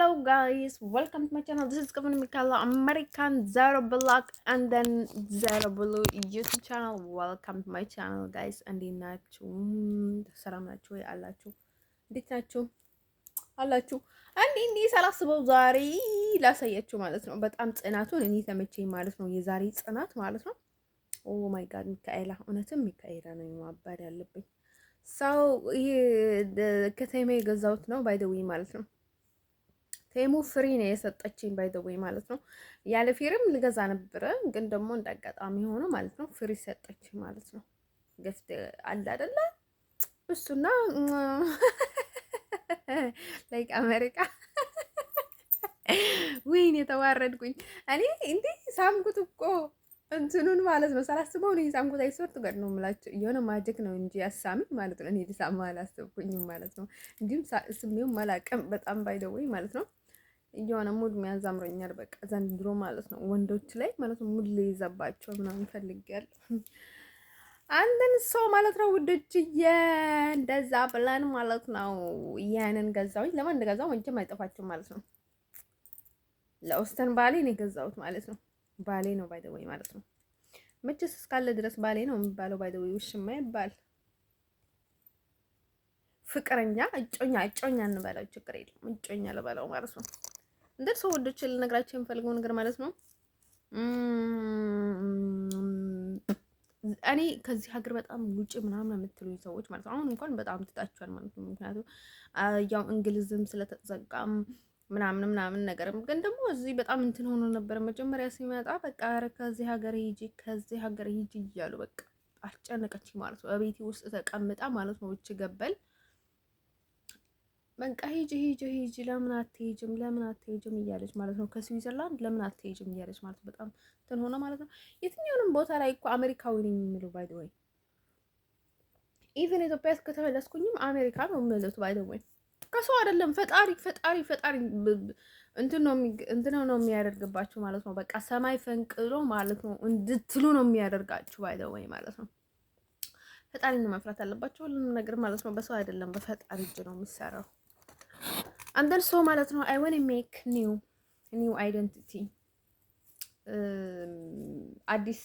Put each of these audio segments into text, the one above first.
Hello guys, welcome to my channel. This is Kevin Mikala, American Zero Block and then Zero Blue YouTube channel. Welcome to my channel guys. እንዴት ናችሁ? ሰላም ናችሁ ወይ? አላችሁ? እንዴት ናችሁ? አላችሁ? እንዲህ ሳላስበው ዛሬ ላሳያችሁ ማለት ነው። በጣም ጽናቱን እኔ ተመቸኝ ማለት ነው። የዛሬ ጽናት ማለት ነው። ኦ ማይ ጋድ ሚካኤላ፣ እውነትም ሚካኤላ ነው ማባድ ያለብኝ ሰው። ይሄ ከተማ የገዛሁት ነው ባይ ዘ ዌይ ማለት ነው። ቴሙ ፍሪ ነው የሰጠችኝ ባይ ዘ ዌይ ማለት ነው። ያለ ፊርም ልገዛ ነበረ ግን ደግሞ እንዳጋጣሚ ሆኖ ማለት ነው ፍሪ ሰጠችኝ ማለት ነው። ገፍት አለ አይደለ እሱና ላይክ አሜሪካ ወይኔ የተዋረድኩኝ እኔ እንዴ ሳምኩት እኮ እንትኑን ማለት ነው። ሳላስበው ነው ሳምኩት። አይሶርት ጋር ነው የምላቸው የሆነ ማጂክ ነው እንጂ ያሳምኝ ማለት ነው። እኔ ልሳማ አላሰብኩኝም ማለት ነው። እንዲሁም ስሜው መላቀም በጣም ባይ ዘ ዌይ ማለት ነው። የሆነ ሙድ መያዝ አምሮኛል በቃ ዘንድሮ ማለት ነው። ወንዶች ላይ ማለት ነው ሙድ ሊይዘባቸው ምናምን ፈልጌያለሁ። አንድን ሰው ማለት ነው ውዶችዬ፣ እንደዛ ብለን ማለት ነው ያንን ገዛሁኝ። ለማን እንደገዛው ወንጀም አይጠፋችሁም ማለት ነው። ለኦስተን ባሌ ነው የገዛሁት ማለት ነው። ባሌ ነው ባይ ዘ ወይ ማለት ነው። መቼስ እስካለ ድረስ ባሌ ነው የሚባለው ባይ ዘ ወይ። ውሽማ ይባል ፍቅረኛ፣ እጮኛ እንበለው ችግር የለም። እጮኛ ልበለው ማለት ነው። እንደ ሰው ወዶች ልነግራቸው የምፈልገው ነገር ማለት ነው። እኔ ከዚህ ሀገር በጣም ውጭ ምናምን የምትሉኝ ሰዎች ማለት ነው አሁን እንኳን በጣም ትታችኋል ማለት ነው። ምክንያቱም ያው እንግሊዝም ስለተዘጋም ምናምን ነገርም ግን ደግሞ እዚህ በጣም እንትን ሆኖ ነበር መጀመሪያ ሲመጣ በቃ ኧረ ከዚህ ሀገር ሂጂ እያሉ በቃ አስጨነቀች ማለት ነው። በቤቴ ውስጥ ተቀምጣ ማለት ነው ውጭ ገበል በቃ ሂጂ ለምን አትሄጂም እያለች ማለት ነው። ከስዊዘርላንድ ለምን አትሄጂም እያለች ማለት በጣም እንትን ሆነ ማለት ነው። የትኛውንም ቦታ ላይ እኮ አሜሪካዊ ነኝ የሚለው ባይ ዘ ወይ ኢቭን ኢትዮጵያ ከተመለስኩኝም አሜሪካ ነው የሚሉት ባይ ዘ ወይ። ከሰው አይደለም ፈጣሪ እንትን ነው የሚያደርግባችሁ ማለት ነው። በቃ ሰማይ ፈንቅሎ ማለት ነው እንድትሉ ነው የሚያደርጋችሁ ባይ ዘ ወይ ማለት ነው። ፈጣሪን መፍራት አለባችሁ ሁሉንም ነገር ማለት ነው። በሰው አይደለም በፈጣሪ እጅ ነው የሚሰራው። አንደን ሶ ማለት ነው አይ ዋን ሜክ ኒው አይደንቲቲ አዲስ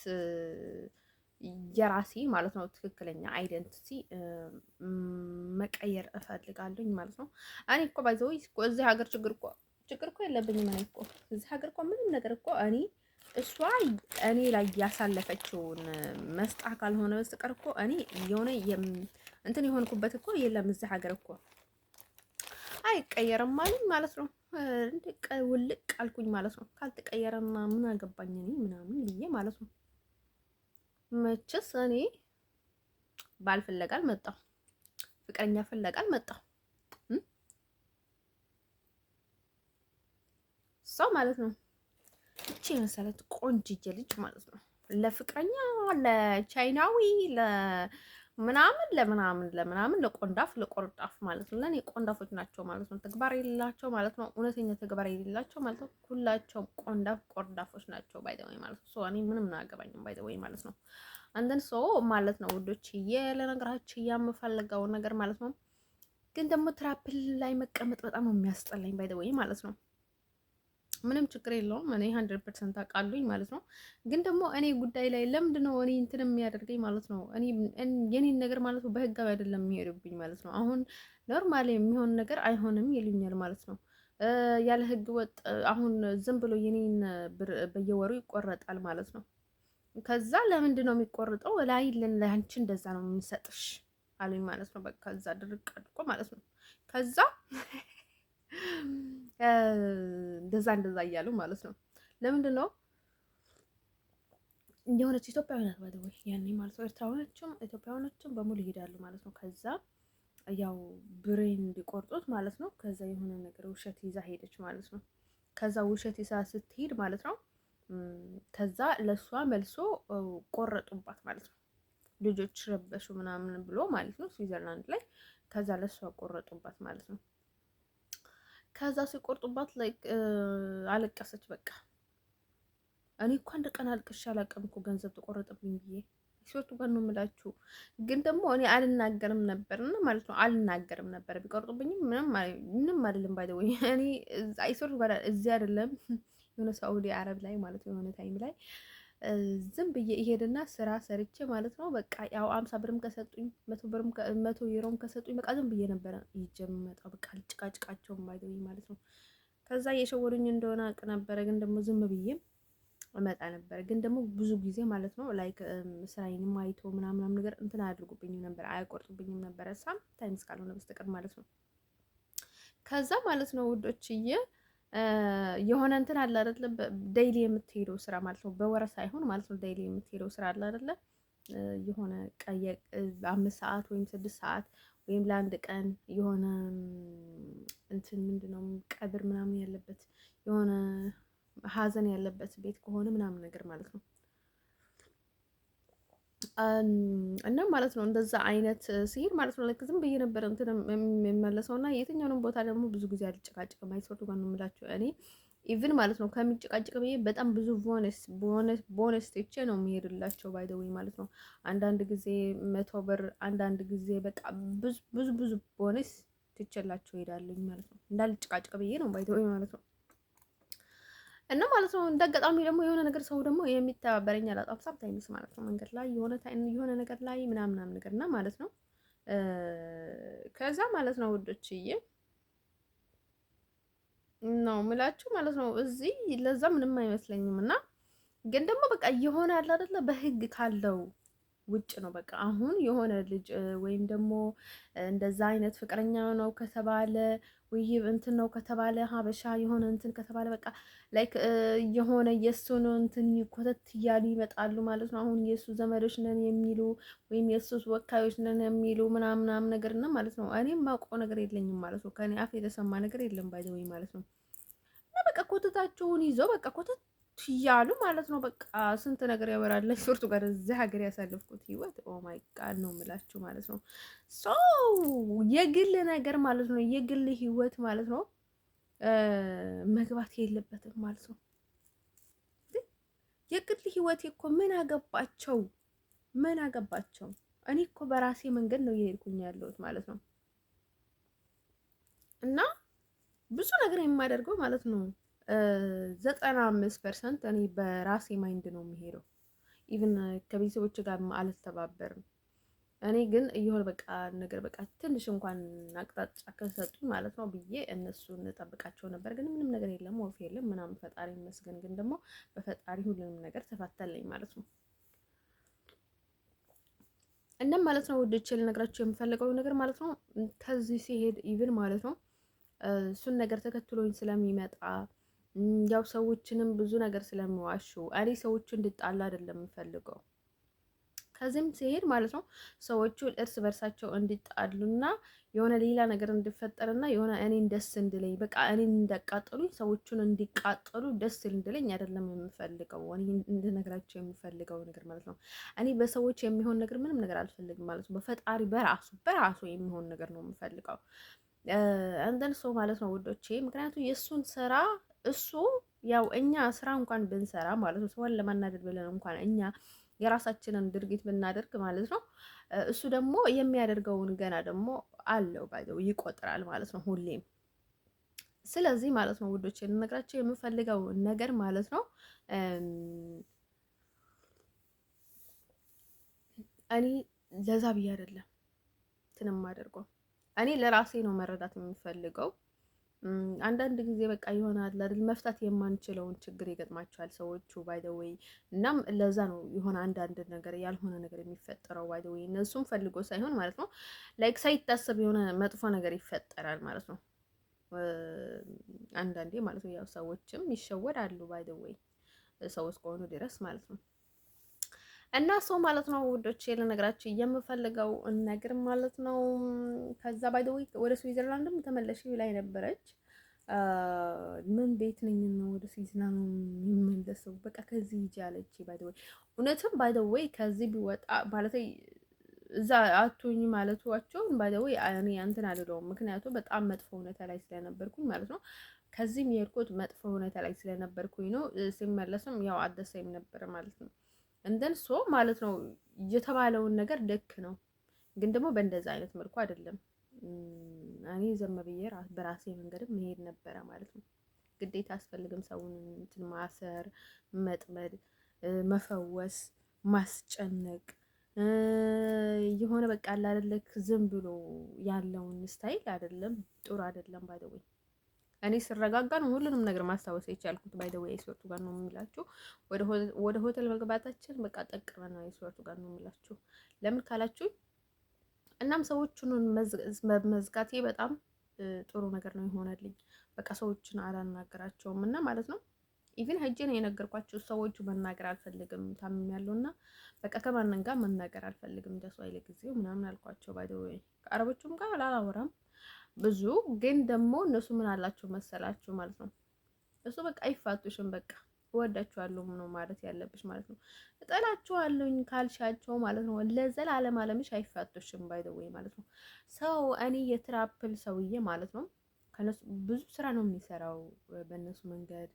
የራሴ ማለት ነው ትክክለኛ አይደንቲቲ መቀየር እፈልጋለሁ ማለት ነው። እኔ እኮ ባይዘው እዚህ ሀገር ችግር እኮ የለብኝም። እኔ እኮ እዚህ ሀገር እኮ ምንም ነገር እኮ እሷ እኔ ላይ ያሳለፈችውን መስጣ ካልሆነ በስተቀር እኮ እኔ የሆነ እንትን የሆንኩበት እኮ የለም እዚህ ሀገር እኮ አይቀየርም ማለት ነው። ውልቅ አልኩኝ ማለት ነው። ካልተቀየረማ ምን አገባኝ እኔ ምናምን ብዬ ማለት ነው። መቼስ እኔ ባል ፍለጋ አልመጣሁ፣ ፍቅረኛ ፍለጋ አልመጣሁ። ሰው ማለት ነው እቺ መሰረት ቆንጅዬ ልጅ ማለት ነው ለፍቅረኛ ለቻይናዊ ለምናምን ለቆርጣፍ ማለት ነው። ለኔ ቆንዳፎች ናቸው ማለት ነው። ተግባር የሌላቸው ማለት ነው። እውነተኛ ተግባር የሌላቸው ማለት ነው። ሁላቸውም ቆርዳፎች ናቸው ባይ ዘ ወይ ማለት ነው። ሶ እኔ ምንም አያገባኝም ባይ ዘ ወይ ማለት ነው። አንደን ሶ ማለት ነው ውዶች ለነገራችሁ የምፈልገው ነገር ማለት ነው። ግን ደግሞ ትራፕል ላይ መቀመጥ በጣም ነው የሚያስጠላኝ ባይ ዘ ወይ ማለት ነው። ምንም ችግር የለውም። እኔ 100% አውቃለሁኝ ማለት ነው። ግን ደግሞ እኔ ጉዳይ ላይ ለምንድን ነው እኔ እንትን የሚያደርገኝ ማለት ነው። እኔ የኔን ነገር ማለት ነው በህጋዊ አይደለም የሚሄዱብኝ ማለት ነው። አሁን ኖርማሊ የሚሆን ነገር አይሆንም ይሉኛል ማለት ነው። ያለ ህግ ወጥ አሁን ዝም ብሎ የኔን ብር በየወሩ ይቆረጣል ማለት ነው። ከዛ ለምንድን ነው የሚቆርጠው? ላይ ለአንቺ እንደዛ ነው የሚሰጥሽ አሉኝ ማለት ነው። በቃ ከዛ ድርቅ አድርጎ ማለት ነው። ከዛ እንደዛ እያሉ ማለት ነው። ለምንድን ነው የሆነች ኢትዮጵያዊ ናት ባይ ዘ ወይ ያኔ ማለት ነው። ኢትዮጵያውያኖችም በሙሉ ይሄዳሉ ማለት ነው። ከዛ ያው ብሬን እንዲቆርጡት ማለት ነው። ከዛ የሆነ ነገር ውሸት ይዛ ሄደች ማለት ነው። ከዛ ውሸት ይዛ ስትሄድ ማለት ነው። ከዛ ለሷ መልሶ ቆረጡባት ማለት ነው። ልጆች ረበሹ ምናምን ብሎ ማለት ነው ስዊዘርላንድ ላይ። ከዛ ለሷ ቆረጡባት ማለት ነው። ከዛ ሲቆርጡባት ላይክ አለቀሰች። በቃ እኔ እኮ አንድ ቀን አልቅሼ አላውቅም እኮ ገንዘብ ተቆረጠብኝ ብዬ ሶቱ ጋር ነው የምላችሁ። ግን ደግሞ እኔ አልናገርም ነበርና ማለት ነው አልናገርም ነበር። ቢቆርጡብኝም ምንም አይደለም። ባይ ዘ ወይ እኔ አይሶቱ ጋር እዚህ አይደለም የሆነ ሳኡዲ አረብ ላይ ማለት ነው የሆነ ታይም ላይ ዝም ብዬ ይሄድና ስራ ሰርቼ ማለት ነው በቃ ያው 50 ብርም ከሰጡኝ 100 ዩሮም ከሰጡኝ በቃ ዝም ብዬ ነበረ ይጀምመጣው በቃ ልጭቃጭቃቸውም ባይ ዘ ወይ ማለት ነው። ከዛ እየሸወዱኝ እንደሆነ አውቅ ነበረ። ግን ደግሞ ዝም ብዬም እመጣ ነበረ። ግን ደግሞ ብዙ ጊዜ ማለት ነው ላይክ ስራዬንም አይቶ ምናምን ነገር እንትን አያድርጉብኝም ነበር፣ አያቆርጡብኝም ነበረ ሳም ታይምስ ካልሆነ በስተቀር ማለት ነው። ከዛ ማለት ነው ውዶችዬ የሆነ እንትን አለ አይደለ? ዴይሊ የምትሄደው ስራ ማለት ነው፣ በወረ ሳይሆን ማለት ነው። ዴይሊ የምትሄደው ስራ አለ አይደለ? የሆነ ቀየ 5 ሰዓት ወይም 6 ሰዓት ወይም ለአንድ ቀን የሆነ እንትን ምንድነው ቀብር ምናምን ያለበት የሆነ ሀዘን ያለበት ቤት ከሆነ ምናምን ነገር ማለት ነው። እና ማለት ነው እንደዛ አይነት ሲሄድ ማለት ነው ዝም ብዬ ነበር እንትን የሚመለሰው እና የትኛውንም ቦታ ደግሞ ብዙ ጊዜ አልጨቃጭቅም። አይሶቱ ጋር ነው የምላቸው እኔ ኢቭን ማለት ነው ከሚጨቃጭቅ ብዬ በጣም ብዙ ቦነስ ትቼ ነው የሚሄድላቸው ባይ ዘ ወይ ማለት ነው። አንዳንድ ጊዜ 100 ብር፣ አንዳንድ ጊዜ በቃ ብዙ ቦነስ ትቼላቸው ሄዳለኝ ማለት ነው። እንዳልጨቃጭቅ ብዬ ነው ባይ ዘ ወይ ማለት ነው። እና ማለት ነው እንደ አጋጣሚ ደግሞ የሆነ ነገር ሰው ደግሞ የሚተባበረኝ አላጣም ሳምታይምስ ማለት ነው መንገድ ላይ የሆነ ነገር ላይ ምናምን ነገር እና ማለት ነው ከዛ ማለት ነው ውዶችዬ ነው ምላችሁ ማለት ነው እዚህ ለዛ ምንም አይመስለኝም። እና ግን ደግሞ በቃ የሆነ አለ አይደለ በህግ ካለው ውጭ ነው በቃ አሁን የሆነ ልጅ ወይም ደግሞ እንደዛ አይነት ፍቅረኛ ነው ከተባለ ወይ እንትን ነው ከተባለ ሀበሻ የሆነ እንትን ከተባለ በቃ ላይክ የሆነ የእሱን እንትን ኮተት እያሉ ይመጣሉ ማለት ነው። አሁን የእሱ ዘመዶች ነን የሚሉ ወይም የእሱ ወካዮች ነን የሚሉ ምናምን ነገር እና ማለት ነው እኔም የማውቀው ነገር የለኝም ማለት ነው። ከኔ አፍ የተሰማ ነገር የለም ባይ ዘ ወይ ማለት ነው። እና በቃ ኮተታቸውን ይዘው በቃ ኮተት እያሉ ማለት ነው። በቃ ስንት ነገር ያወራለች ሶርቱ ጋር እዚህ ሀገር ያሳለፍኩት ህይወት ኦ ማይ ጋድ ነው የምላችሁ ማለት ነው። ሶ የግል ነገር ማለት ነው የግል ህይወት ማለት ነው መግባት የለበትም ማለት ነው። የግል ህይወቴ እኮ ምን አገባቸው? ምን አገባቸው? እኔ እኮ በራሴ መንገድ ነው እየሄድኩኝ ያለሁት ማለት ነው። እና ብዙ ነገር የማደርገው ማለት ነው 95% እኔ በራሴ ማይንድ ነው የሚሄደው። ኢቭን ከቤተሰቦች ጋር አልተባበርም። እኔ ግን እየሆነ በቃ ነገር በቃ ትንሽ እንኳን አቅጣጫ ከሰጡኝ ማለት ነው ብዬ እነሱን ጠብቃቸው ነበር። ግን ምንም ነገር የለም፣ ወፍ የለም ምናምን ፈጣሪ ይመስገን። ግን ደግሞ በፈጣሪ ሁሉንም ነገር ተፋታለኝ ማለት ነው። እናም ማለት ነው ወደች ልነግራቸው የምፈልገው ነገር ማለት ነው ከዚህ ሲሄድ ኢቭን ማለት ነው እሱን ነገር ተከትሎኝ ስለሚመጣ ያው ሰዎችንም ብዙ ነገር ስለሚዋሹ እኔ ሰዎቹ እንድጣላ አይደለም የምፈልገው። ከዚህም ሲሄድ ማለት ነው ሰዎቹ እርስ በርሳቸው እንዲጣሉና የሆነ ሌላ ነገር እንዲፈጠርና የሆነ እኔን ደስ እንድለኝ በቃ እኔን እንዳቃጠሉኝ ሰዎቹን እንዲቃጠሉ ደስ እንድለኝ አይደለም የምፈልገው። እኔ እንድነግራቸው የምፈልገው ነገር ማለት ነው እኔ በሰዎች የሚሆን ነገር ምንም ነገር አልፈልግም ማለት ነው። በፈጣሪ በራሱ የሚሆን ነገር ነው የምፈልገው። እንደን ሰው ማለት ነው ውዶቼ። ምክንያቱም የእሱን ስራ እሱ ያው እኛ ስራ እንኳን ብንሰራ ማለት ነው ሰውን ለማናደድ ብለን እንኳን እኛ የራሳችንን ድርጊት ብናደርግ ማለት ነው እሱ ደግሞ የሚያደርገውን ገና ደግሞ አለው ባይዘው ይቆጥራል ማለት ነው ሁሌም። ስለዚህ ማለት ነው ውዶቼ ልነግራቸው የምፈልገው ነገር ማለት ነው እኔ ለዛ ብዬ አይደለም እንትን የማደርገው እኔ ለራሴ ነው መረዳት የምፈልገው። አንዳንድ ጊዜ በቃ ይሆናል አይደል መፍታት የማንችለውን ችግር ይገጥማቸዋል ሰዎቹ ባይ ዘ ዌይ። እናም ለዛ ነው የሆነ አንዳንድ ነገር ያልሆነ ነገር የሚፈጠረው ባይ ዘ ዌይ። እነሱም ፈልጎ ሳይሆን ማለት ነው ላይክ ሳይታሰብ የሆነ መጥፎ ነገር ይፈጠራል ማለት ነው አንዳንዴ ማለት ነው። ያው ሰዎችም ይሸወዳሉ ባይ ዘ ዌይ ሰው እስከሆኑ ድረስ ማለት ነው። እና ሰው ማለት ነው ውዶቼ ልነግራችሁ የምፈልገው ነገር ማለት ነው። ከዛ ባይ ዘ ወይ ወደ ስዊዘርላንድም ተመለሽ ላይ ነበረች። ምን ቤት ነኝ ነው ወደ ስዊዘርላንድ የምመለሰው በቃ ከዚህ ሂጂ አለች። ባይ ዘ ወይ እውነትም ባይ ዘ ወይ ከዚህ ቢወጣ ማለት እዛ አትሁኝ ማለቷቸው ባይ ዘ ወይ እኔ እንትን አይደለሁም። ምክንያቱም በጣም መጥፎ ሁኔታ ላይ ስለነበርኩኝ ማለት ነው። ከዚህም የሄድኩት መጥፎ ሁኔታ ላይ ስለነበርኩኝ ነው። ሲመለስም ያው አደሰይም ነበር ማለት ነው። እንደን ሶ ማለት ነው የተባለውን ነገር ልክ ነው፣ ግን ደግሞ በእንደዛ አይነት መልኩ አይደለም። እኔ ዘም ብዬ በራሴ መንገድም መሄድ ነበረ ማለት ነው። ግዴታ አስፈልግም ሰውን እንትን ማሰር፣ መጥመድ፣ መፈወስ፣ ማስጨነቅ የሆነ በቃ አይደለክ ዝም ብሎ ያለውን ስታይል አይደለም፣ ጥሩ አይደለም። ባይደወይ እኔ ስረጋጋ ነው ሁሉንም ነገር ማስታወስ የቻልኩት። ባይደወይ አይስወርቱ ጋር ነው የሚላችሁ። ወደ ሆቴል መግባታችን በቃ ጠቀመና አይስወርቱ ጋር ነው የሚላችሁ። ለምን ካላችሁ እናም ሰዎቹን መዝጋቴ በጣም ጥሩ ነገር ነው የሆነልኝ። በቃ ሰዎችን አላናገራቸውም እና ማለት ነው ኢቭን ሄጄ ነው የነገርኳቸው። ሰዎቹ መናገር አልፈልግም ታምም ያለውና በቃ ከማንም ጋር መናገር አልፈልግም እንደሱ አይለ ጊዜው ምናምን አልኳቸው። ባይ ዘ ወይ ከአረቦቹም ጋር አላወራም ብዙ፣ ግን ደግሞ እነሱ ምን አላቸው መሰላችሁ ማለት ነው እሱ በቃ አይፋቱሽም፣ በቃ እወዳችኋለሁ ነው ማለት ያለብሽ ማለት ነው። እጠላችኋለሁኝ ካልሻቸው ማለት ነው ለዘላለም አለምሽ አይፋቱሽም። ባይ ዘ ወይ ማለት ነው ሰው እኔ የትራፕል ሰውዬ ማለት ነው ከነሱ ብዙ ስራ ነው የሚሰራው በእነሱ መንገድ።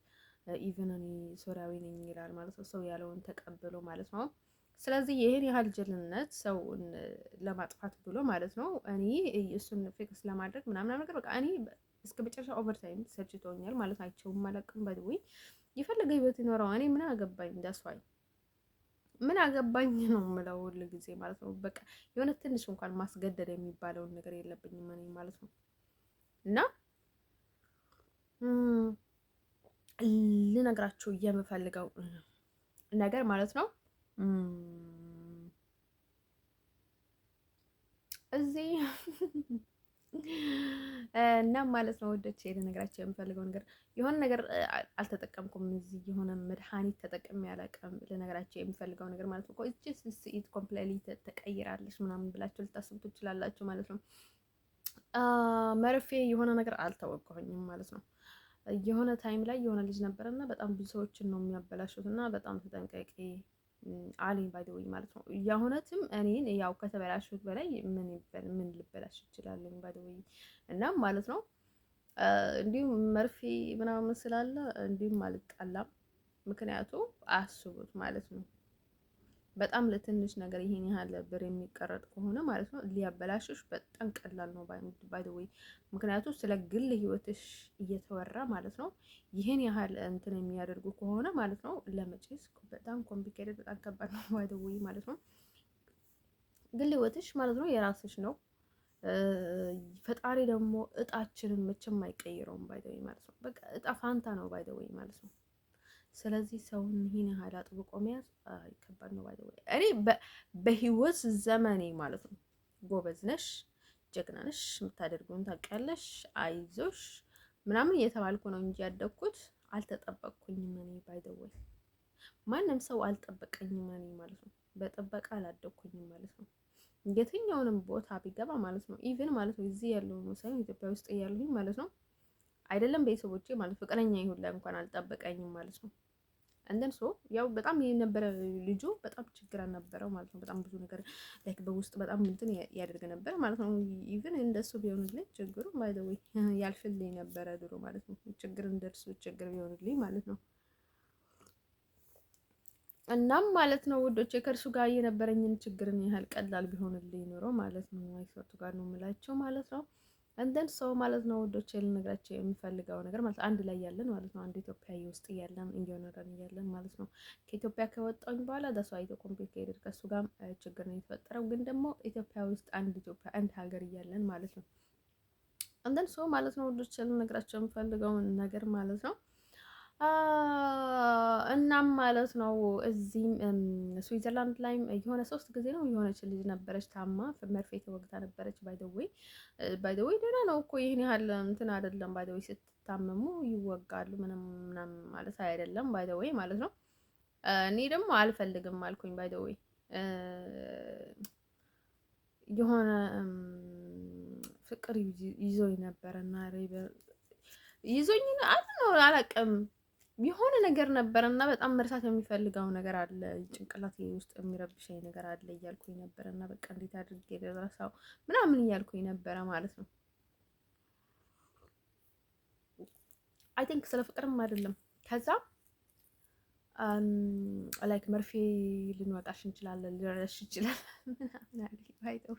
ኢቭን እኔ ሶሪያዊ ነኝ ይላል ማለት ነው፣ ሰው ያለውን ተቀብሎ ማለት ነው። ስለዚህ ይሄን ያህል ጅልነት ሰውን ለማጥፋት ብሎ ማለት ነው እኔ እሱን ፊክስ ለማድረግ ምናምን ነገር በቃ እኔ እስከ መጨረሻ ኦቨርታይም ሰልችቶኛል ማለት አይቸውም አላውቅም። ባይደዊ የፈለገ ህይወት ይኖረው እኔ ምን አገባኝ፣ እንዳስዋይ ምን አገባኝ ነው የምለው ሁሉ ጊዜ ማለት ነው። በቃ የሆነ ትንሽ እንኳን ማስገደድ የሚባለውን ነገር የለብኝም እኔ ማለት ነው። እና ልነግራችሁ የምፈልገው ነገር ማለት ነው እዚህ እና ማለት ነው ወደች ልነግራችሁ የምፈልገው ነገር የሆነ ነገር አልተጠቀምኩም። እዚህ የሆነ መድኃኒት ተጠቅሜ አላውቅም። ልነግራችሁ የምፈልገው ነገር ማለት ነው እቺ ስኢት ኮምፕሊትሊ ተቀይራለች ምናምን ብላችሁ ልታስቡ ትችላላችሁ ማለት ነው። መርፌ የሆነ ነገር አልተወጋሁኝም ማለት ነው። የሆነ ታይም ላይ የሆነ ልጅ ነበረና በጣም ብዙ ሰዎችን ነው የሚያበላሹት እና በጣም ተጠንቀቂ አለኝ ባይ ዘ ወይ ማለት ነው። የእውነትም እኔን ያው ከተበላሹት በላይ ምን ልበላሽ ይችላል ባይ ዘ ወይ እና ማለት ነው። እንዲሁም መርፌ ምናምን ስላለ እንዲሁም አልጣላም። ምክንያቱ አስቡት ማለት ነው በጣም ለትንሽ ነገር ይሄን ያህል ብር የሚቀረጥ ከሆነ ማለት ነው ሊያበላሽሽ በጣም ቀላል ነው ባይ ዘ ወይ። ምክንያቱም ስለ ግል ህይወትሽ እየተወራ ማለት ነው ይሄን ያህል እንትን የሚያደርጉ ከሆነ ማለት ነው ለመቼስ በጣም ኮምፕሊኬትድ በጣም ከባድ ነው ባይ ዘ ወይ ማለት ነው። ግል ህይወትሽ ማለት ነው የራስሽ ነው። ፈጣሪ ደግሞ እጣችንን መቼም አይቀይረውም ባይ ዘ ወይ ማለት ነው። በቃ እጣ ፋንታ ነው ባይ ዘ ወይ ማለት ነው። ስለዚህ ሰውን ይሄን ያህል አጥብቆ መያዝ ከባድ ነው። ባይዘው እኔ በህይወት ዘመኔ ማለት ነው ጎበዝ ነሽ፣ ጀግና ነሽ፣ የምታደርጉን ታውቂያለሽ፣ አይዞሽ ምናምን እየተባልኩ ነው እንጂ ያደግኩት አልተጠበቅኩኝም። እኔ ባይዘው ማንም ሰው አልጠበቀኝም እኔ ማለት ነው። በጥበቃ አላደግኩኝም ማለት ነው። የትኛውንም ቦታ ቢገባ ማለት ነው ኢቭን ማለት ነው እዚህ ያለው ነው ሳይሆን ኢትዮጵያ ውስጥ እያሉኝ ማለት ነው አይደለም ቤተሰቦቼ ማለት ፍቅረኛ ይሁን ላይ እንኳን አልጠበቀኝም ማለት ነው። እንደን ሶ ያው በጣም የነበረ ልጁ በጣም ችግር አልነበረው ማለት ነው። በጣም ብዙ ነገር ላይክ በውስጥ በጣም እንትን ያደርግ ነበር ማለት ነው። ኢቭን እንደሱ ቢሆንልኝ ችግሩ ባይ ዘ ወይ ያልፍልኝ ነበረ ድሮ ማለት ነው። ችግር እንደርሱ ችግር ቢሆንልኝ ማለት ነው። እናም ማለት ነው ውዶቼ ከእርሱ ጋር የነበረኝን ችግርን ያህል ቀላል ቢሆንልኝ ኖሮ ማለት ነው አይሶቱ ጋር ነው የምላቸው ማለት ነው። እንደን ሰው ማለት ነው ውዶቼ ልነግራቸው የሚፈልገው ነገር ማለት አንድ ላይ ያለን ማለት ነው። አንድ ኢትዮጵያዊ ውስጥ ያለን እንዲሆነረን ያለን ማለት ነው። ከኢትዮጵያ ከወጣኝ በኋላ ዳስ ዋይ ኮምፕሊኬትድ ከሱ ጋር ችግር ነው የተፈጠረው። ግን ደግሞ ኢትዮጵያ ውስጥ አንድ ሀገር እያለን ማለት ነው። እንደን ሰው ማለት ነው ውዶቼ ልነግራቸው የሚፈልገው ነገር ማለት ነው። እናም ማለት ነው እዚህም ስዊዘርላንድ ላይም የሆነ 3 ጊዜ ነው የሆነች ልጅ ነበረች ታማ መርፌ ተወግታ ነበረች። ባይ ዘ ዌይ ደህና ነው እኮ ይሄን ያህል እንትን አይደለም። ባይ ዘ ዌይ ስትታመሙ ይወጋሉ ምንም ማለት አይደለም። ባይ ዘ ዌይ ማለት ነው እኔ ደግሞ አልፈልግም አልኩኝ። ባይ ዘ ዌይ የሆነ ፍቅር ይዞኝ ነበረና ይዞኝ አላውቅም የሆነ ነገር ነበር እና በጣም መርሳት የሚፈልገው ነገር አለ፣ ጭንቅላቴ ውስጥ የሚረብሸኝ ነገር አለ እያልኩኝ ነበር እና በቃ እንዴት አድርጌ ልረሳው ምናምን እያልኩኝ ነበረ ማለት ነው። አይ ቲንክ ስለ ፍቅርም አይደለም። ከዛ ላይክ መርፌ ልንወጣሽ እንችላለን፣ ሊረዳሽ ይችላል ምናምን አለኝ ባይተው።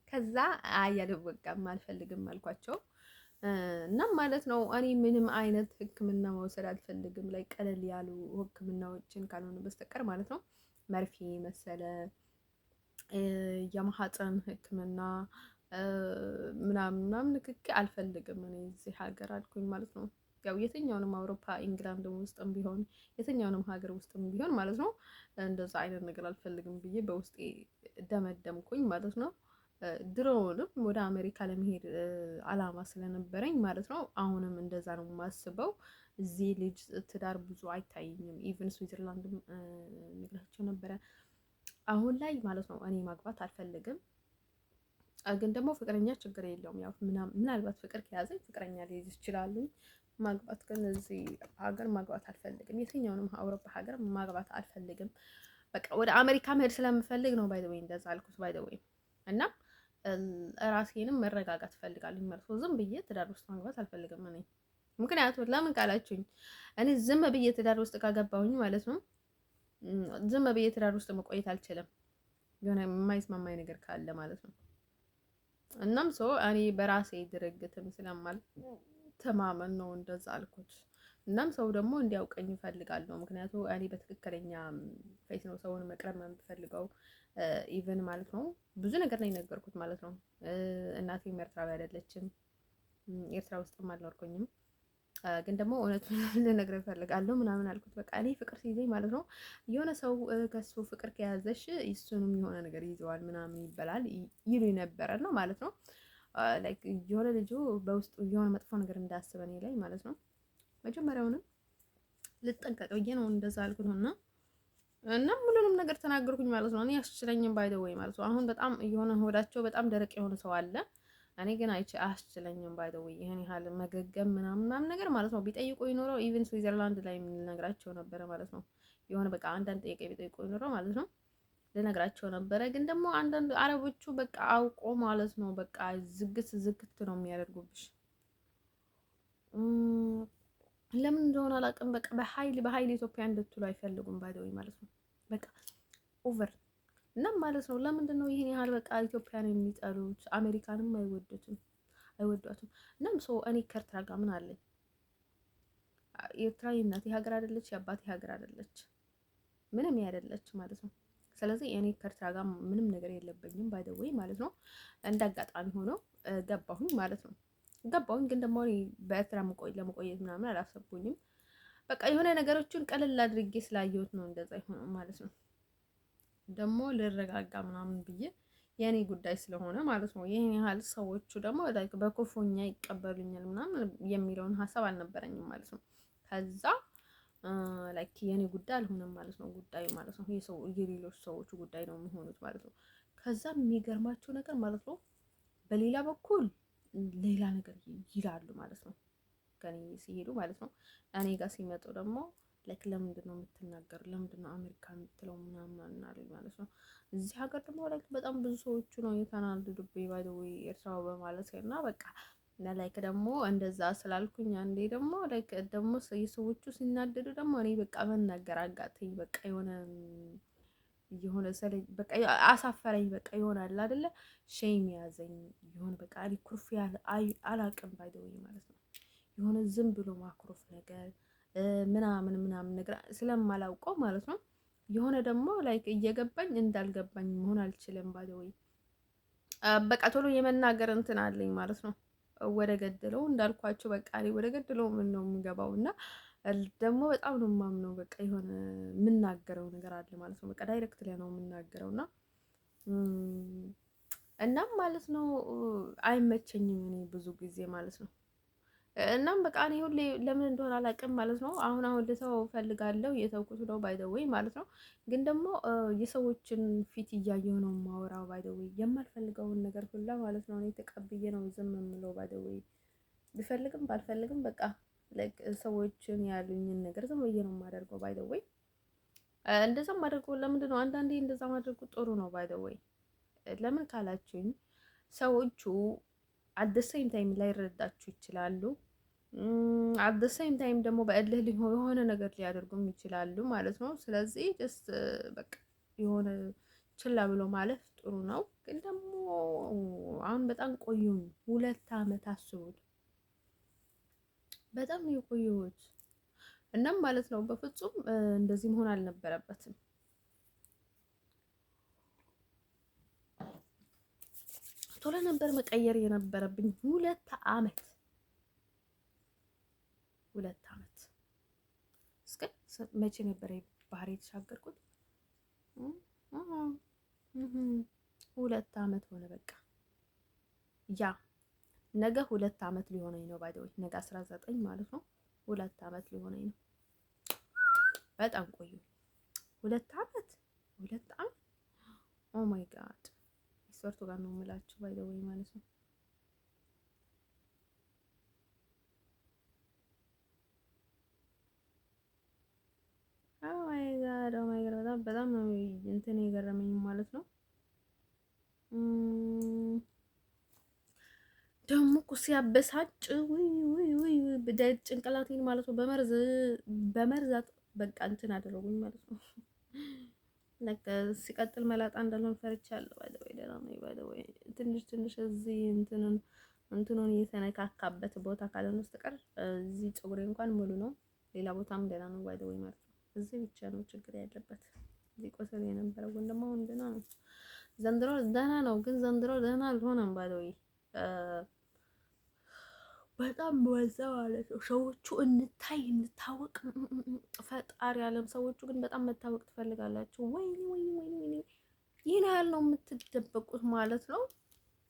ከዛ አያለው በቃ አልፈልግም አልኳቸው። እናም ማለት ነው እኔ ምንም አይነት ሕክምና መውሰድ አልፈልግም ላይ ቀለል ያሉ ሕክምናዎችን ካልሆነ በስተቀር ማለት ነው። መርፌ መሰለ የማህፀን ሕክምና ምናምን ምናምን ንክኪ አልፈልግም እኔ እዚህ ሀገር አልኩኝ ማለት ነው። ያው የትኛውንም አውሮፓ ኢንግላንድ ውስጥም ቢሆን የትኛውንም ሀገር ውስጥም ቢሆን ማለት ነው እንደዛ አይነት ነገር አልፈልግም ብዬ በውስጤ ደመደምኩኝ ማለት ነው። ድሮውንም ወደ አሜሪካ ለመሄድ አላማ ስለነበረኝ ማለት ነው። አሁንም እንደዛ ነው የማስበው። እዚህ ልጅ ትዳር ብዙ አይታየኝም። ኢቨን ስዊዘርላንድም ነግራቸው ነበረ አሁን ላይ ማለት ነው እኔ ማግባት አልፈልግም። ግን ደግሞ ፍቅረኛ ችግር የለውም። ያው ምናልባት ፍቅር ከያዘኝ ፍቅረኛ ሊይዝ ይችላሉ። ማግባት ግን እዚህ ሀገር ማግባት አልፈልግም። የትኛውንም አውሮፓ ሀገር ማግባት አልፈልግም። በቃ ወደ አሜሪካ መሄድ ስለምፈልግ ነው ባይ ዘ ወይ እንደዛ አልኩት ባይ ዘ ወይ። እና ራሴንም መረጋጋት እፈልጋለሁ ማለት ነው። ዝም ብዬ ትዳር ውስጥ ማግባት አልፈልግም እኔ። ምክንያቱም ለምን ካላችሁኝ እኔ ዝም ብዬ ትዳር ውስጥ ካገባሁኝ ማለት ነው ዝም ብዬ ትዳር ውስጥ መቆየት አልችልም። የሆነ የማይስማማኝ ነገር ካለ ማለት ነው። እናም ሰው እኔ በራሴ ድርግትም ስለማልተማመን ነው እንደዛ አልኩት። እናም ሰው ደግሞ እንዲያውቀኝ እፈልጋለሁ። ምክንያቱም እኔ በትክክለኛ ፌስ ነው ሰውን መቅረብ የምፈልገው። ኢቨን ማለት ነው ብዙ ነገር ነው የነገርኩት ማለት ነው። እናቴም ኤርትራዊ አይደለችም፣ ኤርትራ ውስጥም አልኖርኩኝም። ግን ደግሞ እውነቱን ልነግርህ እፈልጋለሁ ምናምን አልኩት። በቃ እኔ ፍቅር ሲይዘኝ ማለት ነው የሆነ ሰው ከሱ ፍቅር ከያዘሽ እሱንም የሆነ ነገር ይዘዋል ምናምን ይበላል ይሉ ነበረ ነው ማለት ነው። ላይክ የሆነ ልጁ በውስጡ የሆነ መጥፎ ነገር እንዳያስብ እኔ ላይ ማለት ነው። መጀመሪያውንም ልጠንቀቅ ብዬ ነው እንደዛ አልኩት እና ሁሉንም ነገር ተናገርኩኝ ማለት ነው። እኔ አስችለኝም ባይ ዘ ወይ ማለት ነው። አሁን በጣም የሆነ ሆዳቸው በጣም ደረቅ የሆነ ሰው አለ። እኔ ግን አያስችለኝም ባይ ዘ ወይ ይሄን ያህል መገገም ምናምን ነገር ማለት ነው። ቢጠይቁ ይኖረው ኢቭን ስዊዘርላንድ ላይ ልነግራቸው ነበረ ማለት ነው። የሆነ በቃ አንዳንድ ጥያቄ ቢጠይቁ ይኖረው ማለት ነው ልነግራቸው ነበረ። ግን ደግሞ አንዳንድ አረቦቹ በቃ አውቆ ማለት ነው በቃ ዝግት ነው የሚያደርጉብሽ። ለምን እንደሆነ አላውቅም። በቃ በኃይል ኢትዮጵያ እንድትሉ አይፈልጉም ባይ ዘ ወይ ማለት ነው። በቃ ኦቨር እናም ማለት ነው። ለምንድን ነው ይሄን ያህል በቃ ኢትዮጵያን የሚጠሉት? አሜሪካንም አይወዷትም። እናም ሰው እኔ ከኤርትራ ጋር ምን አለኝ? ኤርትራ የእናቴ ሀገር አይደለች፣ የአባቴ ሀገር አይደለች፣ ምንም ያደለች ማለት ነው። ስለዚህ እኔ ከኤርትራ ጋር ምንም ነገር የለብኝም ባይ ዘ ወይ ማለት ነው። እንደ አጋጣሚ ሆኖ ገባሁኝ ማለት ነው። ገባሁኝ ግን ደግሞ እኔ በኤርትራ ለመቆየት ምናምን አላሰብኩኝም። በቃ የሆነ ነገሮችን ቀለል አድርጌ ስላየሁት ነው እንደዛ ይሆናል ማለት ነው። ደግሞ ልረጋጋ ምናምን ብዬ የኔ ጉዳይ ስለሆነ ማለት ነው። ይሄን ያህል ሰዎቹ ደግሞ ላይክ በክፉኛ ይቀበሉኛል ምናምን የሚለውን ሀሳብ አልነበረኝም ማለት ነው። ከዛ ላይክ የኔ ጉዳይ አልሆነም ማለት ነው። ጉዳዩ ማለት ነው የሌሎች ሰዎቹ ጉዳይ ነው የሚሆኑት ማለት ነው። ከዛ የሚገርማቸው ነገር ማለት ነው በሌላ በኩል ሌላ ነገር ይላሉ ማለት ነው። ከኔ ሲሄዱ ማለት ነው እኔ ጋር ሲመጡ ደግሞ ላይክ ለምንድን ነው የምትናገር? ለምንድን ነው አሜሪካ የምትለው? ምናምን አለኝ ማለት ነው። እዚህ ሀገር ደግሞ ላይክ በጣም ብዙ ሰዎቹ ነው የተናደዱብኝ ባይ ዘ ዌይ ኤርትራው በማለት እና በቃ ላይክ ደግሞ እንደዛ ስላልኩኝ አንዴ ደግሞ ላይክ ደግሞ የሰዎቹ ሲናደዱ ደግሞ እኔ በቃ መናገር አቃተኝ። በቃ የሆነ ሰለኝ በቃ አሳፈረኝ። በቃ ይሆናል አይደለ ሼም ያዘኝ። የሆነ በቃ እኔ ኩርፊያ አላቅም ባይ ዘ ዌይ ማለት ነው። የሆነ ዝም ብሎ ማኩረፍ ነገር ምናምን ነገር ስለማላውቀው ማለት ነው። የሆነ ደግሞ ላይክ እየገባኝ እንዳልገባኝ መሆን አልችልም ባይ ዘ ወይ በቃ ቶሎ የመናገር እንትን አለኝ ማለት ነው። ወደ ገደለው እንዳልኳቸው በቃ እኔ ወደ ገደለው ምን ነው የምገባው እና ደግሞ በጣም ነው የማምነው። በቃ የሆነ የምናገረው ነገር አለ ማለት ነው። በቃ ዳይሬክት ላይ ነው የምናገረው እናም ማለት ነው አይመቸኝም እኔ ብዙ ጊዜ ማለት ነው። እናም በቃ እኔ ሁሌ ለምን እንደሆነ አላውቅም ማለት ነው። አሁን ልተው እፈልጋለሁ የተውኩት ነው ባይ ዘ ዌይ ማለት ነው። ግን ደግሞ የሰዎችን ፊት እያየሁ ነው የማወራው ባይ ዘ ዌይ የማልፈልገውን ነገር ሁላ ማለት ነው። እኔ ተቀብዬ ነው ዝም የምለው ባይ ዘ ዌይ ቢፈልግም ባልፈልግም በቃ ሰዎችን ያሉኝን ነገር ዝም ብዬ ነው የማደርገው ባይ ዘ ዌይ። እንደዛ ማደርገው ለምንድን ነው? አንዳንዴ እንደዛ ማድረጉ ጥሩ ነው ባይ ዘ ዌይ። ለምን ካላችሁኝ ሰዎቹ አት ዘ ሴም ታይም ላይረዳችሁ ይችላሉ። አት ሴም ታይም ደግሞ በእልህ የሆነ ነገር ሊያደርጉም ይችላሉ ማለት ነው። ስለዚህ ጀስት በቃ የሆነ ችላ ብሎ ማለፍ ጥሩ ነው። ግን ደግሞ አሁን በጣም ቆዩኝ፣ 2 አመት አስቡት። በጣም ነው የቆየሁት። እናም ማለት ነው በፍጹም እንደዚህ መሆን አልነበረበትም። ቶሎ ነበር መቀየር የነበረብኝ። 2 አመት 2 አመት እስከ መቼ ነበር ባህር የተሻገርኩት? 2 አመት ሆነ በቃ ያ ነገ 2 አመት ሊሆነኝ ነው። ባይደውይ ነገ 19 ማለት ነው። 2 አመት ሊሆነኝ ነው። በጣም ቆዩ። 2 አመት 2 አመት ኦ ማይ ጋድ ሰርቶ ጋር ነው የምላችሁ ባይደውይ ማለት ነው። ኦ ማይ ጋድ በጣም ነው እንትን የገረመኝ ማለት ነው። ደግሞ እኮ ሲያበሳጭ ውይ ጭንቅላቴን ማለት ነው በመርዛት በቃ እንትን አደረጉኝ ማለት ነው። ለካ ሲቀጥል መላጣ እንዳልሆን ፈርቻለሁ። ወይ ትንሽ እዚህ እንትኑን እየተነካካበት ቦታ ካልሆነ በስተቀር እዚህ ፀጉሬ እንኳን ሙሉ ነው። ሌላ ቦታም ደህና ነው ወይ ማለት ነው። እዚህ ብቻ ነው ችግር ያለበት። እዚህ ቆሰል የነበረው ግን ደግሞ አሁን ደህና ነው። ዘንድሮ ደህና ነው፣ ግን ዘንድሮ ደህና አልሆነም ወይ በጣም በዛ ማለት ነው። ሰዎቹ እንታወቅ ፈጣሪ ያለም ሰዎቹ ግን በጣም መታወቅ ትፈልጋላችሁ። ወይኔ ይህን ያህል ነው የምትደበቁት ማለት ነው።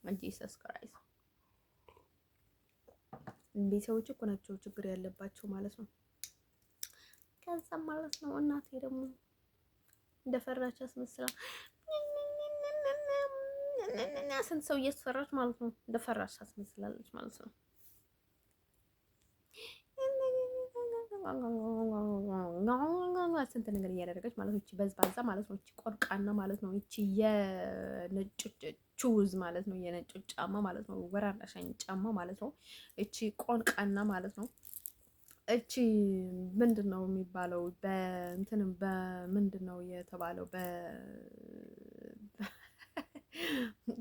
ጂሰስ ክራይስት ቤተሰቦች እኮ ናቸው ችግር ያለባቸው ማለት ነው። ከዛ ማለት ነው እናቴ ደግሞ እንደፈራች አስመስላ ስንት ሰው እያስፈራች ማለት ነው። እንደፈራች አስመስላለች ማለት ነው። ስንት ነገር እያደረገች ማለት ነው። እቺ በዝባዛ ማለት ነው። እቺ ቆርቃና ማለት ነው። እቺ የነጭ ቹዝ ማለት ነው። የነጭ ጫማ ማለት ነው። ወራራሻኝ ጫማ ማለት ነው። እቺ ቆንቃና ማለት ነው። እቺ ምንድን ነው የሚባለው? በእንትንም በምንድን ነው የተባለው?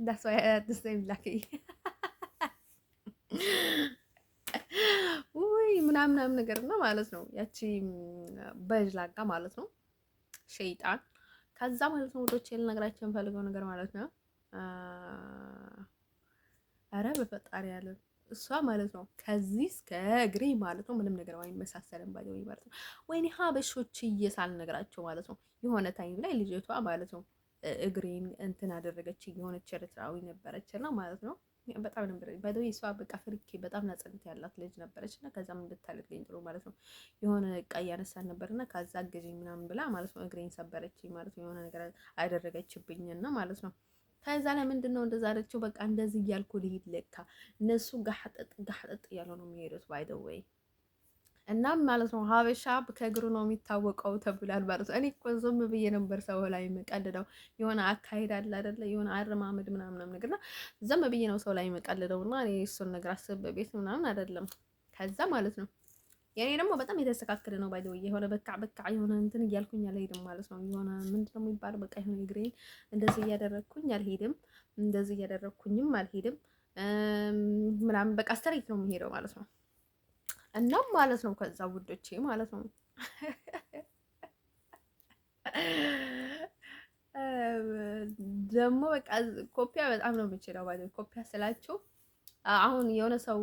ዳስ ዋይ አትሰይም ላኪ ውይ ምናምን ነገር ነው ማለት ነው። ያቺ በጅላጋ ማለት ነው። ሸይጣን ከዛ ማለት ነው። ወዶቼ ልነግራችሁ የምፈልገው ነገር ማለት ነው። አረ በፈጣሪ ያለ እሷ ማለት ነው ከዚህ እስከ እግሬ ማለት ነው ምንም ነገር አይመሳሰልም ባለው ማለት ነው። ወይኔ ሀበሾች እየሳልነግራቸው ማለት ነው። የሆነ ታይም ላይ ልጅቷ ማለት ነው እግሬን እንትን አደረገች። የሆነች ኤርትራዊ ነበረች እና ማለት ነው በጣም ነበር ባይደው እሷ በቃ ፍርኬ በጣም ነጽነት ያላት ልጅ ነበረች እና ከዛም እንድታልልኝ ጥሩ ማለት ነው። የሆነ እቃ እያነሳን ነበርና ከዛ አገዘኝ ምናምን ብላ ማለት ነው እግሬን ሰበረችኝ ማለት ነው። የሆነ ነገር አደረገችብኝ እና ማለት ነው። ከዛ ለምንድን ነው እንደዛ አለችው? በቃ እንደዚህ እያልኩ ልሂድ ለካ እነሱ ጋህጠጥ እያሉ ነው የሚሄዱት ባይ ዘ ወይ። እናም ማለት ነው ሀበሻ ከእግሩ ነው የሚታወቀው ተብሏል ማለት ነው። እኔ እኮ ዝም ብዬ ነበር ሰው ላይ የምቀልደው። የሆነ አካሄድ አለ አይደለ? የሆነ አረማመድ ምናምን ነገርና ዝም ብዬ ነው ሰው ላይ የምቀልደው እና እኔ እሱን ነገር አስብ ቤት ምናምን አይደለም። ከዛ ማለት ነው የኔ ደግሞ በጣም የተስተካከለ ነው ባይ ዘ ወይ። የሆነ በቃ የሆነ እንትን እያልኩኝ አልሄድም ማለት ነው። የሆነ ምንድነው የሚባለው? በቃ የሆነ እግሬን እንደዚህ እያደረግኩኝ አልሄድም፣ እንደዚህ እያደረግኩኝም አልሄድም ምናምን በቃ ስትሬት ነው የሚሄደው ማለት ነው። እናም ማለት ነው ከዛ ውዶቼ ማለት ነው ደግሞ በቃ ኮፒያ በጣም ነው የምችለው ማለት ኮፒያ ስላችሁ አሁን የሆነ ሰው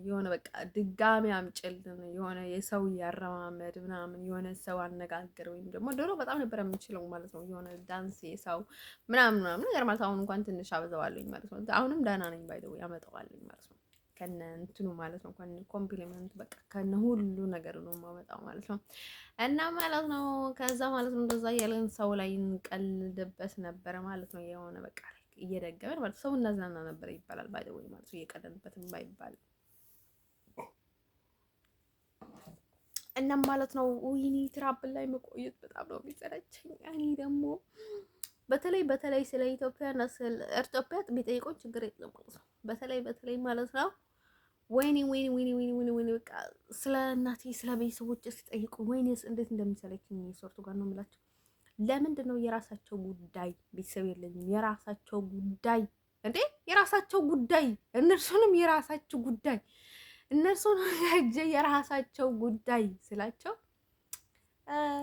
የሆነ በቃ ድጋሚ አምጭልን የሆነ የሰው ያረማመድ ምናምን የሆነ ሰው አነጋገር ወይም ደግሞ ድሮ በጣም ነበር የምችለው ማለት ነው። የሆነ ዳንስ የሰው ምናምን ነገር ማለት አሁን እንኳን ትንሽ አበዛዋለኝ ማለት ነው። አሁንም ደህና ነኝ ባይደው ያመጣዋለኝ ማለት ነው። ከነ እንትኑ ማለት ነው ኮምፕሊመንት በቃ ከነ ሁሉ ነገር ነው የማመጣው ማለት ነው። እና ማለት ነው ከዛ ማለት ነው እንደዛ ያለን ሰው ላይ እንቀልድበት ነበረ ማለት ነው። የሆነ በቃ እየደገመን ማለት ሰው እናዝናና ነበር ይባላል ባይ ዘ ወይ ማለት ነው። እየቀለድንበትም ባይባል እናም ማለት ነው ወይኔ ትራብል ላይ መቆየት በጣም ነው የሚሰለቸኝ። እኔ ደግሞ በተለይ ስለ ኢትዮጵያ እና ስለ ኢትዮጵያ ቢጠይቁን ችግር የለም ማለት ነው። በተለይ ማለት ነው ወይኔ ወይኔ ወይኔ ወይኔ ወይኔ ወይኔ በቃ ስለ እናቴ ስለ ቤተሰቦች ሲጠይቁ ወይኔስ እንዴት እንደሚሰለችኝ ሶርቱ ጋር ነው የምላቸው። ለምንድን ነው የራሳቸው ጉዳይ ቤተሰብ የለኝም የራሳቸው ጉዳይ እንዴ የራሳቸው ጉዳይ እነርሱንም የራሳቸው ጉዳይ እነርሱን የራሳቸው ጉዳይ ስላቸው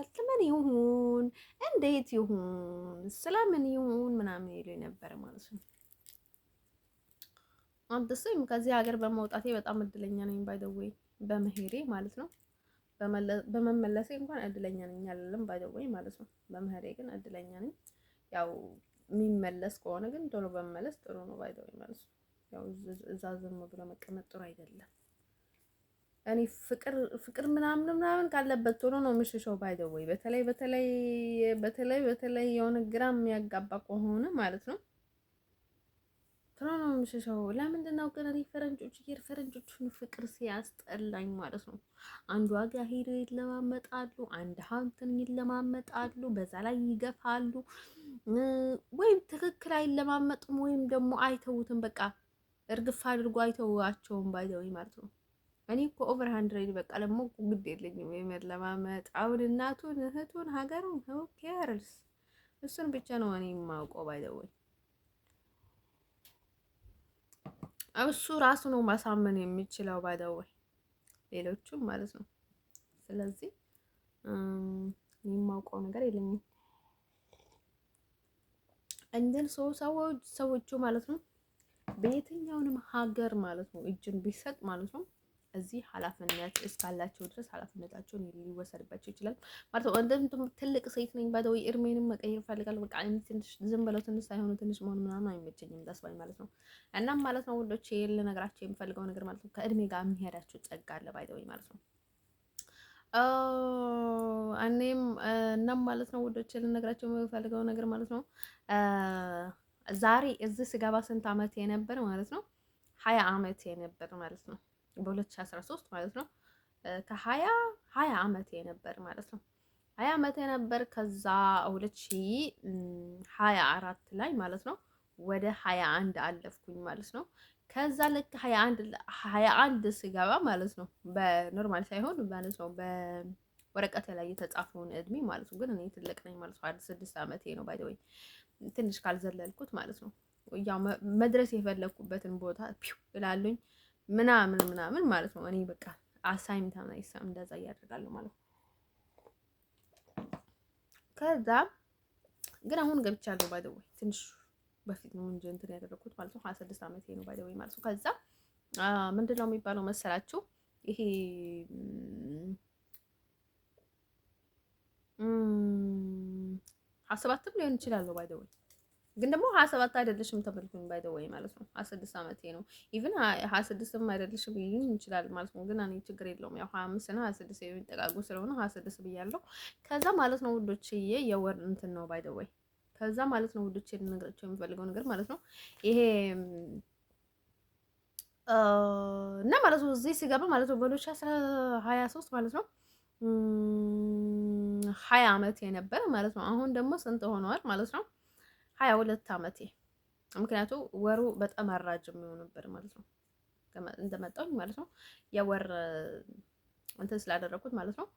ስለምን ይሁን እንዴት ይሁን ስለምን ይሁን ምናምን ይሉ ነበር ማለት ነው። አንተስም ከዚህ ሀገር በመውጣቴ በጣም እድለኛ ነኝ። ባይ ዘ ዌይ በመሄዴ ማለት ነው። በመመለሴ እንኳን እድለኛ ነኝ አይደለም ባይ ዘ ዌይ ማለት ነው። በመሄዴ ግን እድለኛ ነኝ። ያው የሚመለስ ከሆነ ግን ቶሎ በመመለስ ጥሩ ነው ባይ ዘ ዌይ ማለት ነው። ያው እዛ ዝም ብሎ መቀመጥ ጥሩ አይደለም። እኔ ፍቅር ምናምን ካለበት ቶሎ ነው የምሽሸው ባይ ዘ ዌይ በተለይ የሆነ ግራም የሚያጋባ ከሆነ ማለት ነው ቶሎ ነው የምሽሸው። ለምንድን ነው ግን እኔ ፈረንጆቹን ፍቅር ሲያስጠላኝ ማለት ነው። አንዱ ዋጋ ሄደው ይለማመጣሉ፣ አንድ ሀንትን ይለማመጣሉ፣ በዛ ላይ ይገፋሉ። ወይም ትክክል አይለማመጡም ወይም ደግሞ አይተውትም። በቃ እርግፍ አድርጎ አይተዋቸውም ባይዘው ማለት ነው። እኔ እኮ ኦቨር 100 በቃ ደግሞ ግድ የለኝም የመለማመጥ አሁን እናቱን እህቱን ሀገሩን ሁ ኬርስ እሱን ብቻ ነው እኔ የማውቀው ባይዘው እሱ ራሱ ነው ማሳመን የሚችለው ባይደወይ ሌሎቹም ማለት ነው። ስለዚህ የማውቀው ነገር የለኝም። እንደን ሰዎቹ ማለት ነው በየትኛውንም ሀገር ማለት ነው እጅን ቢሰጥ ማለት ነው እዚህ ኃላፊነት እስካላቸው ድረስ ኃላፊነታቸውን ሊወሰድባቸው ይችላል ማለት ነው። እንደም ትልቅ ሴት ነኝ ባይደው እርሜንም መቀየር ፈልጋለሁ። በቃ ትንሽ ዝም ብለው ትንሽ ሳይሆኑ ትንሽ መሆን ምናምን አይመቸኝም ዳስባይ ማለት ነው። እናም ማለት ነው ወንዶች ልነግራቸው የምፈልገው ነገር ማለት ነው ከእድሜ ጋር የሚሄዳቸው ጸጋ አለ ባይደው ማለት ነው። እኔም እናም ማለት ነው ወንዶች ልነግራቸው የምፈልገው ነገር ማለት ነው ዛሬ እዚህ ስገባ ስንት አመት የነበር ማለት ነው 20 አመት የነበር ማለት ነው በ2013 ማለት ነው ከ20 አመት የነበር ማለት ነው 20 አመት የነበር ከዛ 2024 ላይ ማለት ነው ወደ 21 አለፍኩኝ ማለት ነው። ከዛ ልክ 21 ስገባ ማለት ነው በኖርማል ሳይሆን ማለት ነው በወረቀት ላይ የተጻፈውን እድሜ ማለት ነው። ግን እኔ ትልቅ ነኝ ማለት ነው 6 አመቴ ነው ባይ ዘ ወይ ትንሽ ካልዘለልኩት ማለት ነው። ያው መድረስ የፈለኩበትን ቦታ ፒው እላሉኝ ምናምን ማለት ነው። እኔ በቃ አሳይመንት አይሰም እንደዛ እያደርጋለሁ ማለት ነው። ከዛ ግን አሁን ገብቻለሁ ባይ ዘ ወይ ትንሽ በፊት ነው እንጂ እንትን ያደረኩት ማለት ነው 26 አመቴ ነው ባይ ዘ ወይ ማለት ነው። ከዛ ምንድነው የሚባለው መሰላችሁ ይሄ 27ም ሊሆን ይችላል ባይ ዘ ወይ ግን ደግሞ 27 አይደለሽም ተበልኩኝ ባይ ዘ ወይ ማለት ነው 26 አመቴ ነው። ኢቭን 26ም አይደለሽም ሊሆን ይችላል ማለት ነው። ግን እኔ ችግር የለውም ያው 25 እና 26 የሚጠጋጉ ስለሆነ 26 ብያለሁ። ከዛ ማለት ነው ውዶችዬ የወር እንትን ነው ባይ ዘ ወይ ከዛ ማለት ነው ውዶቼ ልነግራቸው የምፈልገው ነገር ማለት ነው ይሄ እና ማለት ነው እዚህ ሲገባ ማለት ነው በ2023 ማለት ነው 20 አመት የነበረ ማለት ነው። አሁን ደግሞ ስንት ሆነዋል ማለት ነው 22 አመቴ። ምክንያቱም ወሩ በጣም አራጅም ነበር ማለት ነው እንደመጣሁኝ ማለት ነው የወር እንትን ስላደረኩት ማለት ነው።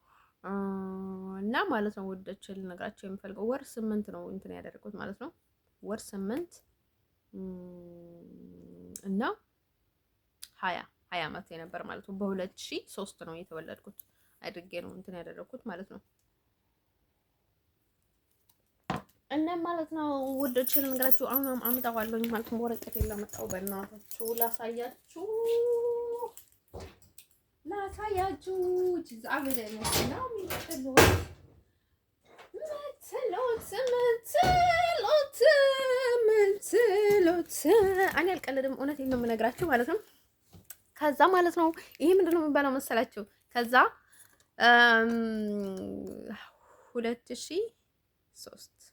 እና ማለት ነው ወደች ልነግራቸው የምፈልገው ወር 8 ነው እንትን ያደረኩት ማለት ነው ወር 8 እና 20 አመት የነበር ማለት ነው። በ2003 ነው የተወለድኩት አድርጌ ነው እንትን ያደረኩት ማለት ነው። እና ማለት ነው ውዶች ልነግራችሁ አሁን አምጣዋለሁኝ ማለት ነው። ወረቀት የላመጣው በእናታችሁ ላሳያችሁ ዛሬ ነው ምትሎት እኔ አልቀልድም፣ እውነቴን ነው የምነግራችሁ ማለት ነው። ከዛ ማለት ነው ይሄ ምንድን ነው የሚባለው መሰላችሁ? ከዛ 2003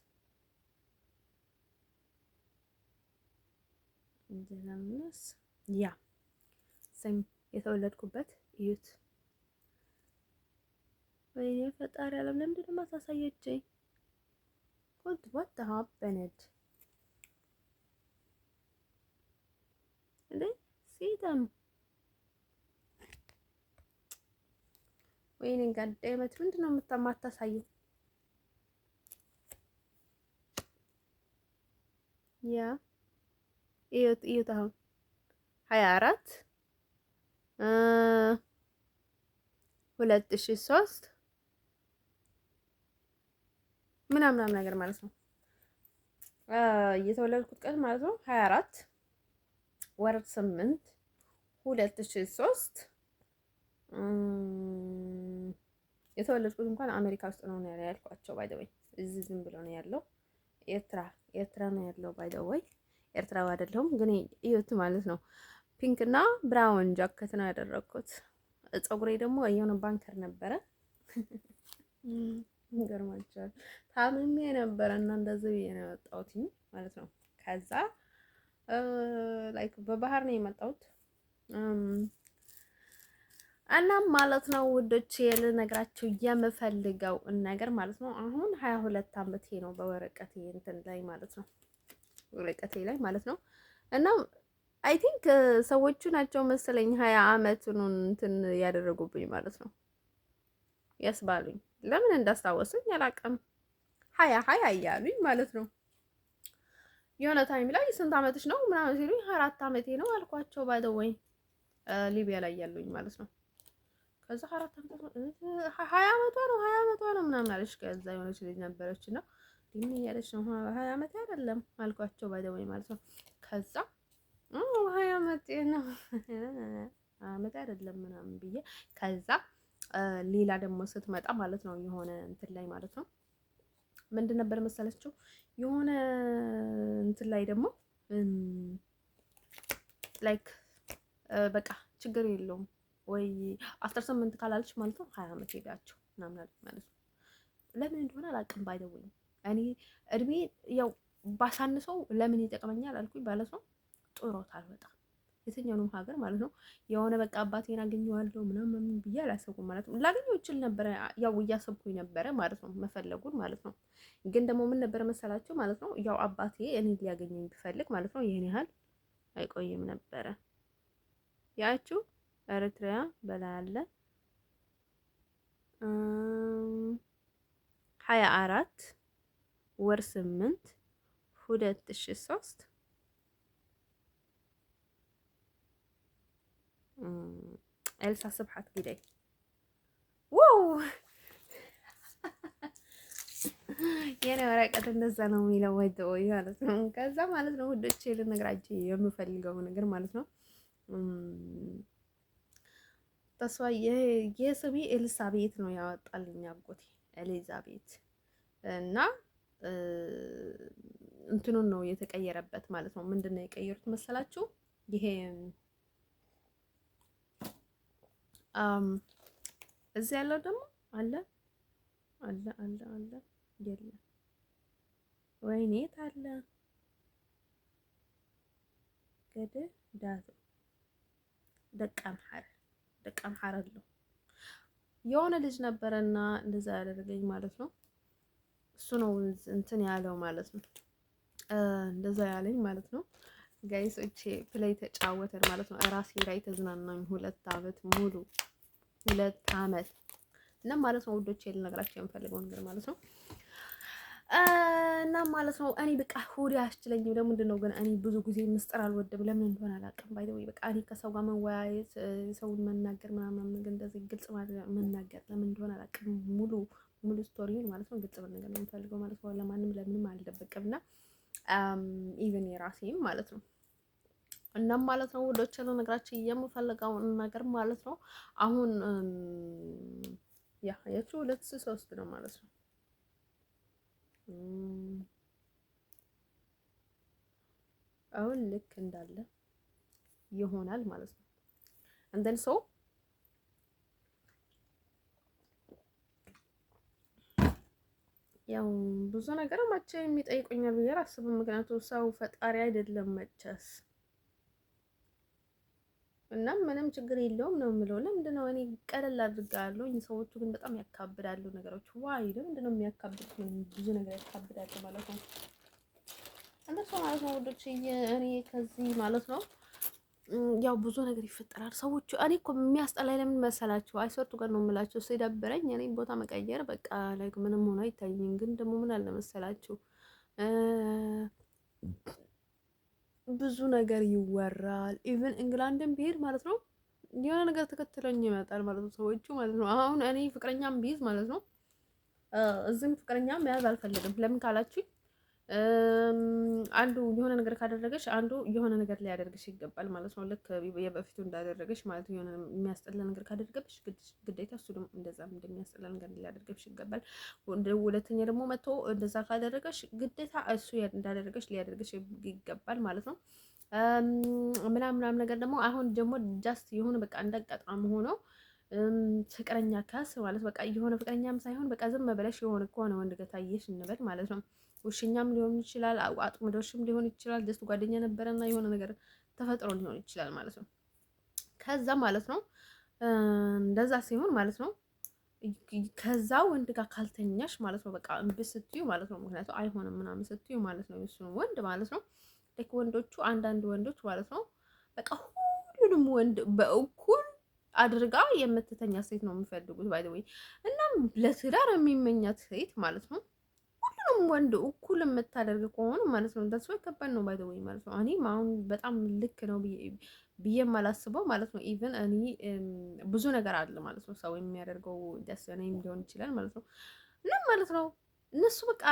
እንደነምስ ያ ሰም የተወለድኩበት እዩት። ወይኔ ፈጣሪ ዓለም ለምንድን ነው የማታሳየችኝ? what happened እንዴ ሲተም ወይኔ ጋዳመት ምንድን ነው የማታሳየው? ያ እዩት አሁን 24 2003 ምናምን ነገር ማለት ነው። የተወለድኩት ቀን ማለት ነው 24 ወር 8 2003 የተወለድኩት እንኳን አሜሪካ ውስጥ ነው ያልኳቸው። ባይ ዘ ወይ እዚህ ዝም ብሎ ነው ያለው። ኤርትራ ነው ያለው። ባይ ዘ ወይ ኤርትራዊ አይደለሁም ግን እዩት ማለት ነው። ፒንክ እና ብራውን ጃኬት ነው ያደረኩት። ፀጉሬ ደግሞ የሆነ ባንከር ነበረ። ይገርማችኋል ታምሜ ነበረ እና እንደዚህ ብዬ ነው የወጣሁት ማለት ነው። ከዛ ላይክ በባህር ነው የመጣሁት እናም ማለት ነው ውዶቼ ልነግራችሁ የምፈልገው ነገር ማለት ነው አሁን 22 ዓመቴ ነው በወረቀቴ እንትን ላይ ማለት ነው ወረቀቴ ላይ ማለት ነው። እና አይ ቲንክ ሰዎቹ ናቸው መሰለኝ 20 ዓመቱን እንትን ያደረጉብኝ ማለት ነው ያስባሉኝ። ለምን እንዳስታወሱኝ አላውቅም። 20 እያሉኝ ማለት ነው። የሆነ ታይም ላይ ስንት ዓመትሽ ነው ምናምን ሲሉኝ 4 ዓመቴ ነው አልኳቸው። ባይ ዘ ወይ ሊቢያ ላይ ያሉኝ ማለት ነው። ከዛ 4 ዓመት 20 ዓመቷ ነው 20 ዓመቷ ነው ምናምን አለች። ከዛ የሆነች ልጅ ነበረች እና ምን እያለች ነው 20 ዓመት አይደለም አልኳቸው። ባይ ዘ ወይ ማለት ነው። ከዛ 20 ዓመት ነው ዓመት አይደለም ምናምን ብዬ ከዛ ሌላ ደግሞ ስትመጣ ማለት ነው የሆነ እንትን ላይ ማለት ነው ምንድን ነበር መሰለችው የሆነ እንትን ላይ ደግሞ ላይክ በቃ ችግር የለውም ወይ 18 ካላለች ማለት ነው 20 ዓመት ሄዳቸው ምናምን አለች ማለት ነው። ለምን እንደሆነ አላውቅም። ባይ ዘ ወይ እኔ እድሜ ያው ባሳንሰው ለምን ይጠቅመኛል አልኩኝ ማለት ነው። ጡረታል በጣም የትኛውንም ሀገር ማለት ነው የሆነ በቃ አባቴን አገኘዋለሁ ምናምን ብዬ አላሰብኩም ማለት ነው። ላገኘው ይችል ነበረ ያው እያሰብኩኝ ነበረ ማለት ነው መፈለጉን ማለት ነው። ግን ደግሞ ምን ነበረ መሰላችሁ ማለት ነው ያው አባቴ እኔ ሊያገኘኝ ቢፈልግ ማለት ነው ይሄን ያህል አይቆይም ነበረ። ያችሁ ኤርትራ በላይ አለ 24 ወር 8 2003 ኤልሳ ስብሐት ግደይ ዋው የኔ ወረቀት እንደዛ ነው የሚለው ወይ ማለት ነው። ከዛ ማለት ነው ውዶቼ ልነግራችሁ የምፈልገው ነገር ማለት ነው ተስፋ የስሜ ኤልሳቤት ነው ያወጣልኝ አጎቴ ኤሊዛቤት እና እንትኑን ነው የተቀየረበት ማለት ነው። ምንድን ነው የቀየሩት መሰላችሁ? ይሄ እዚህ ያለው ደግሞ አለ የለም ወይኔ ታለ ገደ ዳቶ ደቃም ሐረለው የሆነ ልጅ ነበረና እንደዛ ያደረገኝ ማለት ነው። እሱ ነው እንትን ያለው ማለት ነው። እንደዛ ያለኝ ማለት ነው። ጋይሶቼ ፕሌይ ተጫወተን ማለት ነው። ራሴ ላይ ተዝናናኝ 2 ዓመት ሙሉ 2 ዓመት እና ማለት ነው ውዶቼ ልነግራችሁ የምፈልገው ነገር ማለት ነው እና ማለት ነው እኔ በቃ ሆዴ አያስችለኝም። ለምንድን ነው ግን እኔ ብዙ ጊዜ ምስጢር አልወድም። ለምን እንደሆነ አላውቅም። ባይ ዘ ወይ በቃ እኔ ከሰው ጋር መወያየት ሰውን መናገር ምናምን ግን እንደዚህ ግልጽ መናገር ለምን እንደሆነ አላውቅም። ሙሉ ስቶሪውን ማለት ነው ግልጽ ነገር ነው የምፈልገው ማለት ነው። ለማንም ለምንም አልደበቅም እና ኢቭን የራሴም ማለት ነው እናም ማለት ነው ውዶቼ ልነግራችሁ የምፈልገው ነገር ማለት ነው አሁን ያ ያቺ 2003 ነው ማለት ነው አሁን ልክ እንዳለ ይሆናል ማለት ነው። እንደን ሰው ያው ብዙ ነገር መቼ የሚጠይቁኛል ብዬ አላስብም። ምክንያቱም ሰው ፈጣሪ አይደለም መቼስ እና ምንም ችግር የለውም ነው የምለው። ለምንድን ነው እኔ ቀለል አድርጋለሁ፣ ሰዎቹ ግን በጣም ያካብዳሉ ነገሮች። ዋይ ለምንድን ነው የሚያካብዱት? ብዙ ነገር ያካብዳሉ ማለት ነው። እንደሱ ማለት ነው ውዶች። እኔ ከዚህ ማለት ነው ያው ብዙ ነገር ይፈጠራል። ሰዎቹ እኔ እኮ የሚያስጠላኝ ለምን መሰላችሁ? አይሰርቱ ጋር ነው የምላችሁ። ሲደብረኝ እኔ ቦታ መቀየር በቃ ላይክ ምንም ሆኖ አይታየኝም። ግን ደግሞ ምን አለ መሰላችሁ ብዙ ነገር ይወራል። ኢቭን እንግላንድን ብሄድ ማለት ነው የሆነ ነገር ተከትለኝ ይመጣል ማለት ነው ሰዎቹ ማለት ነው። አሁን እኔ ፍቅረኛም ቢይዝ ማለት ነው እዚህም ፍቅረኛ መያዝ አልፈልግም። ለምን ካላችሁኝ አንዱ የሆነ ነገር ካደረገች አንዱ የሆነ ነገር ሊያደርግሽ ይገባል ማለት ነው። ልክ የበፊቱ እንዳደረገች ማለት ነው። የሆነ የሚያስጠላ ነገር ካደረገብሽ ግዴታ እሱ ደግሞ እንደዛም እንደሚያስጠላ ነገር ሊያደርገብሽ ይገባል። ሁለተኛ ደግሞ መጥቶ እንደዛ ካደረገሽ ግዴታ እሱ እንዳደረገች ሊያደርግሽ ይገባል ማለት ነው። ምናምን ነገር ደግሞ አሁን ደግሞ ጃስት የሆነ በቃ እንዳጋጣሚ ሆኖ ፍቅረኛ ካስ ማለት በቃ የሆነ ፍቅረኛም ሳይሆን በቃ ዝም ብለሽ የሆነ ከሆነ ወንድ ጋር ታየሽ እንበል ማለት ነው። ውሽኛም ሊሆን ይችላል፣ አጥምዶሽም ሊሆን ይችላል። ደስ ጓደኛ ነበረና የሆነ ነገር ተፈጥሮ ሊሆን ይችላል ማለት ነው። ከዛ ማለት ነው እንደዛ ሲሆን ማለት ነው ከዛ ወንድ ጋር ካልተኛሽ ማለት ነው በቃ እምቢ ስትዩ ማለት ነው። ምክንያቱም አይሆንም ምናምን ስትዩ ማለት ነው እሱን ወንድ ማለት ነው ልክ ወንዶቹ አንዳንድ ወንዶች ማለት ነው በቃ ሁሉንም ወንድ በእኩል አድርጋ የምትተኛ ሴት ነው የሚፈልጉት ባይ ዘ ወይ። እናም ለትዳር የሚመኛት ሴት ማለት ነው ሁሉንም ወንድ እኩል የምታደርግ ከሆነ ማለት ነው እንደሱ ከባድ ነው ባይ ዘ ወይ ማለት ነው። እኔም አሁን በጣም ልክ ነው ብዬ የማላስበው ማለት ነው። ኢቭን እኔ ብዙ ነገር አለ ማለት ነው ሰው የሚያደርገው ደስ እኔም ሊሆን ይችላል ማለት ነው። እናም ማለት ነው እነሱ በቃ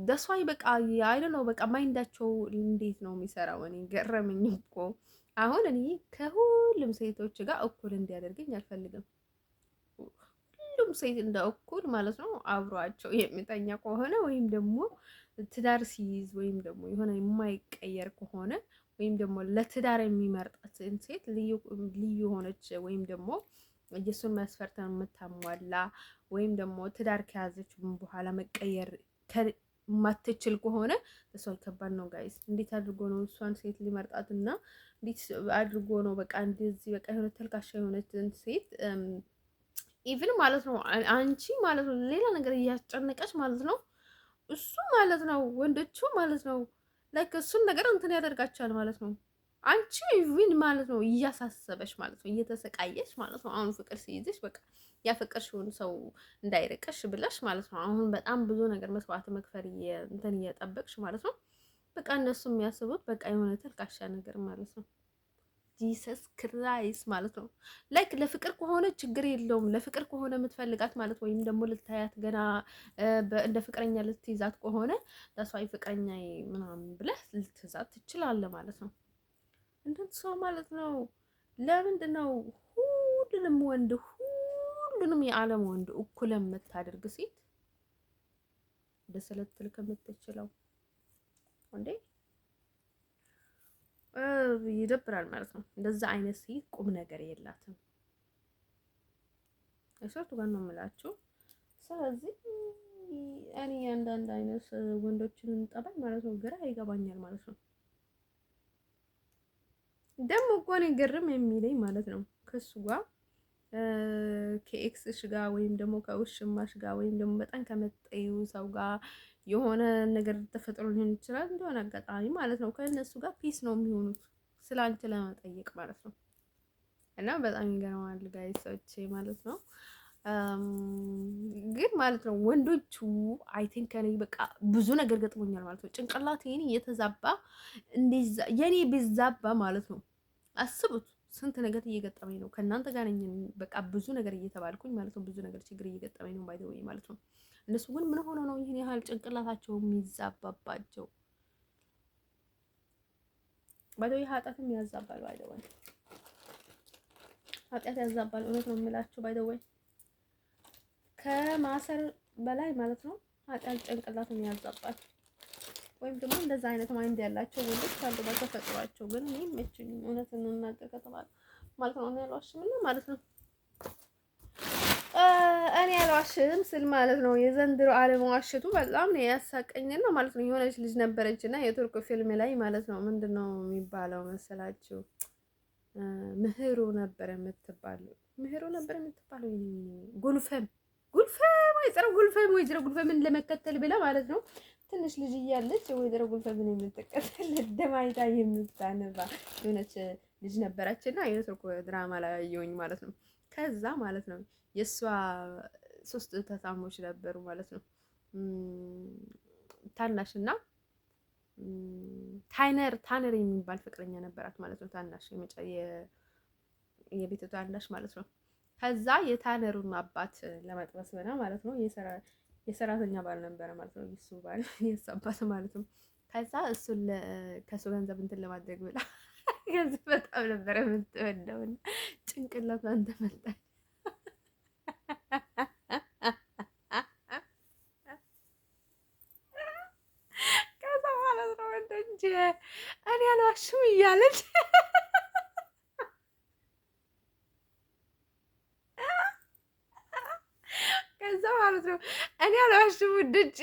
ደስዋይ በቃ አይደ ነው በቃ ማይንዳቸው እንዴት ነው የሚሰራው? እኔ ገረመኝ እኮ አሁን እኔ ከሁሉም ሴቶች ጋር እኩል እንዲያደርገኝ አልፈልግም። ሁሉም ሴት እንደ እኩል ማለት ነው አብሯቸው የሚተኛ ከሆነ ወይም ደግሞ ትዳር ሲይዝ ወይም ደግሞ የሆነ የማይቀየር ከሆነ ወይም ደግሞ ለትዳር የሚመርጣትን ሴት ልዩ ሆነች ወይም ደግሞ የሱን መስፈርት የምታሟላ ወይም ደግሞ ትዳር ከያዘች በኋላ መቀየር ማትችል ከሆነ እሷ ከባድ ነው ጋይስ። እንዴት አድርጎ ነው እሷን ሴት ሊመርጣት እና እንዴት አድርጎ ነው በቃ እንደዚህ በቃ የሆነ ተልካሻ የሆነችን ሴት ኢቭን ማለት ነው አንቺ ማለት ነው ሌላ ነገር እያስጨነቀች ማለት ነው እሱ ማለት ነው ወንዶቹ ማለት ነው ላይክ እሱን ነገር እንትን ያደርጋቸዋል ማለት ነው። አንቺ ኢቭን ማለት ነው እያሳሰበሽ ማለት ነው እየተሰቃየሽ ማለት ነው። አሁን ፍቅር ሲይዝሽ በቃ ያፈቀርሽውን ሰው እንዳይርቅሽ ብለሽ ማለት ነው አሁን በጣም ብዙ ነገር መስዋዕት መክፈል እንትን እየጠበቅሽ ማለት ነው። በቃ እነሱ የሚያስቡት በቃ የሆነ ተልካሻ ነገር ማለት ነው። ጂሰስ ክራይስት ማለት ነው። ላይክ ለፍቅር ከሆነ ችግር የለውም። ለፍቅር ከሆነ የምትፈልጋት ማለት ወይም ደግሞ ልታያት ገና እንደ ፍቅረኛ ልትይዛት ከሆነ ተስፋዬ ፍቅረኛ ምናምን ብለህ ልትይዛት ትችላለህ ማለት ነው። እንደት ሰው ማለት ነው። ለምንድን ነው ሁሉንም ወንድ ሁሉንም የዓለም ወንድ እኩል የምታደርግ ሴት ደስ ልትል ከምትችለው እንዴ? ይደብራል ማለት ነው። እንደዛ አይነት ሴት ቁም ነገር የላትም። እሸቱ ጋር ነው የምላችሁ። ስለዚህ እኔ አንዳንድ አይነት ወንዶችን ጠባይ ማለት ነው ግራ ይገባኛል ማለት ነው። ደግሞ እኮ እኔ ግርም የሚለኝ ማለት ነው ከሱ ጋር ከኤክስሽ ጋር ወይም ደግሞ ከውሽማሽ ጋር ወይም ደግሞ በጣም ከመጠዩ ሰው ጋር የሆነ ነገር ተፈጥሮ ሊሆን ይችላል እንደሆነ አጋጣሚ ማለት ነው ከእነሱ ጋር ፒስ ነው የሚሆኑት ስላንቺ ለመጠየቅ ማለት ነው። እና በጣም ይገርማል ጋይሶቼ ማለት ነው። ግን ማለት ነው ወንዶቹ አይ ቲንክ እኔ በቃ ብዙ ነገር ገጥሞኛል ማለት ነው። ጭንቅላት የኔ እየተዛባ እንደዛ የኔ ቢዛባ ማለት ነው አስቡት ስንት ነገር እየገጠመኝ ነው። ከእናንተ ጋር ነኝ በቃ ብዙ ነገር እየተባልኩኝ ማለት ነው። ብዙ ነገር ችግር እየገጠመኝ ነው ባይ ዘ ወይ ማለት ነው። እነሱ ግን ምን ሆኖ ነው ይህን ያህል ጭንቅላታቸው የሚዛባባቸው? ባይ ዘ ወይ ኃጢአትም ያዛባል። ባይ ዘ ወይ ኃጢአት ያዛባል። እውነት ነው የምላችሁ ባይ ዘ ወይ ከማሰር በላይ ማለት ነው ኃጢአት ጭንቅላትን ያዛባል። ወይም ደግሞ እንደዛ አይነት ማይንድ ያላቸው ወንዶች አሉ በተፈጥሯቸው። ግን እኔ መቼም እውነት እንናገር ከተባለ ማለት ነው እኔ አልዋሽም ማለት ነው። እኔ አልዋሽም ስል ማለት ነው የዘንድሮ አለመዋሸቱ በጣም ነው ያሳቀኝና ማለት ነው። የሆነች ልጅ ነበረችና የቱርክ ፊልም ላይ ማለት ነው ምንድነው የሚባለው መሰላችሁ? ምህሩ ነበር የምትባለው ጉልፈም ወይዘሮ ጉልፈምን ለመከተል ብላ ማለት ነው ትንሽ ልጅ እያለች ወይዘሮ ጉልፈምን የምትከተል ደማይታ የምታነባ የሆነች ልጅ ነበረችና የቱርክ ድራማ ላይ ያየሁኝ ማለት ነው። ከዛ ማለት ነው የእሷ 3 እህታማቾች ነበሩ ማለት ነው። ታናሽና ታነር የሚባል ፍቅረኛ ነበራት ማለት ነው። ታናሽ የቤቱ ታናሽ ማለት ነው። ከዛ የታነሩን አባት ለመጥበስ ሆነ ማለት ነው። የሰራተኛ ባል ነበረ ማለት ነው። የሱ ባል የሱ አባት ማለት ነው። ከዛ እሱን ከሱ ገንዘብ እንትን ለማድረግ ብላ ገንዘብ በጣም ነበረ የምትወደውና ጭንቅላቷን ተመታች። ከዛ ማለት ነው እንጂ እኔ አልዋሽም እያለች ከዛ ማለት ነው እኔ አልዋሽም ውድጭ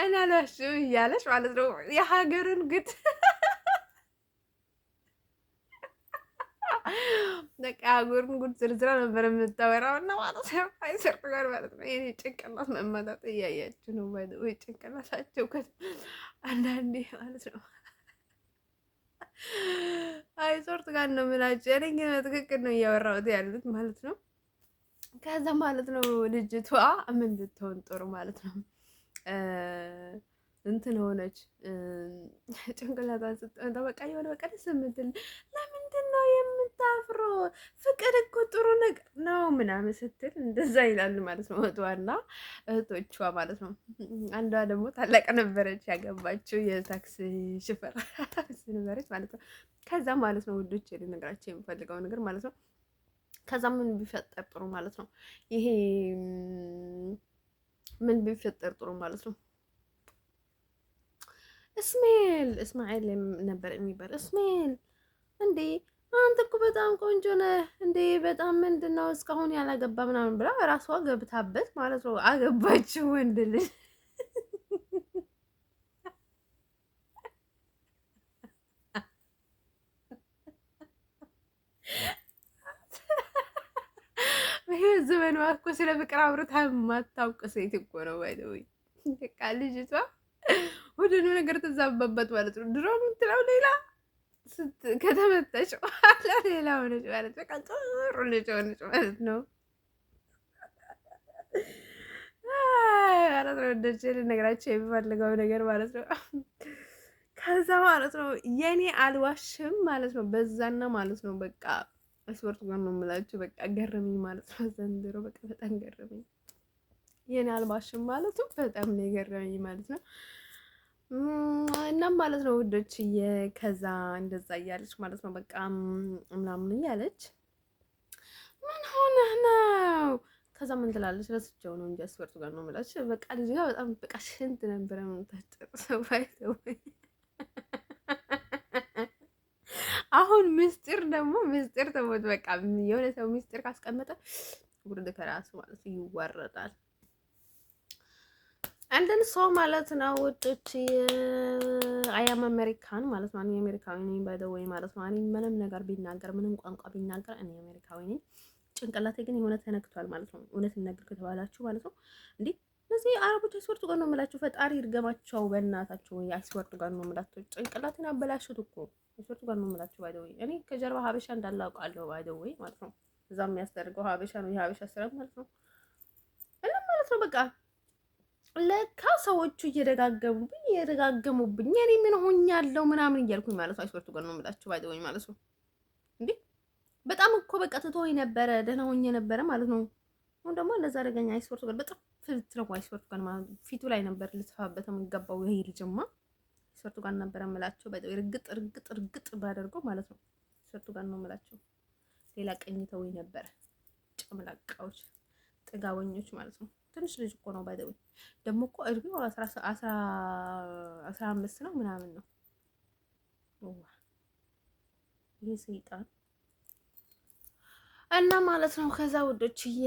እኔ አልዋሽም እያለች ማለት ነው የሀገርን ግድ በቃ ሀገርን ጉድ ዝርዝራ ነበር የምታወራው እና ማለት ነው። አይሰርጡ ጋር ማለት ነው የኔ ጭንቅላት መመጣጥ እያያችሁ ነው ወይ ጭንቅላታቸው አንዳንዴ ማለት ነው። አይሰርጡ ጋር ነው የምላቸው። እኔ ግን ትክክል ነው እያወራሁት ያሉት ማለት ነው። ከዛ ማለት ነው ልጅቷ ምን ብትሆን ጥሩ ማለት ነው እንትን ሆነች ጭንቅላቷን ስትመታ በቃ የሆነ በቃ ደስ የምትል ለምንድን ነው የምታፍረው? ፍቅር እኮ ጥሩ ነገር ነው ምናምን ስትል እንደዛ ይላሉ ማለት ነው እህቷና እህቶቿ ማለት ነው። አንዷ ደግሞ ታላቅ ነበረች ያገባችው የታክሲ ሽፈር ነበረች ማለት ነው። ከዛ ማለት ነው ውዶች ልነግራቸው የምፈልገው ነገር ማለት ነው ከዛ ምን ቢፈጠር ጥሩ ማለት ነው ይሄ ምን ቢፈጠር ጥሩ ማለት ነው እስማኤል ነበር የሚባል እስማኤል እንዴ አንተ እኮ በጣም ቆንጆ ነህ እንዴ በጣም ምንድን ነው እስካሁን ያላገባ ምናምን ብላ ራሷ ገብታበት ማለት ነው አገባችው ወንድ ልጅ በህይወት ዘመኗ እኮ ስለ ፍቅር አውርታ የማታውቅ ሴት እኮ ነው ባይደውይ በቃ ልጅቷ ሁሉንም ነገር ተዛባበት ማለት ነው። ድሮ የምትለው ሌላ ከተመታች በኋላ ሌላ ሆነች ማለት በቃ ጥሩ ልጅ ሆነች ማለት ነው። ማለት ነው እንደዚህ ልነግራቸው የሚፈልገው ነገር ማለት ነው። ከዛ ማለት ነው የኔ አልዋሽም ማለት ነው በዛና ማለት ነው በቃ ስፖርት ጋር ነው የምላችሁ በቃ ገረመኝ ማለት ነው። ዘንድሮ በቃ በጣም ገረመኝ የኔ አልዋሽም ማለት ነው በጣም ነው የገረመኝ ማለት ነው። እናም ማለት ነው ውዶች ከዛ እንደዛ እያለች ማለት ነው በቃ ምናምን እያለች ምን ሆነህ ነው? ከዛ ምን ትላለች? ረስቼው ነው እንጂ አስወርቱ ጋር ነው የምላችሁ በቃ ልጅ ጋር በጣም በቃ ሽንት ነበረ የምታጨርሰው ባይተው አሁን ምስጢር ደግሞ ምስጢር ተሞት በቃ የሆነ ሰው ምስጢር ካስቀመጠ ውርድ ከራሱ ማለት ይዋረዳል። አንድን ሰው ማለት ነው ውዶች አያም አሜሪካን ማለት ነው። እኔ አሜሪካዊ ነኝ ባይ ዘ ወይ ማለት ነው። እኔ ምንም ነገር ቢናገር ምንም ቋንቋ ቢናገር እኔ አሜሪካዊ ነኝ። ጭንቅላቴ ግን የሆነ ተነክቷል ማለት ነው። እውነት ነገር ከተባላችሁ ማለት ነው እንዴ እነዚህ አረቦች አይስወርቱ ጋር ነው የምላችሁ። ፈጣሪ ይርገማቸው በእናታቸው። አይስወርቱ ጋር ነው የምላችሁ። ጭንቅላቴን አበላሹት እኮ አይስወርቱ ጋር ነው የምላችሁ። ባይ ዘ ወይ እኔ ከጀርባ ሀበሻ እንዳላውቃለሁ ባይ ዘ ወይ ማለት ነው። እዛ የሚያስደርገው ሀበሻ ነው የሀበሻ ስራ ማለት ነው። እና ማለት ነው በቃ ለካ ሰዎቹ እየደጋገሙብኝ እኔ ምን ሆኛለሁ ምናምን እያልኩኝ ማለት ነው። አይስወርቱ ጋር ነው የምላችሁ ባይ ዘ ወይ ማለት ነው። እንዴ በጣም እኮ በቃ ትቶኝ ነበረ ደህና ሆኜ ነበረ ማለት ነው። አሁን ደግሞ እንደዛ አደረገኝ። አይስወርቱ ጋር በጣም ፍልት ነው። አይስወርቱ ጋር ማለት ፊቱ ላይ ነበር ልትፋበት የሚገባው ይሄ ልጅማ አይስወርቱ ጋር ነበረ የምላችሁ ባይ ዘ ወይ እርግጥ ባደርገው ማለት ነው። አይስወርቱ ጋር ነው የምላችሁ። ሌላ ቀኝተውኝ ነበረ ጨምላቃዎች ጥጋበኞች ማለት ነው። ትንሽ ልጅ እኮ ነው ባይ ዘ ወይ ደግሞ እኮ እድሜው 15 ነው ምናምን ነው። ይሄ ሰይጣን እና ማለት ነው። ከዛ ውዶችዬ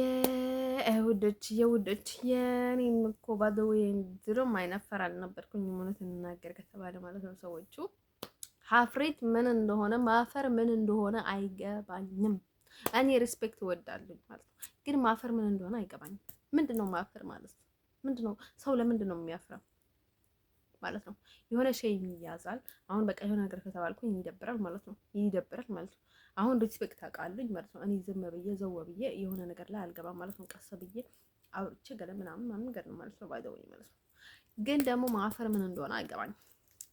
እኔም እኮ ባይ ዘ ወይ ድሮም አይነፈር አልነበርኩኝም እውነት እንናገር ከተባለ ማለት ነው። ሰዎቹ ሀፍሬት ምን እንደሆነ ማፈር ምን እንደሆነ አይገባኝም። እኔ ሪስፔክት እወዳለሁ ማለት ነው፣ ግን ማፈር ምን እንደሆነ አይገባኝም። ምንድነው ማፈር ማለት? ምንድነው? ሰው ለምንድን ነው የሚያፍረው? ማለት ነው። የሆነ ሼም ይያዛል። አሁን በቃ የሆነ ነገር ከተባልኩኝ ይደብራል ማለት ነው። ይደብራል ማለት ነው። አሁን ሪስፔክት አውቃለኝ ማለት ነው። እኔ ዝም ብዬ ዘው ብዬ የሆነ ነገር ላይ አልገባም ማለት ነው። ቀስ ብዬ አውርቼ ገለ ምናምን ነገር ነው ማለት ነው። ባይዘወይ ማለት ነው። ግን ደግሞ ማፈር ምን እንደሆነ አይገባኝም።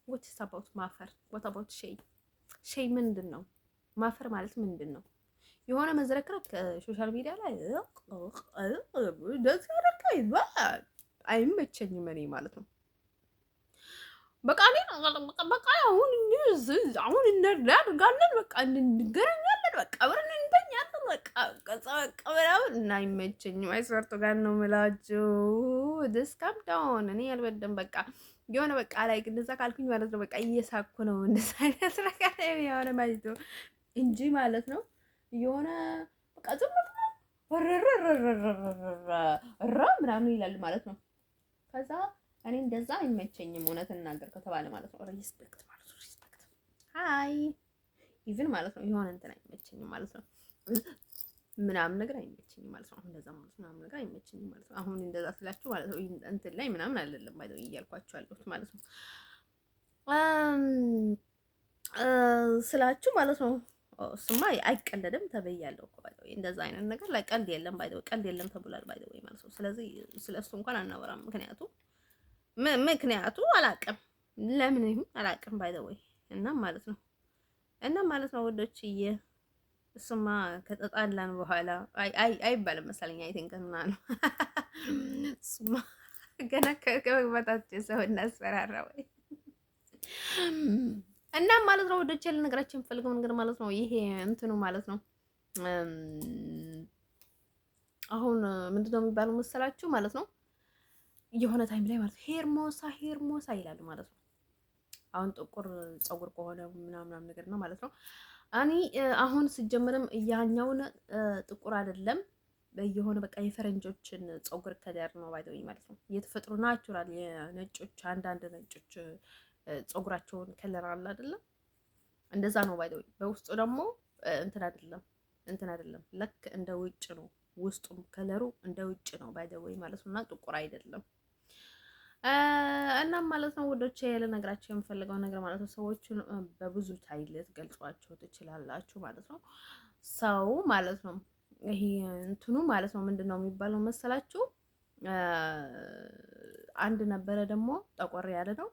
ወት ሳባውት ማፈር ወት አባውት ሼይ ምንድን ነው? ማፈር ማለት ምንድን ነው? የሆነ መዝረክረክ ሶሻል ሚዲያ ላይ ደስ ያደርጋል። አይመቸኝም እኔ ማለት ነው። በቃ በቃ አሁን እናድርጋለን፣ በቃ እንገናኛለን፣ በቃ አብረን እንተኛለን፣ በቃ ቀበራውን እና አይመቸኝም። አይሰርቶ ጋር ነው የምላችሁ። ደስካም ዳውን እኔ ያልበደም በቃ የሆነ በቃ ላይ እንደዛ ካልኩኝ ማለት ነው። በቃ እየሳኩ ነው እንደዛ አይነት ነገር የሆነ ማለት ነው እንጂ ማለት ነው የሆነ በቃ ዝም ብሎ ምናምን ይላል ማለት ነው። ከዛ እኔ እንደዛ አይመቸኝም፣ እውነት እናገር ከተባለ ማለት ነው። ሪስፔክት ማለት ነው። ሪስፔክት ሃይ ኢቭን ማለት ነው የሆነ እንትን አይመቸኝም ማለት ነው። ምናምን ነገር አይመቸኝም ማለት ነው። እንደዛ ማለት ምናምን ነገር አይመቸኝም ማለት ነው። አሁን እንደዛ ስላችሁ ማለት ነው እንትን ላይ ምናምን አይደለም ማለት ነው እያልኳችሁ ያለሁት ማለት ነው ስላችሁ ማለት ነው። እሱማ አይቀለድም ተበያለሁ እኮ ባይዘው እንደዛ አይነት ነገር ላይ ቀልድ የለም ባይዘው ቀልድ የለም ተብሏል ባይዘው ማለት ነው። ስለዚህ ስለሱ እንኳን አናወራም ምክንያቱ አላቅም ለምን ይሁን አላቅም ባይዘው እና ማለት ነው ወዶችዬ እሱማ ከተጣላን በኋላ አይባልም መሰለኝ አይ ቲንክ እና ነው እሱማ ገና ከመግባታችን ሰው እናስፈራራ ወይ እና ማለት ነው ወዶቼ ልነግራችሁ የምፈልገው ነገር ማለት ነው ይሄ እንትኑ ማለት ነው አሁን ምንድነው የሚባለው መሰላችሁ ማለት ነው የሆነ ታይም ላይ ማለት ሄርሞሳ ይላሉ ማለት ነው። አሁን ጥቁር ፀጉር ከሆነ ምናምን ነገር ነው ማለት ነው። እኔ አሁን ስጀምርም ያኛውን ጥቁር አይደለም የሆነ በቃ የፈረንጆችን ፀጉር ከለር ነው ባይደውኝ ማለት ነው። የተፈጥሮ ናቹራል የነጮች አንዳንድ ነጮች ፀጉራቸውን ከለር አለ አይደለም እንደዛ ነው ባይደውኝ። በውስጡ ደግሞ እንትን አይደለም ልክ እንደ ውጭ ነው። ውስጡም ከለሩ እንደ ውጭ ነው ባይደውኝ ማለት ነው። እና ጥቁር አይደለም። እናም ማለት ነው ወዶቼ ልነግራችሁ የምፈልገው ነገር ማለት ነው ሰዎችን በብዙ ታይለት ገልጿቸው ትችላላችሁ ማለት ነው። ሰው ማለት ነው ይሄ እንትኑ ማለት ነው ምንድነው የሚባለው መሰላችሁ? አንድ ነበረ ደግሞ ጠቆር ያለ ነው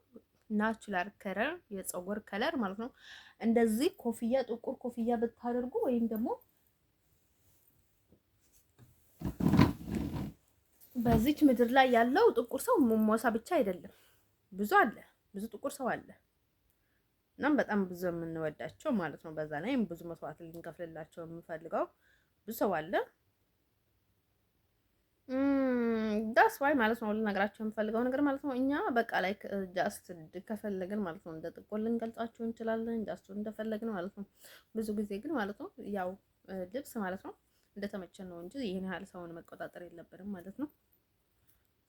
ናቹራል ከለር የፀጉር ከለር ማለት ነው። እንደዚህ ኮፍያ ጥቁር ኮፍያ ብታደርጉ ወይም ደግሞ በዚች ምድር ላይ ያለው ጥቁር ሰው ሞሳ ብቻ አይደለም፣ ብዙ አለ፣ ብዙ ጥቁር ሰው አለ። እናም በጣም ብዙ የምንወዳቸው ማለት ነው። በዛ ላይ ብዙ መስዋዕት ልንከፍልላቸው የምንፈልገው ብዙ ሰው አለ። ዳስ ዋይ ማለት ነው ልነግራቸው የምፈልገው ነገር ማለት ነው። እኛ በቃ ላይ ጃስት ከፈለግን ማለት ነው እንደ ጥቁር ልንገልጻቸው እንችላለን፣ ጃስት እንደፈለግን ማለት ነው። ብዙ ጊዜ ግን ማለት ነው ያው ልብስ ማለት ነው እንደተመቸን ነው እንጂ ይሄን ያህል ሰውን መቆጣጠር የለብንም ማለት ነው።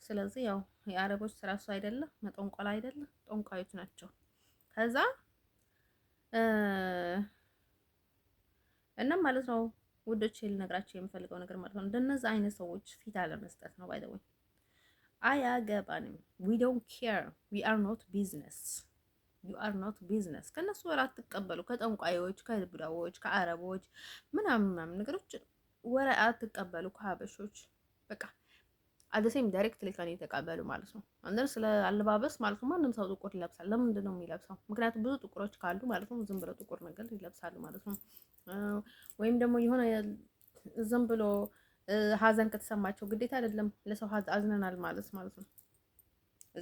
ስለዚህ ያው የአረቦች ስራ እሱ አይደለም መጠንቆል አይደለም ጠንቋዮች ናቸው። ከዛ እና ማለት ነው ውዶች ልነግራቸው የምፈልገው ነገር ማለት ነው እንደነዛ አይነት ሰዎች ፊት አለመስጠት ነው። ባይ ዘ ወይ አያገባንም። ዊ ዶንት ኬር ዊ አር ኖት ቢዝነስ ዩ አር ኖት ቢዝነስ። ከነሱ ወሬ አትቀበሉ። ከጠንቋዮች፣ ከብዳዎች፣ ከአረቦች ምናምን ነገሮች ወሬ አትቀበሉ። ከሀበሾች በቃ አደሴም ዳይሬክትሊ ከኔ የተቀበሉ ማለት ነው። አንደር ስለ አለባበስ ማለት ነው ማንም ሰው ጥቁር ይለብሳል። ለምንድን ነው የሚለብሰው? ምክንያቱም ብዙ ጥቁሮች ካሉ ማለት ነው ዝም ብለው ጥቁር ነገር ይለብሳሉ ማለት ነው። ወይም ደግሞ የሆነ ዝም ብሎ ሀዘን ከተሰማቸው ግዴታ አይደለም ለሰው አዝነናል ማለት ነው።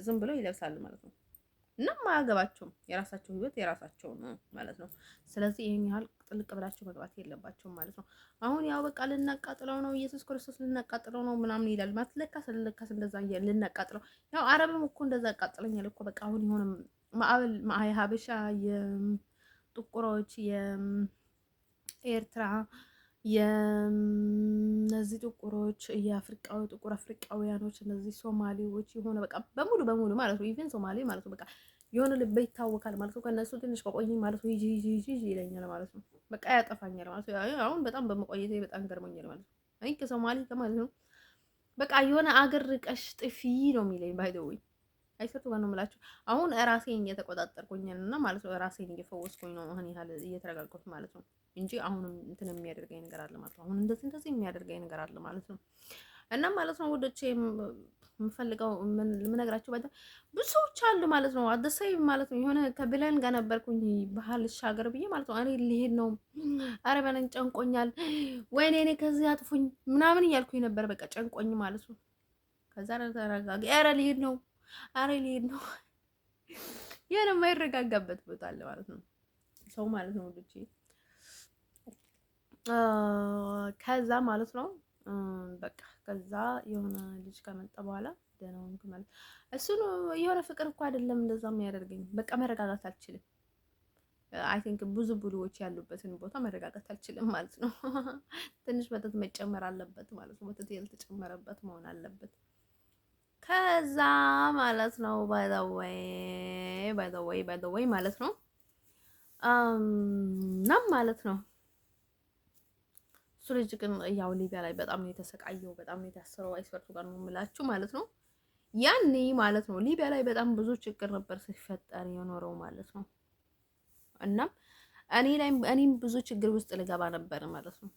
ዝም ብሎ ይለብሳሉ ማለት ነው። እናም አያገባቸውም። የራሳቸው ህይወት የራሳቸው ነው ማለት ነው። ስለዚህ ይሄን ያህል ጥልቅ ብላችሁ መግባት የለባቸውም ማለት ነው። አሁን ያው በቃ ልናቃጥለው ነው ኢየሱስ ክርስቶስ ልናቃጥለው ነው ምናምን ይላል ማለት ለካስ እንደዛ ልናቃጥለው ያው አረብም እኮ እንደዛ ያቃጥለኛል እኮ በቃ አሁን የሆነ ማዕበል የሀበሻ የጥቁሮች የኤርትራ የነዚህ ጥቁሮች የአፍሪቃዊ ጥቁር አፍሪቃውያኖች እነዚህ ሶማሌዎች የሆነ በቃ በሙሉ ማለት ነው። ኢቨን ሶማሌ ማለት ነው በቃ የሆነ ልብ ይታወካል ማለት ነው። ከነሱ ትንሽ ከቆየኝ ማለት ነው ሂጂ ይለኛል ማለት ነው። በቃ ያጠፋኛል ማለት ነው። አሁን በጣም በመቆየቴ በጣም ገርሞኛል ማለት ነው። አይ ከሶማሌ ከማለት ነው በቃ የሆነ አገር ርቀሽ ጥፊ ነው የሚለኝ ባይ ዘ ወይ አይሰጡ ጋር ነው የምላችሁ። አሁን ራሴን እየተቆጣጠርኩኝ እና ማለት ነው ራሴን እየፈወስኩኝ ነው አሁን ያህል እየተረጋጋሁት ማለት ነው እንጂ አሁንም እንትን የሚያደርገኝ ነገር አለ ማለት ነው። አሁን እንደዚህ የሚያደርገኝ ነገር አለ ማለት ነው። እና ማለት ነው ወዶቼ የምፈልገው የምነግራችሁ ብዙ ሰዎች አሉ ማለት ነው። አደሳይ ማለት ነው የሆነ ከብለን ጋር ነበርኩኝ ባህል ሻገር ብዬ ማለት ነው። እኔ ሊሄድ ነው፣ አረ በለን ጨንቆኛል፣ ወይኔ እኔ ከዚህ አጥፉኝ ምናምን እያልኩኝ ነበር። በቃ ጨንቆኝ ማለት ነው። ከዛ ተረጋጋ፣ አረ ሊሄድ ነው፣ አረ ሊሄድ ነው። የሆነ የማይረጋጋበት ቦታ አለ ማለት ነው ሰው ማለት ነው ወዶቼ። ከዛ ማለት ነው በቃ ከዛ የሆነ ልጅ ከመጣ በኋላ ደህናውን ማለት እሱ ነው። የሆነ ፍቅር እኮ አይደለም እንደዛ የሚያደርገኝ። በቃ መረጋጋት አልችልም። አይ ቲንክ ብዙ ብልዎች ያሉበትን ቦታ መረጋጋት አልችልም ማለት ነው። ትንሽ ወተት መጨመር አለበት ማለት ነው። ወተት ያልተጨመረበት መሆን አለበት። ከዛ ማለት ነው ባይ ዘ ወይ ማለት ነው ናም ማለት ነው እሱ ልጅ ግን ያው ሊቢያ ላይ በጣም ነው የተሰቃየው፣ በጣም ነው የታሰረው። አይስወርቱ ጋር ነው የምላችሁ ማለት ነው። ያኔ ማለት ነው ሊቢያ ላይ በጣም ብዙ ችግር ነበር ሲፈጠር የኖረው ማለት ነው። እናም እኔም ብዙ ችግር ውስጥ ልገባ ነበር ማለት ነው።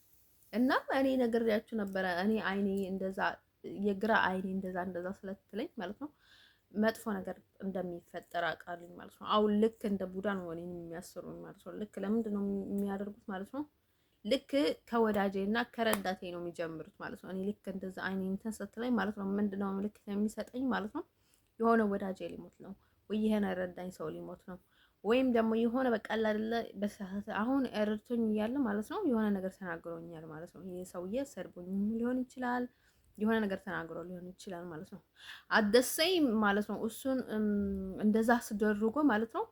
እናም እኔ ነግሬያችሁ ነበረ። እኔ አይኔ እንደዛ የግራ አይኔ እንደዛ ስለትለኝ ማለት ነው መጥፎ ነገር እንደሚፈጠር አውቃለሁ ማለት ነው። አሁን ልክ እንደ ቡዳ ነው እኔን የሚያስሩኝ ማለት ነው። ልክ ለምንድን ነው የሚያደርጉት ማለት ነው? ልክ ከወዳጄ እና ከረዳቴ ነው የሚጀምሩት ማለት ነው። እኔ ልክ እንደዛ አይኔ እንትን ስትለኝ ማለት ነው ምንድነው ምልክት የሚሰጠኝ ማለት ነው? የሆነ ወዳጄ ሊሞት ነው ወይ የሆነ ረዳኝ ሰው ሊሞት ነው ወይም ደግሞ የሆነ በቃ አይደለ በሰዓት አሁን እርቶኝ እያለ ማለት ነው የሆነ ነገር ተናግሮኛል ማለት ነው። ይሄ ሰውዬ ሰርቦኝ ሊሆን ይችላል፣ የሆነ ነገር ተናግሮ ሊሆን ይችላል ማለት ነው። አደሰይ ማለት ነው እሱን እንደዛ አስደርጎ ማለት ነው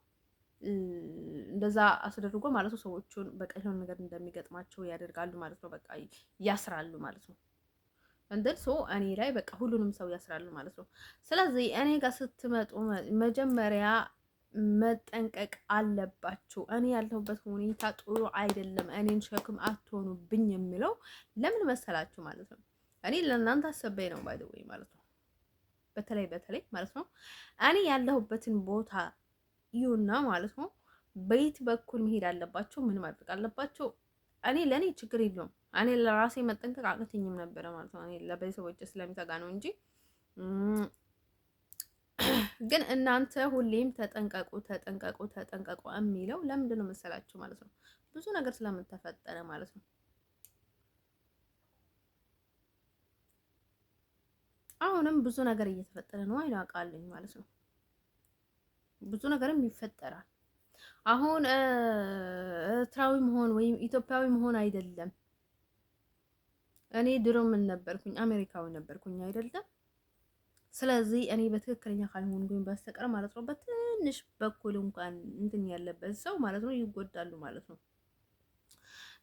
እንደዛ አስደርጎ ማለት ነው ሰዎቹን በቃ የሆነ ነገር እንደሚገጥማቸው ያደርጋሉ ማለት ነው። በቃ ያስራሉ ማለት ነው። እንደል ሶ እኔ ላይ በቃ ሁሉንም ሰው ያስራሉ ማለት ነው። ስለዚህ እኔ ጋር ስትመጡ መጀመሪያ መጠንቀቅ አለባችሁ። እኔ ያለሁበት ሁኔታ ጥሩ አይደለም፣ እኔን ሸክም አትሆኑብኝ የሚለው ለምን መሰላችሁ ማለት ነው። እኔ ለእናንተ አሰበኝ ነው ባይ ዘ ወይ ማለት ነው። በተለይ ማለት ነው እኔ ያለሁበትን ቦታ ይሁና ማለት ነው በየት በኩል መሄድ አለባቸው፣ ምን ማድረግ አለባቸው። እኔ ለእኔ ችግር የለውም። እኔ ለራሴ መጠንቀቅ አቅተኝም ነበረ ማለት ነው። እኔ ለቤተሰቦቼ ስለሚተጋ ነው እንጂ ግን እናንተ ሁሌም ተጠንቀቁ ተጠንቀቁ ተጠንቀቁ የሚለው ለምንድን ነው መሰላችሁ ማለት ነው? ብዙ ነገር ስለምተፈጠረ ማለት ነው። አሁንም ብዙ ነገር እየተፈጠረ ነው አይናቃልኝ ማለት ነው። ብዙ ነገርም ይፈጠራል። አሁን ኤርትራዊ መሆን ወይም ኢትዮጵያዊ መሆን አይደለም። እኔ ድሮ ምን ነበርኩኝ? አሜሪካዊ ነበርኩኝ አይደለም። ስለዚህ እኔ በትክክለኛ ካልሆንኩኝ በስተቀር ማለት ነው በትንሽ በኩል እንኳን እንትን ያለበት ሰው ማለት ነው ይጎዳሉ ማለት ነው።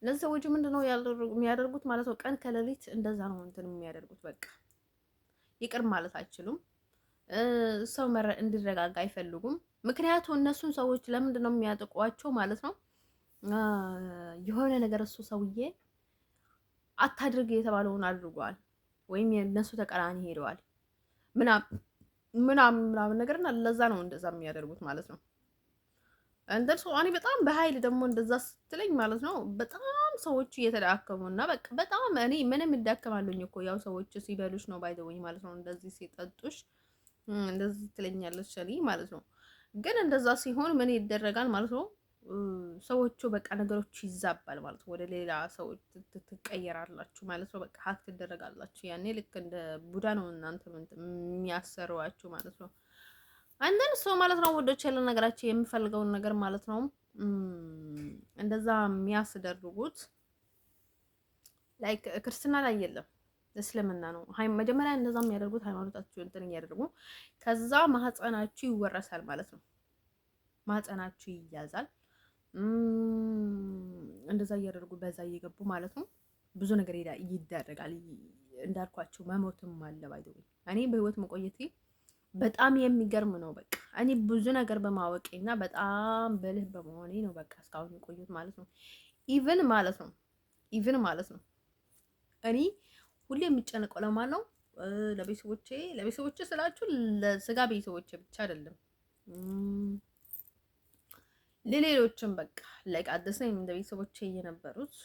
እነዚህ ሰዎች ምንድነው የሚያደርጉት ማለት ነው? ቀን ከሌሊት እንደዛ ነው እንትን የሚያደርጉት። በቃ ይቅር ማለት አይችሉም። ሰው እንዲረጋጋ አይፈልጉም። ምክንያቱም እነሱን ሰዎች ለምንድን ነው የሚያጠቋቸው ማለት ነው? የሆነ ነገር እሱ ሰውዬ አታድርግ የተባለውን አድርጓል፣ ወይም የእነሱ ተቃራኒ ሄደዋል ምናምን ነገር እና ለዛ ነው እንደዛ የሚያደርጉት ማለት ነው። እንደርሱ እኔ በጣም በኃይል ደግሞ እንደዛ ስትለኝ ማለት ነው በጣም ሰዎቹ እየተዳከሙ እና በቃ በጣም እኔ ምንም ይዳከማሉኝ እኮ ያው ሰዎች ሲበሉሽ ነው ባይዘወኝ ማለት ነው። እንደዚህ ሲጠጡሽ እንደዚህ ትለኛለች እኔ ማለት ነው። ግን እንደዛ ሲሆን ምን ይደረጋል ማለት ነው? ሰዎቹ በቃ ነገሮች ይዛባል ማለት ነው። ወደ ሌላ ሰዎች ትቀየራላችሁ ማለት ነው። በቃ ሀክ ትደረጋላችሁ። ያኔ ልክ እንደ ቡዳ ነው እናንተ የሚያሰሯችሁ ማለት ነው። አንደን ሰው ማለት ነው ወዶች ያለ ነገራቸው የምፈልገውን ነገር ማለት ነው እንደዛ የሚያስደርጉት ላይክ ክርስትና ላይ የለም እስልምና ነው። መጀመሪያ እንደዛ የሚያደርጉት ሃይማኖታችሁ እንትን እያደረጉ ከዛ ማህፀናችሁ ይወረሳል ማለት ነው። ማህፀናችሁ ይያዛል። እንደዛ እያደረጉ በዛ እየገቡ ማለት ነው ብዙ ነገር ይደረጋል። እንዳልኳቸው መሞትም አለ ባይዘው። እኔ በህይወት መቆየቴ በጣም የሚገርም ነው። በቃ እኔ ብዙ ነገር በማወቄ እና በጣም በልህ በመሆኔ ነው በቃ እስካሁን የቆየሁት ማለት ነው። ኢቭን ማለት ነው እኔ ሁሌ የሚጨነቀው ለማን ነው? ለቤተሰቦቼ ስላችሁ ለስጋ ቤተሰቦቼ ብቻ አይደለም፣ ለሌሎችም በቃ ላይክ አደሰኝ እንደ ቤተሰቦቼ የነበሩት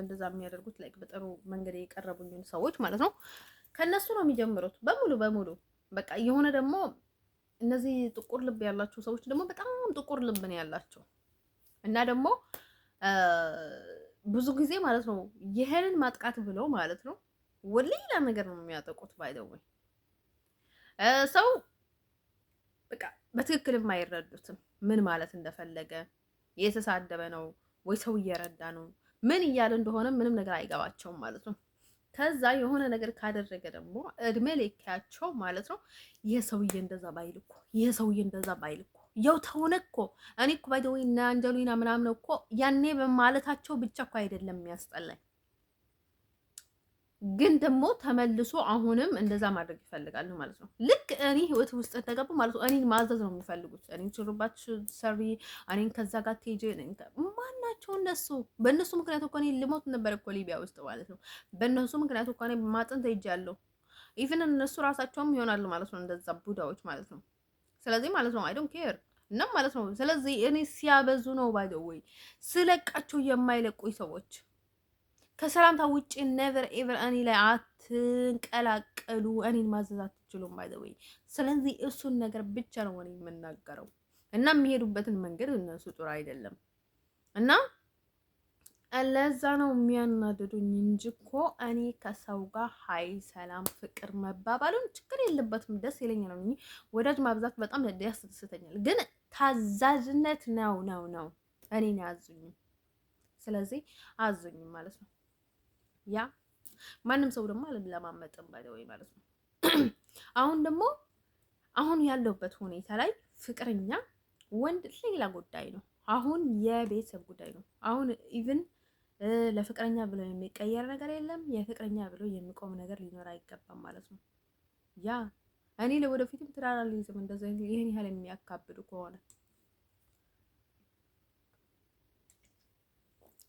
እንደዛ የሚያደርጉት ላይክ በጥሩ መንገድ የቀረቡኝን ሰዎች ማለት ነው። ከነሱ ነው የሚጀምሩት በሙሉ በቃ የሆነ ደግሞ እነዚህ ጥቁር ልብ ያላቸው ሰዎች ደግሞ በጣም ጥቁር ልብ ነው ያላቸው እና ደግሞ ብዙ ጊዜ ማለት ነው ይሄንን ማጥቃት ብለው ማለት ነው ሌላ ነገር ነው የሚያጠቁት። ባይደው ሰው በቃ በትክክል የማይረዱትም ምን ማለት እንደፈለገ የተሳደበ ነው ወይ ሰው እየረዳ ነው ምን እያለ እንደሆነ ምንም ነገር አይገባቸውም ማለት ነው። ከዛ የሆነ ነገር ካደረገ ደግሞ እድሜ ልካቸው ማለት ነው ይሄ ሰውዬ እንደዛ ባይልኮ ይሄ ሰውዬ እንደዛ ባይልኮ ያው ተሆነ እኮ እኔ እኮ ባይደው እና አንጀሊና ምናምን እኮ ያኔ በማለታቸው ብቻ እኮ አይደለም የሚያስጠላኝ፣ ግን ደግሞ ተመልሶ አሁንም እንደዛ ማድረግ ይፈልጋሉ ማለት ነው። ልክ እኔ ህይወት ውስጥ ተገቡ ማለት ነው እኔን ማዘዝ ነው የሚፈልጉት። እኔን ሹሩባት ሰሪ፣ እኔን ከዛ ጋር ትሄጂ ማናቸው እነሱ። በእነሱ ምክንያት እኮ እኔ ልሞት ነበር እኮ ሊቢያ ውስጥ ማለት ነው። በእነሱ ምክንያት እኮ እኔ ማጥንት ሄጃለሁ። ኢቭን እነሱ ራሳቸውም ይሆናሉ ማለት ነው እንደዛ ቡዳዎች ማለት ነው። ስለዚህ ማለት ነው አይ ዶንት ኬር እና ማለት ነው። ስለዚህ እኔ ሲያበዙ ነው ባይደው ወይ ስለቃቸው የማይለቁኝ ሰዎች ከሰላምታ ውጪ ኔቨር ኤቨር እኔ ላይ አትንቀላቀሉ። እኔን ማዘዝ አትችሉም ባይዘወይ። ስለዚህ እሱን ነገር ብቻ ነው እኔ የምናገረው እና የሚሄዱበትን መንገድ እነሱ ጥሩ አይደለም እና ለዛ ነው የሚያናድዱኝ እንጂ እኮ እኔ ከሰው ጋር ሀይ ሰላም ፍቅር መባባሉን ችግር የለበትም፣ ደስ ይለኛል ነው። ወዳጅ ማብዛት በጣም ያስደስተኛል፣ ግን ታዛዥነት ነው እኔን ያዙኝ። ስለዚህ አዙኝ ማለት ነው። ያ ማንም ሰው ደግሞ አልለማመጥም ባይደወይ ማለት ነው። አሁን ያለውበት ሁኔታ ላይ ፍቅረኛ ወንድ ሌላ ጉዳይ ነው። አሁን የቤተሰብ ጉዳይ ነው። አሁን ኢቭን ለፍቅረኛ ብሎ የሚቀየር ነገር የለም። የፍቅረኛ ብሎ የሚቆም ነገር ሊኖር አይገባም ማለት ነው። ያ እኔ ለወደፊትም ትዳር አልይዝም እንደዚህ ይሄን ያህል የሚያካብዱ ከሆነ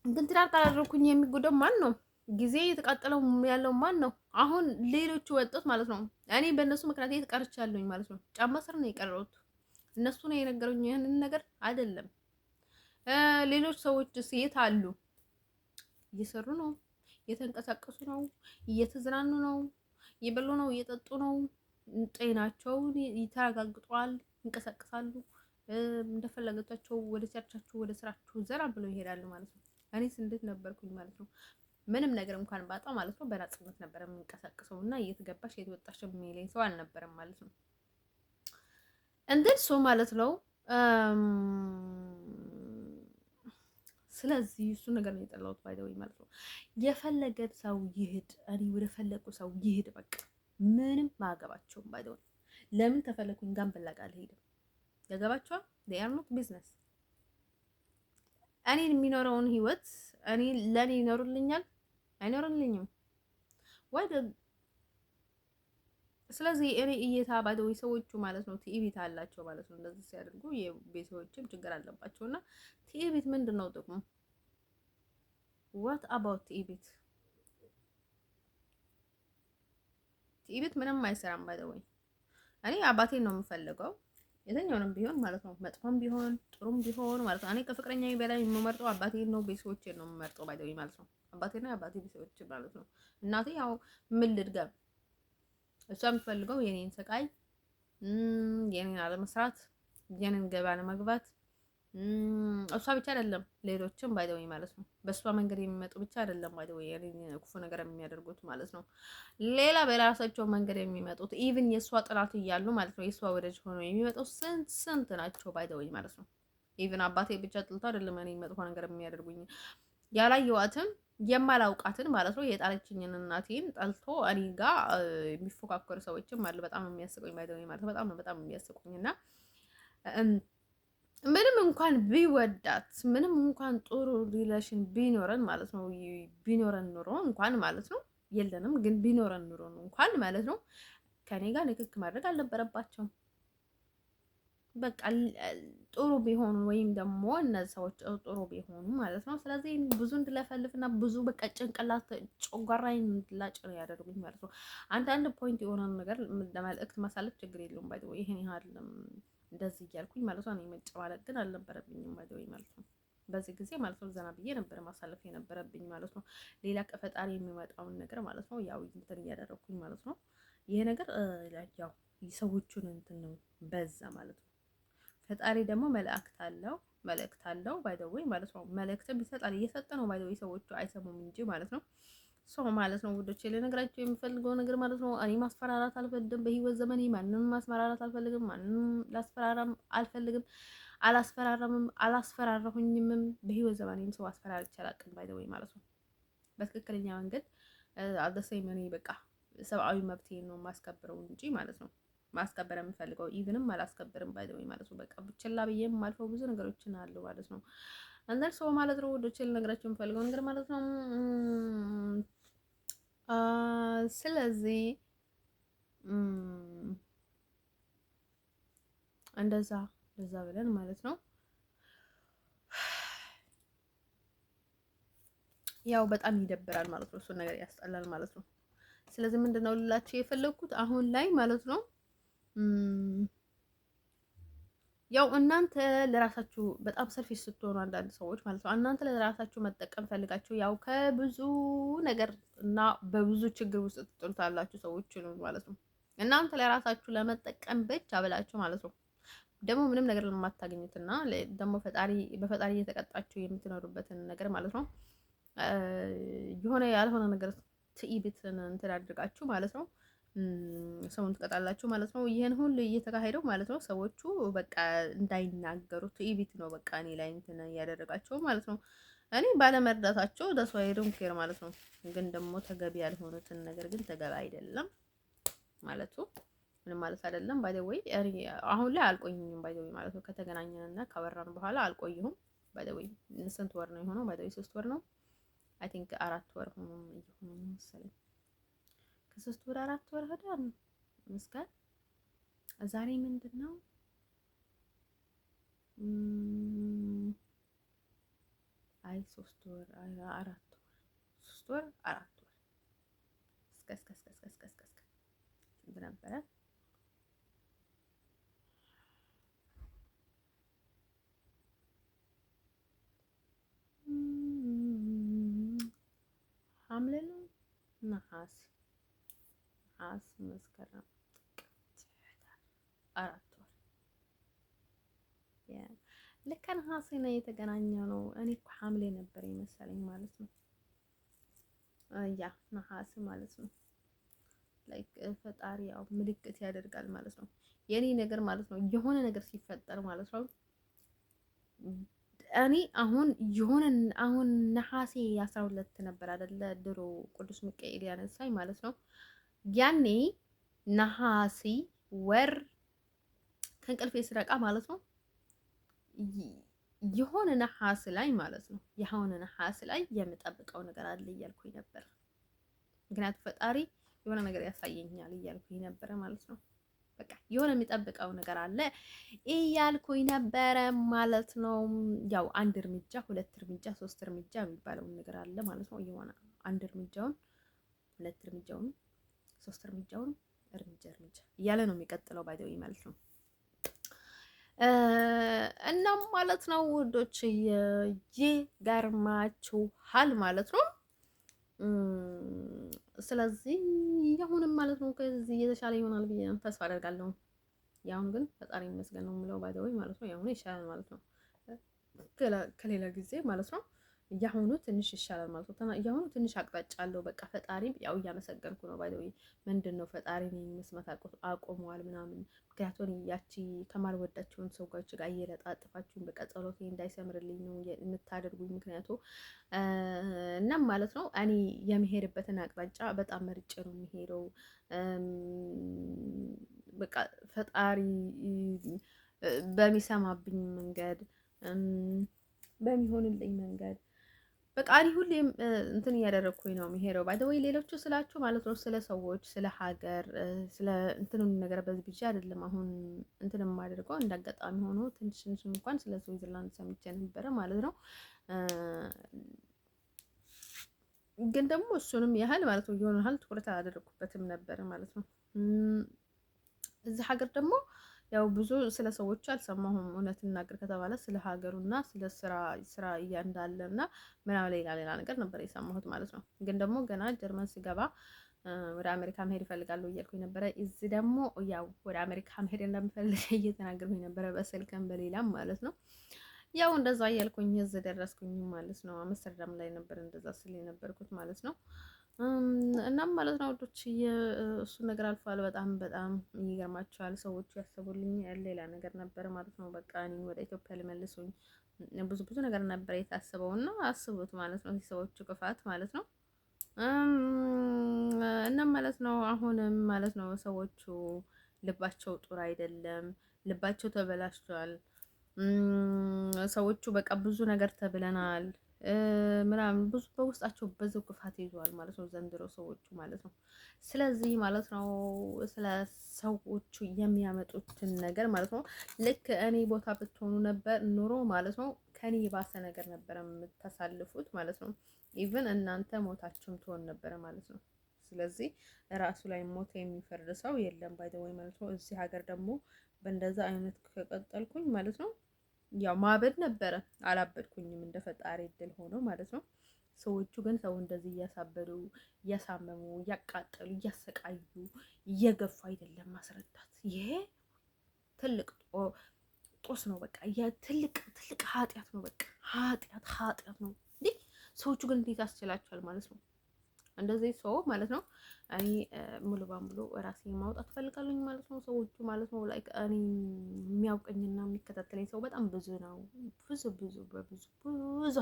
ግን ትዳር ካላደረኩኝ የሚጎዳው ማን ነው? ጊዜ የተቃጠለው ያለው ማን ነው? አሁን ሌሎቹ ወጡት ማለት ነው። እኔ በእነሱ ምክንያት የት ቀርቻለሁኝ ማለት ነው። ጫማ ስር ነው የቀረሁት። እነሱ ነው የነገሩኝ ይህንን ነገር አይደለም። ሌሎች ሰዎች የት አሉ? እየሰሩ ነው፣ እየተንቀሳቀሱ ነው፣ እየተዝናኑ ነው፣ እየበሉ ነው፣ እየጠጡ ነው። ጤናቸውን ተረጋግጧል፣ ይንቀሳቀሳሉ፣ እንደፈለገቻቸው ወደ ቸርቻቸው ወደ ስራቸው ዘና ብለው ይሄዳሉ ማለት ነው። እኔስ እንዴት ነበርኩኝ ማለት ነው? ምንም ነገር እንኳን ባጣ ማለት ነው በነፃነት ነበር የምንቀሳቀሰው እና እየተገባሽ እየተወጣሽ የሚለኝ ሰው አልነበረም ማለት ነው። እንደሱ ማለት ነው። ስለዚህ እሱ ነገር ነው የጠላሁት ባይደውይ ማለት ነው። የፈለገ ሰው ይሄድ፣ እኔ ወደ ፈለቁ ሰው ይሄድ፣ በቃ ምንም ማገባቸውም ባይደውይ። ለምን ተፈለኩኝ ጋር በላቃ አልሄድም። ያገባቸዋል they are not business። እኔ የሚኖረውን ህይወት እኔ ለኔ ይኖርልኛል አይኖርልኝም ወይ? ስለዚህ እኔ እይታ ባይደው ሰዎቹ ማለት ነው ትዕቢት አላቸው ማለት ነው። እንደዚህ ሲያደርጉ የቤተሰቦችም ችግር አለባቸውና ትዕቢት ምንድን ነው ጥቅሙ? what about ትዕቢት? ትዕቢት ምንም አይሰራም ባይደው። እኔ አባቴን ነው የምፈልገው የትኛውንም ቢሆን ማለት ነው፣ መጥፎም ቢሆን ጥሩም ቢሆን ማለት ነው። እኔ ከፍቅረኛዬ በላይ የምመርጠው አባቴን ነው፣ ቤተሰቦቼን ነው የምመርጠው ባይደው ማለት ነው። አባቴና የአባቴ ቤተሰቦች ማለት ነው። እናቴ ያው ምን ልድገም፣ እሷ የምትፈልገው የኔን ስቃይ፣ የኔን አለመስራት፣ የኔን ገባ ለመግባት እሷ ብቻ አይደለም ሌሎችም ባይደው ማለት ነው። በእሷ መንገድ የሚመጡ ብቻ አይደለም ባይደው የኔን ክፉ ነገር የሚያደርጉት ማለት ነው። ሌላ በራሳቸው መንገድ የሚመጡት ኢቭን የእሷ ጥላት እያሉ ማለት ነው የእሷ ወዳጅ ሆኖ የሚመጡት ስንት ናቸው ባይደው ማለት ነው። ኢቭን አባቴ ብቻ ጥልቶ አይደለም እኔ መጥፎ ነገር የሚያደርጉኝ ያላየዋትም የማላውቃትን ማለት ነው የጣለችኝን እናቴን ጠልቶ እኔ ጋር የሚፎካከሩ ሰዎችም አሉ። በጣም የሚያስቁኝ ባይደው ማለት በጣም የሚያስቁኝና ምንም እንኳን ቢወዳት ምንም እንኳን ጥሩ ሪሌሽን ቢኖረን ማለት ነው ቢኖረን ኑሮ እንኳን ማለት ነው የለንም፣ ግን ቢኖረን ኑሮ እንኳን ማለት ነው ከኔ ጋር ንክክ ማድረግ አልነበረባቸውም። በቃ ጥሩ ቢሆኑ ወይም ደግሞ እነዚህ ሰዎች ጥሩ ቢሆኑ ማለት ነው። ስለዚህ ብዙ እንድለፈልፍና ብዙ በቃ ጭንቅላት ጨጓራዬን እንድላጭ ነው ያደርጉኝ ማለት ነው። አንዳንድ ፖይንት የሆነ ነገር ለመልእክት ማሳለፍ ችግር የለውም ባይ ዘ ወይ ይሄን ያህል እንደዚህ እያልኩኝ ማለት ነው። እኔ መጨባለቅ ግን አልነበረብኝም ባይ ዘ ወይ ማለት ነው። በዚህ ጊዜ ማለት ነው ዘና ብዬ ነበረ ማሳለፍ የነበረብኝ ማለት ነው። ሌላ ከፈጣሪ የሚመጣውን ነገር ማለት ነው ያው እንትን እያደረኩኝ ማለት ነው። ይሄ ነገር ያው ሰዎቹን እንትን ነው በዛ ማለት ነው። ፈጣሪ ደግሞ መልእክት አለው ባይ ዘ ወይ ማለት ነው። መልእክትም ይሰጣል እየሰጠ ነው ባይ ዘ ወይ ሰዎቹ አይሰሙም እንጂ ማለት ነው። ሰው ማለት ነው ውዶቼ ልነግራቸው የምፈልገው ነገር ማለት ነው። እኔ ማስፈራራት አልፈልግም። በህይወት ዘመኔ ማንንም ማስፈራራት አልፈልግም። ማንንም ላስፈራራም አልፈልግም። አላስፈራራምም አላስፈራራሁኝምም። በህይወት ዘመኔም ሰው አስፈራርቼ አላውቅም ባይ ዘ ወይ ማለት ነው። በትክክለኛ መንገድ አልደሰኝ እኔ በቃ ሰብአዊ መብቴን ነው ማስከብረው እንጂ ማለት ነው። ማስከበር የምፈልገው ኢቭንም አላስከብርም ባይ ዘ ወይ ማለት ነው። በቃ ችላ ብዬም አልፈው ብዙ ነገሮችን አሉ ማለት ነው። አንዳንድ ሰው ማለት ነው ወዶች ልነግራቸው የምፈልገው ነገር ማለት ነው። ስለዚህ እንደዛ ብለን ማለት ነው። ያው በጣም ይደብራል ማለት ነው። እሱን ነገር ያስጠላል ማለት ነው። ስለዚህ ምንድነው ልላችሁ የፈለኩት አሁን ላይ ማለት ነው ያው እናንተ ለራሳችሁ በጣም ሰልፊሽ ስትሆኑ አንዳንድ ሰዎች ማለት ነው እናንተ ለራሳችሁ መጠቀም ፈልጋችሁ ያው ከብዙ ነገር እና በብዙ ችግር ውስጥ ትጥሉታላችሁ ሰዎች ነው ማለት ነው። እናንተ ለራሳችሁ ለመጠቀም ብቻ ብላችሁ ማለት ነው ደግሞ ምንም ነገር ለማታገኙትና ደግሞ በፈጣሪ እየተቀጣችሁ የምትኖሩበትን ነገር ማለት ነው የሆነ ያልሆነ ነገር ትዕቢትን እንትን አድርጋችሁ ማለት ነው ሰውን ትቀጣላችሁ ማለት ነው። ይሄን ሁሉ እየተካሄደው ማለት ነው ሰዎቹ በቃ እንዳይናገሩ ትዕቢት ነው በቃ እኔ ላይ እንትን እያደረጋቸው ማለት ነው። እኔ ባለመርዳታቸው ደስ አይሉም ኬር ማለት ነው። ግን ደግሞ ተገቢ ያልሆኑትን ነገር ግን ተገቢ አይደለም ማለቱ ምንም ማለት አይደለም። ባይ ዘ ወይ አሁን ላይ አልቆይኝም ባይ ዘ ወይ ማለት ነው። ከተገናኘንና ካወራን በኋላ አልቆይሁም ባይ ዘ ወይ ስንት ወር ነው የሆነው? ባይ ዘ ወይ 3 ወር ነው አይ ቲንክ 4 ወር ሆኖ ነው መሰለኝ ከ3 ወር 4 ወር ሄዷል። መስከረም ዛሬ ምንድን ነው? አይ 3 ወር 4 ወር 3 ወር 4 ወር እስከ ስንት ነበረ? ሐምሌ ነው ነሐሴ መስከረም 4 ወር ልክ ነሐሴ ነው የተገናኘው ነው። እኔ እኮ ሐምሌ ነበር የመሰለኝ ማለት ነው። ያ ነሐሴ ማለት ነው። ላይክ ፈጣሪ ያው ምልክት ያደርጋል ማለት ነው። የኔ ነገር ማለት ነው የሆነ ነገር ሲፈጠር ማለት ነው እኔ አሁን ነሐሴ 12 ነበር አይደለ ድሮ ቅዱስ ሚካኤል ያነሳኝ ማለት ነው። ያኔ ነሐሴ ወር ከእንቅልፌ ስረቃ ማለት ነው የሆነ ነሐሴ ላይ ማለት ነው የሆነ ነሐሴ ላይ የምጠብቀው ነገር አለ እያልኩኝ ነበር። ምክንያቱም ፈጣሪ የሆነ ነገር ያሳየኛል እያልኩኝ ነበረ ማለት ነው። በቃ የሆነ የሚጠብቀው ነገር አለ እያልኩኝ ነበረ ማለት ነው። ያው 1 እርምጃ 2 እርምጃ 3 እርምጃ የሚባለው ነገር አለ ማለት ነው። የሆነ 1 እርምጃውን 2 እርምጃውን 3 እርምጃውን እርምጃ እያለ ነው የሚቀጥለው ባይ ዘ ወይ ማለት ነው። እናም ማለት ነው ውዶች ይገርማችኋል ማለት ነው። ስለዚህ አሁንም ማለት ነው ከዚህ የተሻለ ይሆናል ብዬ ተስፋ አደርጋለሁ። ያሁን ግን ፈጣሪ ይመስገን ነው የምለው ባይ ዘ ወይ ማለት ነው። ያሁኑ ይሻላል ማለት ነው ከሌላ ጊዜ ማለት ነው። ያሁኑ ትንሽ ይሻላል ማለት ነው። ያሁኑ ትንሽ አቅጣጫ አለው። በቃ ፈጣሪም ያው እያመሰገንኩ ነው ባይ ዘ ወይ ምንድነው ፈጣሪን መስማት አቆመዋል ምናምን። ምክንያቱም ያቺ ከማልወዳቸውን ሰዎች ጋር እየለጣጥፋችሁኝ በቃ ጸሎቴ እንዳይሰምርልኝ ነው የምታደርጉኝ። ምክንያቱም እናም ማለት ነው እኔ የምሄድበትን አቅጣጫ በጣም መርጬ ነው የሚሄደው። በቃ ፈጣሪ በሚሰማብኝ መንገድ በሚሆንልኝ መንገድ በቃ እኔ ሁሌም እንትን እያደረግኩኝ ነው የሚሄደው ባይ ዘ ወይ ሌሎቹ ስላችሁ ማለት ነው ስለ ሰዎች፣ ስለ ሀገር፣ ስለ እንትኑን ነገር በዚህ ብቻ አይደለም። አሁን እንትን የማደርገው እንደ አጋጣሚ ሆኖ ትንሽ እንኳን ስለ ስዊዘርላንድ ሰምቼ ነበረ ማለት ነው። ግን ደግሞ እሱንም ያህል ማለት ነው የሆነ ያህል ትኩረት አላደረኩበትም ነበረ ማለት ነው። እዚህ ሀገር ደግሞ ያው ብዙ ስለ ሰዎች አልሰማሁም። እውነት እናገር ከተባለ ስለ ሀገሩና ስለ ስራ እያንዳለ እና ምናምን ሌላ ነገር ነበር የሰማሁት ማለት ነው። ግን ደግሞ ገና ጀርመን ስገባ ወደ አሜሪካ መሄድ እፈልጋለሁ እያልኩኝ ነበረ። እዚህ ደግሞ ያው ወደ አሜሪካ መሄድ እንደምፈልግ እየተናገርኩኝ ነበረ በስልክም በሌላም ማለት ነው። ያው እንደዛ እያልኩኝ እዚህ ደረስኩኝ ማለት ነው። አምስተርዳም ላይ ነበር እንደዛ ስል የነበርኩት ማለት ነው። እናም ማለት ነው ወዶች እሱ ነገር አልፏል። በጣም ይገርማቸዋል። ሰዎቹ ያሰቡልኝ ሌላ ነገር ነበር ማለት ነው። በቃ እኔ ወደ ኢትዮጵያ ሊመልሱኝ ብዙ ነገር ነበር የታሰበው እና አስቡት ማለት ነው የሰዎቹ ክፋት ማለት ነው። እናም ማለት ነው አሁንም ማለት ነው ሰዎቹ ልባቸው ጥሩ አይደለም፣ ልባቸው ተበላሽቷል። ሰዎቹ በቃ ብዙ ነገር ተብለናል ምናምን ብዙ በውስጣቸው ብዙ ክፋት ይዘዋል ማለት ነው ዘንድሮ ሰዎቹ ማለት ነው። ስለዚህ ማለት ነው ስለ ሰዎቹ የሚያመጡትን ነገር ማለት ነው ልክ እኔ ቦታ ብትሆኑ ነበር ኑሮ ማለት ነው ከኔ የባሰ ነገር ነበር የምታሳልፉት ማለት ነው። ኢቭን እናንተ ሞታችሁም ትሆን ነበረ ማለት ነው። ስለዚህ ራሱ ላይ ሞት የሚፈርድ ሰው የለም ባይ ዘ ወይ ማለት ነው። እዚህ ሀገር ደግሞ በእንደዛ አይነት ከቀጠልኩኝ ማለት ነው ያው ማበድ ነበረ። አላበድኩኝም እንደ ፈጣሪ እድል ሆኖ ማለት ነው። ሰዎቹ ግን ሰው እንደዚህ እያሳበዱ እያሳመሙ እያቃጠሉ እያሰቃዩ እየገፉ አይደለም ማስረዳት። ይሄ ትልቅ ጦስ ነው። በቃ ትልቅ ኃጢአት ነው። በቃ ኃጢአት ነው እንዴ! ሰዎቹ ግን እንዴት ያስችላቸዋል ማለት ነው። እንደዚህ ሰው ማለት ነው እኔ ሙሉ በሙሉ ራሴን ማውጣት ፈልጋለኝ ማለት ነው። ሰዎቹ ማለት ነው ላይክ እኔ የሚያውቀኝና የሚከታተለኝ ሰው በጣም ብዙ ነው። ብዙ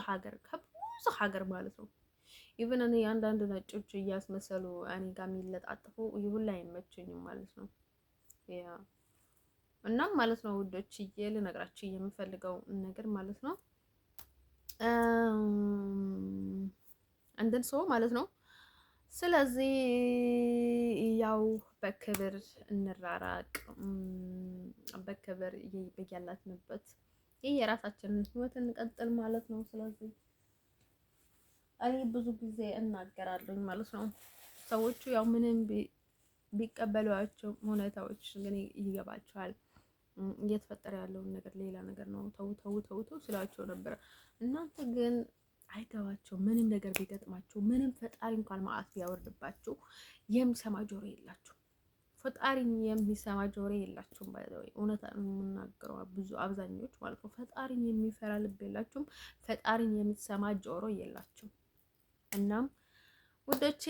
ሀገር ማለት ነው። ኢቭን እኔ አንዳንድ ነጮች እያስመሰሉ እኔ ጋር የሚለጣጥፉ ይሁን ላይ አይመቸኝም ማለት ነው። ያ እናም ማለት ነው ውዶችዬ ልነግራችሁ የምፈልገው ነገር ማለት ነው አንድን ሰው ማለት ነው። ስለዚህ ያው በክብር እንራራቅ፣ በክብር በያላችንበት የራሳችንን ህይወት እንቀጥል ማለት ነው። ስለዚህ እኔ ብዙ ጊዜ እናገራለሁ ማለት ነው። ሰዎቹ ያው ምንም ቢቀበሏቸው ሁኔታዎች ግን ይገባቸዋል። እየተፈጠረ ያለውን ነገር ሌላ ነገር ነው። ተው ስላቸው ነበረ። እናንተ ግን አይተዋቸው ምንም ነገር ቢገጥማቸው ምንም ፈጣሪ እንኳን መዓት ቢያወርድባቸው የሚሰማ ጆሮ የላቸው። ፈጣሪን የሚሰማ ጆሮ የላቸውም። ባይዘው እውነት የምናገረው ብዙ አብዛኞች ማለት ነው ፈጣሪን የሚፈራ ልብ የላቸውም። ፈጣሪን የሚሰማ ጆሮ የላቸውም። እናም ውዶቼ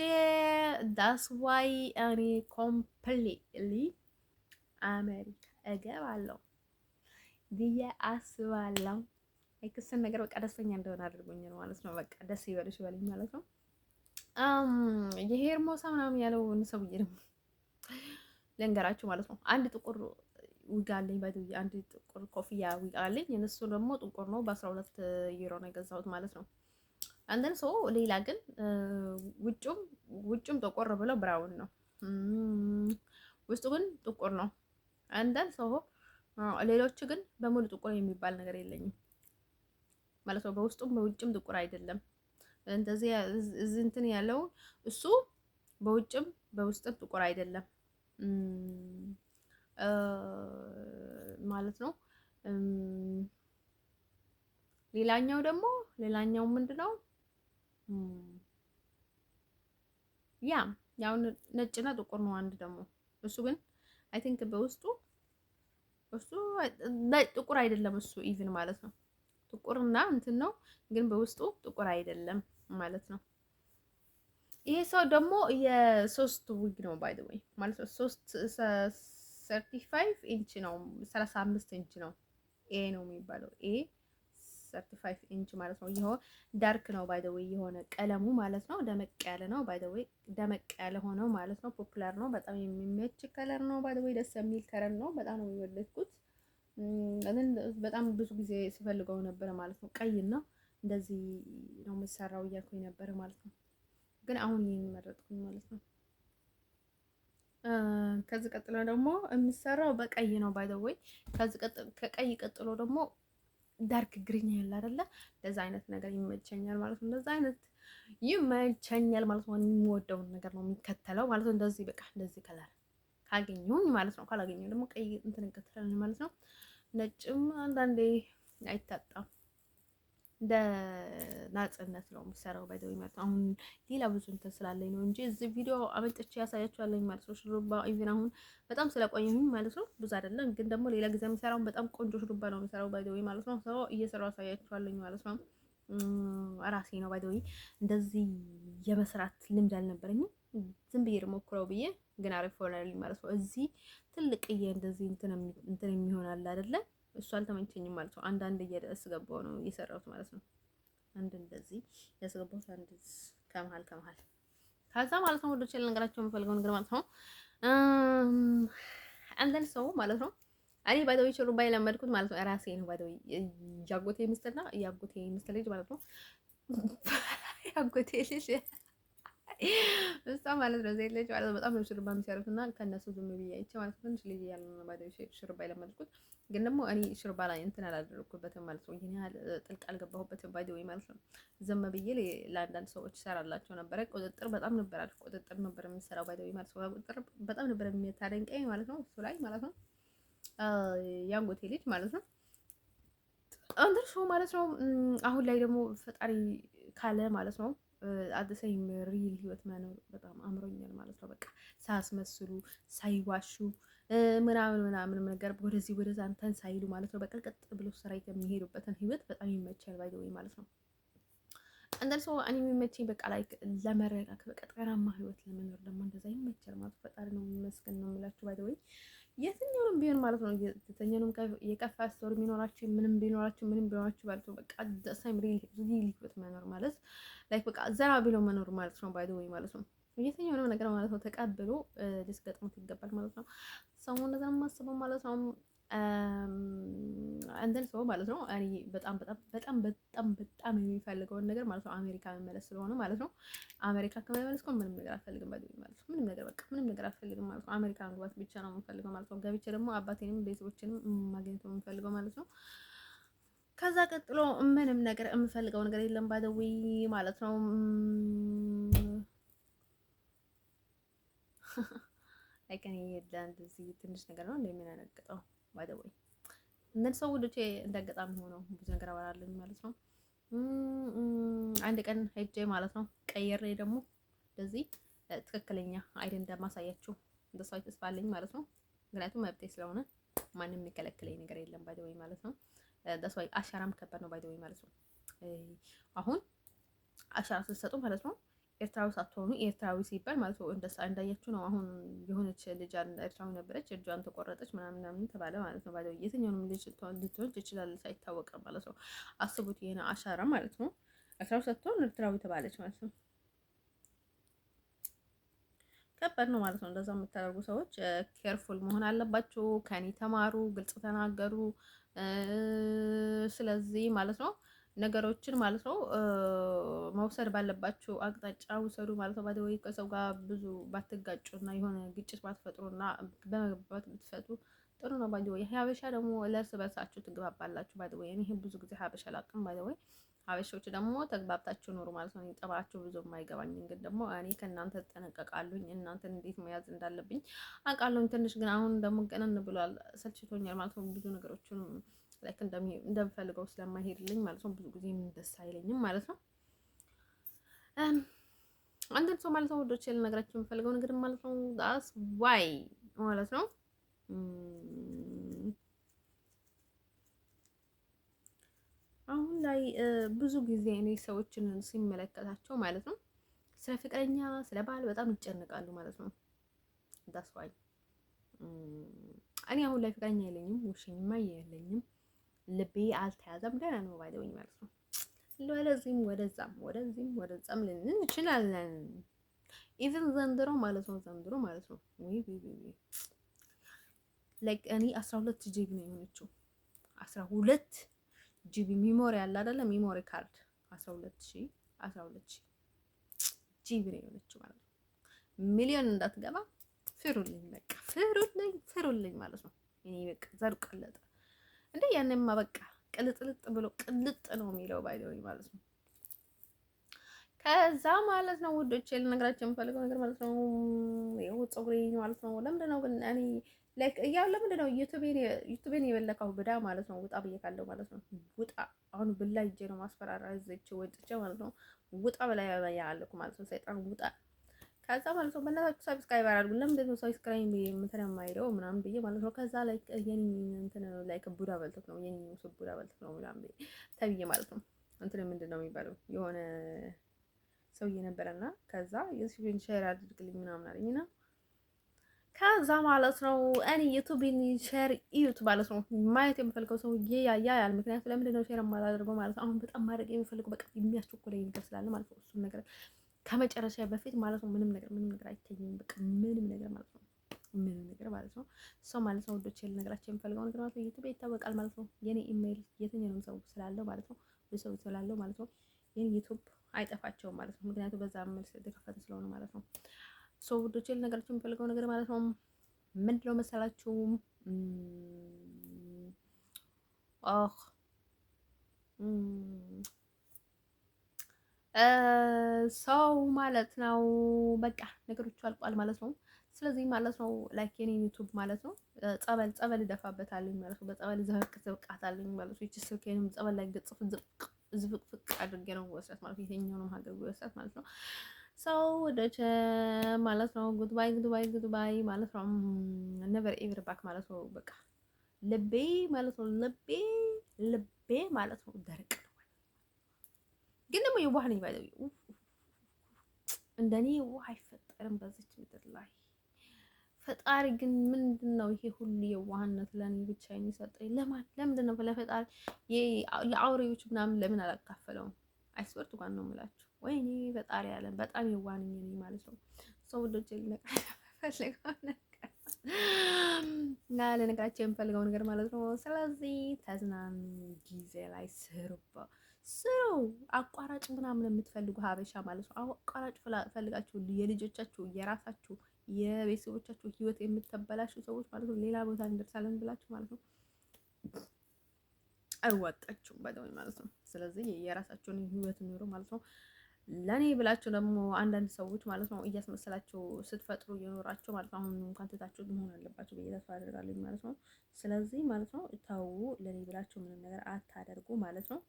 ዳስ ዋይ እኔ ኮምፕሊትሊ አሜሪካ እገባለሁ ብዬ አስባለሁ። የክስን ነገር በቃ ደስተኛ እንደሆነ አድርጎኝ ነው ማለት ነው። በቃ ደስ ይበልሽ በልኝ ማለት ነው። የሄርሞሳ ምናምን ያለው ሰውዬ ደግሞ ልንገራችሁ ማለት ነው። አንድ ጥቁር ዊግ አለኝ አንድ ጥቁር ኮፍያ ዊግ አለኝ። የነሱ ደግሞ ጥቁር ነው። በ12 ዩሮ ነው የገዛሁት ማለት ነው። አንደን ሰው ሌላ ግን ውጭም ጥቁር ብለው ብራውን ነው፣ ውስጡ ግን ጥቁር ነው። አንደን ሰው ሌሎች ግን በሙሉ ጥቁር የሚባል ነገር የለኝም ማለት ነው። በውስጡም በውጭም ጥቁር አይደለም። እንደዚህ እንትን ያለው እሱ በውጭም በውስጥም ጥቁር አይደለም ማለት ነው። ሌላኛው ምንድነው? ያው ነጭና ጥቁር ነው። አንድ ደግሞ እሱ ግን አይ ቲንክ በውስጡ እሱ ጥቁር አይደለም። እሱ ኢቭን ማለት ነው ጥቁርና እንትን ነው፣ ግን በውስጡ ጥቁር አይደለም ማለት ነው። ይሄ ሰው ደግሞ የሶስት ዊግ ነው ባይ ዘ ወይ ማለት ነው። 35 ኢንች ነው፣ 35 ኢንች ነው። ኤ ነው የሚባለው ኤ 35 ኢንች ማለት ነው። ይሄው ዳርክ ነው ባይ ዘ ወይ የሆነ ቀለሙ ማለት ነው። ደመቅ ያለ ነው ባይ ዘ ወይ ደመቅ ያለ ሆነው ማለት ነው። ፖፑላር ነው። በጣም የሚመች ከለር ነው ባይ ዘ ወይ ደስ የሚል ከለር ነው። በጣም ነው የወደድኩት። በጣም ብዙ ጊዜ ስፈልገው ነበረ ማለት ነው። ቀይና እንደዚህ ነው የምሰራው እያልኩኝ ነበር ማለት ነው። ግን አሁን ይሄን መረጥኩኝ ማለት ነው። ከዚህ ቀጥሎ ደግሞ የምሰራው በቀይ ነው ባይ ዘ ወይ። ከቀይ ቀጥሎ ደግሞ ዳርክ ግሪን ያለ አይደለ? እንደዛ አይነት ነገር ይመቸኛል ማለት ነው። እንደዛ አይነት ይመቸኛል ማለት ነው። የሚወደውን ነገር ነው የሚከተለው ማለት ነው። እንደዚህ በቃ እንደዚህ ከለር ካገኘሁኝ ማለት ነው። ካላገኘሁ ደግሞ ቀይ እንትን እንከተላለን ማለት ነው። ነጭም አንዳንዴ አይታጣም። እንደ ናጽነት ነው የምሰራው ባይ ዘ ወይ ማለት ነው። አሁን ሌላ ብዙ እንትን ስላለኝ ነው እንጂ እዚህ ቪዲዮ አመጥቼ ያሳያችኋለሁ ማለት ነው። ሹሩባ ኢቭን አሁን በጣም ስለቆየሁኝ ማለት ነው ብዙ አይደለም፣ ግን ደግሞ ሌላ ጊዜ የምሰራው በጣም ቆንጆ ሹሩባ ነው የምሰራው ባይ ዘ ወይ ማለት ነው። ሰው እየሰራው ያሳያችኋለሁ ማለት ነው። ራሴ ነው ባይ ዘ ወይ እንደዚህ የመስራት ልምድ አልነበረኝም። ዝም ብዬ ሞክረው ብዬ ግን አሪፍ ሆነልኝ ማለት ነው። እዚህ ትልቅዬ እንደዚህ እንትን የሚሆን አለ አይደለ? እሱ አልተመቸኝም ማለት ነው። አንዳንድ እያስገባው ነው የሰራሁት ማለት ነው። አንድ እንደዚህ ያስገባሁት አንድ ከመሀል ከዛ ማለት ነው። ወደ ቸል ነገራቸው የምፈልገው ነገር ማለት ነው። አንተን ሰው ማለት ነው። እኔ ባይደዊ ሹሩባ የለመድኩት ማለት ነው ራሴ ነው። ባይደዊ ያጎቴ ሚስትና ያጎቴ ሚስት ልጅ ማለት ነው። ያጎቴ ልጅ እሷ ማለት ነው ዘይት ልጅ ማለት በጣም ነው ሹሩባ የሚሰሩት እና ከእነሱ ዝም ብዬ አይቼ ማለት ነው። ትንሽ ልጅ ያለ ነው ባይደዊ ሹሩባ የለመድኩት፣ ግን ደግሞ እኔ ሹሩባ ላይ እንትን አላደረኩበትም ማለት ነው። ይሄን ያህል ጥልቅ አልገባሁበትም ባይደዊ ማለት ነው። ዝም ብዬ ለአንዳንድ ሰዎች ሰራላቸው ነበረ። ቁጥጥር በጣም ነበር አልኩ፣ ቁጥጥር ነበር የምሰራው ባይደዊ ማለት ነው። ቁጥጥር በጣም ነበር የሚታደንቀኝ ማለት ነው። እሱ ላይ ማለት ነው ያጎቴ ልጅ ማለት ነው። አንተ ሾው ማለት ነው። አሁን ላይ ደግሞ ፈጣሪ ካለ ማለት ነው አደሰይም ሪል ህይወት መኖር በጣም አምሮኛል ማለት ነው። በቃ ሳያስመስሉ ሳይዋሹ ምናምን ነገር ወደዚህ ወደዛ አንተን ሳይሉ ማለት ነው። በቃ ቀጥ ብሎ ስራ የሚሄዱበትን ህይወት በጣም ይመቻል ባይ ዘ ወይ ማለት ነው። አንዳንድ ሰው እኔ የሚመቸኝ በቃ ላይ ለመረጋጋት በቃ ጤናማ ህይወት ለመኖር ደግሞ እንደዛ ይመቻል ማለት ፈጣሪ ነው የሚመስገን ነው የሚላችሁ ባይ ዘ ወይ የትኛውንም ቢሆን ማለት ነው። የትኛውንም የከፋ ስቶሪ ቢኖራችሁ ምንም ቢኖራችሁ ማለት ነው። በቃ ደሳይም ሪል ህይወት መኖር ማለት ላይክ በቃ ዘና ብሎ መኖር ማለት ነው ባይ ዘ ወይ ማለት ነው። የትኛውንም ነገር ማለት ነው ተቀብሎ ሊስገጥሙት ይገባል ማለት ነው። ሰው እንደዛ የማስበው ማለት ነው። አንተን ሰው ማለት ነው። እኔ በጣም የሚፈልገውን ነገር ማለት ነው አሜሪካ መመለስ ስለሆነ ማለት ነው። አሜሪካ ከመመለስ ምንም ነገር አልፈልግም ማለት ነው። ምንም ነገር በቃ ምንም ነገር አልፈልግም ማለት ነው። አሜሪካ መግባት ብቻ ነው የምፈልገው ማለት ነው። ገብቼ ደግሞ አባቴንም ቤተሰቦችንም ማግኘት ነው የምፈልገው ማለት ነው። ከዛ ቀጥሎ ምንም ነገር የምፈልገው ነገር የለም ባደዊ ማለት ነው። አይከን ይሄዳል እዚህ ትንሽ ነገር ነው እንደሚያነቅጠው ባደዊ እነዚህ ሰው ልጅ እንዳጋጣሚ ሆኖ ብዙ ነገር አወራለኝ ማለት ነው። አንድ ቀን ሄጄ ማለት ነው ቀየሬ ደግሞ እንደዚህ ትክክለኛ አይደል እንደማሳያችሁ እንደሷ ተስፋ አለኝ ማለት ነው። ምክንያቱም መብቴ ስለሆነ ማንም የሚከለክለኝ ነገር የለም ባይ ዘ ወይ ማለት ነው። ዳስ ዋይ አሻራም ከባድ ነው ባይ ዘ ወይ ማለት ነው። አሁን አሻራ ስትሰጡ ማለት ነው ኤርትራዊ ሳትሆኑ ኤርትራዊ ሲባል ማለት ነው እንዳያችሁ ነው። አሁን የሆነች ልጅ ኤርትራዊ ነበረች፣ እጇን ተቆረጠች ምናምን ተባለ ማለት ነው። ባለው የትኛውንም ልጅ ልትሆን ትችላለች አይታወቅም ማለት ነው። አስቡት ይሄን አሻራ ማለት ነው። ኤርትራዊ ሳትሆን ኤርትራዊ ተባለች ማለት ነው። ከባድ ነው ማለት ነው። እንደዛ የምታደርጉ ሰዎች ኬርፉል መሆን አለባችሁ። ከኔ ተማሩ፣ ግልጽ ተናገሩ። ስለዚህ ማለት ነው ነገሮችን ማለት ነው መውሰድ ባለባችሁ አቅጣጫ ውሰዱ ማለት ነው። ባደወይ ከሰው ጋር ብዙ ባትጋጩና የሆነ ግጭት ባትፈጥሩና በመግባባት ብትፈቱ ጥሩ ነው። ባደወይ ሀበሻ ደግሞ ለእርስ በርሳችሁ ትግባባላችሁ። ባደወይ እኔ ብዙ ጊዜ ሀበሻ ላቅም ባደወይ ሀበሾች ደግሞ ተግባብታችሁ ኖሩ ማለት ነው። ጠባችሁ ብዙ የማይገባኝም ግን ደግሞ እኔ ከእናንተ እጠነቀቃለሁኝ። እናንተን እንዴት መያዝ እንዳለብኝ አውቃለሁኝ። ትንሽ ግን አሁን ደግሞ ቀነን ብሏል፣ ሰልችቶኛል ማለት ነው። ብዙ ነገሮችን ላይክ እንደምፈልገው ስለማይሄድልኝ ማለት ነው። ብዙ ጊዜ ደስ አይለኝም ማለት ነው። አንድን ሰው ማለት ነው ወዶች ልነግራችሁ የምፈልገው ነገር ማለት ነው ዳስ ዋይ ማለት ነው። አሁን ላይ ብዙ ጊዜ እኔ ሰዎችን ሲመለከታቸው ማለት ነው ስለ ፍቅረኛ ስለ ባል በጣም ይጨነቃሉ ማለት ነው። ዳስ ዋይ እኔ አሁን ላይ ፍቅረኛ የለኝም፣ ውሽኝማ የለኝም፣ ልቤ አልተያዘም፣ ደህና ነው ባይደውኝ ማለት ነው። ወደዚህም ወደዛም ልንል እንችላለን። ኢቭን ዘንድሮ ማለት ነው ወይ ላይክ እኔ 12 ጂቢ ነው የሆነችው 12 ጂቢ ሚሞሪ አለ አይደለ? ሚሞሪ ካርድ 12 ሺህ ጂቢ ነው የሆነችው ማለት ነው። ሚሊዮን እንዳትገባ ፍሩልኝ፣ በቃ ፍሩልኝ ማለት ነው። እኔ በቃ ዘሩ ቀለጠ እንዴ! ያንማ በቃ ቅልጥልጥ ብሎ ቅልጥ ነው የሚለው ባይደውይ ማለት ነው። ከዛ ማለት ነው ውዶቼ ልነግራችሁ የምፈልገው ነገር ማለት ነው ይኸው ፀጉሬ ማለት ነው። ለምንድን ነው ግን እኔ ላይክ ያው ለምንድን ነው ዩቲዩቤን የበለካው ብዳ ማለት ነው። ውጣ ብዬ ካለው ማለት ነው። ውጣ አሁን ብላ ይጄ ነው ማስፈራራ እዚች ወጥቼ ማለት ነው። ውጣ በላይ ያለኩ ማለት ነው። ሰይጣን ውጣ። ከዛ ማለት ነው በእናታችሁ ሰብስክራይብ አድርጉ። ለምንድን ነው ሰብስክራይብ እንትን የማይለው ምናምን ብዬ ማለት ነው። ከዛ ላይክ የኔ እንትን ላይክ ቡዳ በልቶት ነው የኔ ቡዳ በልቶት ነው ምናምን ተብዬ ማለት ነው። እንትን ምንድን ነው የሚባለው የሆነ ሰውዬ ነበረና ከዛ የዩቲዩብን ሼር አድርግልኝ ምናምን አለኝና ከዛ ማለት ነው እኔ ዩቲዩብን ሼር እዩት ማለት ነው። ማየት የምፈልገው ሰውዬ ያያል። ምክንያቱም ለምንድን ነው ሼር የማላደርገው ማለት ነው። አሁን በጣም ማድረግ የምፈልገው በቃ የሚያስቸኩለኝ ነገር ስላለ ማለት ነው። እሱን ነገር ከመጨረሻ በፊት ማለት ነው ምንም ነገር አይታየኝም። በቃ ምንም ነገር ማለት ነው። ምንም ነገር ማለት ነው። ሰው ማለት ነው ወዶች ልነግራቸው የምፈልገው ነገር ማለት ነው ዩቲዩብ ይታወቃል ማለት ነው። የኔ ኢሜይል የትኛውንም ሰው ስላለው ማለት ነው በሰው ስላለው ማለት ነው የኔ ዩቲዩብ አይጠፋቸውም ማለት ነው። ምክንያቱም በዛ መልስ የተከፈተ ስለሆነ ማለት ነው። ሰው ውዶቼ ልነግራችሁ የምፈልገው ነገር ማለት ነው ምንድነው መሰላችሁ? ሰው ማለት ነው በቃ ነገሮቹ አልቋል ማለት ነው። ስለዚህ ማለት ነው ላይክ የኔ ዩቲዩብ ማለት ነው ጸበል እደፋበታለሁ ማለት ነው። በጸበል ዘብቃታለሁ ማለት ነው። እቺ ስልኬንም ጸበል ላይ ገጽፍ ዝብቅፍቅ አድርጌ ነው ወሰት ማለት ነው። የትኛውንም ሀገር ወሰት ማለት ነው። ሰው ወደቸ ማለት ነው ጉድባይ ማለት ነው። ነቨር ኤቨር ባክ ማለት ነው። በቃ ልቤ ማለት ነው ልቤ ማለት ነው ደረቅ ነው። ግን ደግሞ የዋህ ነኝ ባይዘው እንደኔ የዋህ አይፈጠርም በዚች ምድር ላይ። ፈጣሪ ግን ምንድን ነው ይሄ ሁሉ የዋህነት ለኔ ብቻ የሚሰጠኝ? ለምንድን ነው ለፈጣሪ ለአውሬዎች ምናምን ለምን አላካፈለውም? አይስወርት እንኳን ነው የምላችሁ። ወይኔ ፈጣሪ ያለ በጣም የዋህ ነኝ እኔ ማለት ነው። ሰው ወዶች ፈልገው ለነገራቸው የምፈልገው ነገር ማለት ነው። ስለዚህ ተዝናኑ፣ ጊዜ ላይ ስሩ። አቋራጭ ምናምን የምትፈልጉ ሀበሻ ማለት ነው። አቋራጭ ፈልጋችሁ የልጆቻችሁ የራሳችሁ የቤተሰቦቻችሁ ህይወት የምትበላሹ ሰዎች ማለት ነው ሌላ ቦታ እንደርሳለን ብላችሁ ማለት ነው አይዋጣችሁም ባይዘው ማለት ነው። ስለዚህ የራሳችሁን ህይወት ኑሩ ማለት ነው። ለኔ ብላችሁ ደግሞ አንዳንድ ሰዎች ማለት ነው እያስመሰላችሁ ስትፈጥሩ እየኖራችሁ ማለት ነው አሁን እንኳን ትታችሁ መሆን አለባችሁ ብዬ ተስፋ አደርጋለሁ ማለት ነው። ስለዚህ ማለት ነው ተው፣ ለኔ ብላችሁ ምንም ነገር አታደርጉ ማለት ነው።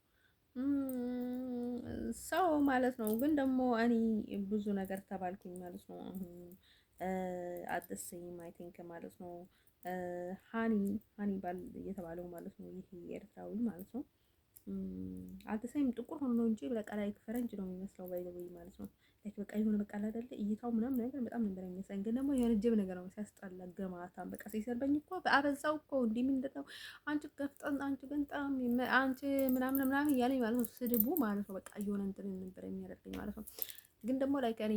ሰው ማለት ነው ግን ደግሞ እኔ ብዙ ነገር ተባልኩኝ ማለት ነው። አሁን አትሰይም አይ ቲንክ ማለት ነው ሃኒ ባል እየተባለው ማለት ነው ይሄ ኤርትራዊ ማለት ነው። አትሰይም ጥቁር ሆኖ ነው እንጂ በቃ ላይ ፈረንጅ ነው የሚመስለው ባይዘው ማለት ነው። ላይክ በቃ የሆነ በቃ አይደለ እይታው ምናምን ነገር በጣም ነበር የሚመስለኝ። ግን ደግሞ የሆነ ጅብ ነገር ነው ሲያስጠላ ገማታም በቃ ሲሰርበኝ እኮ አበዛው እኮ እንዲህ ምንድን ነው አንቺ ገፍጠን አንቺ ገንጣም አንቺ ምናምን እያለኝ ማለት ነው ስድቡ ማለት ነው። በቃ የሆነ እንትን ነበር የሚያደርገኝ ማለት ነው። ግን ደግሞ ላይክ እኔ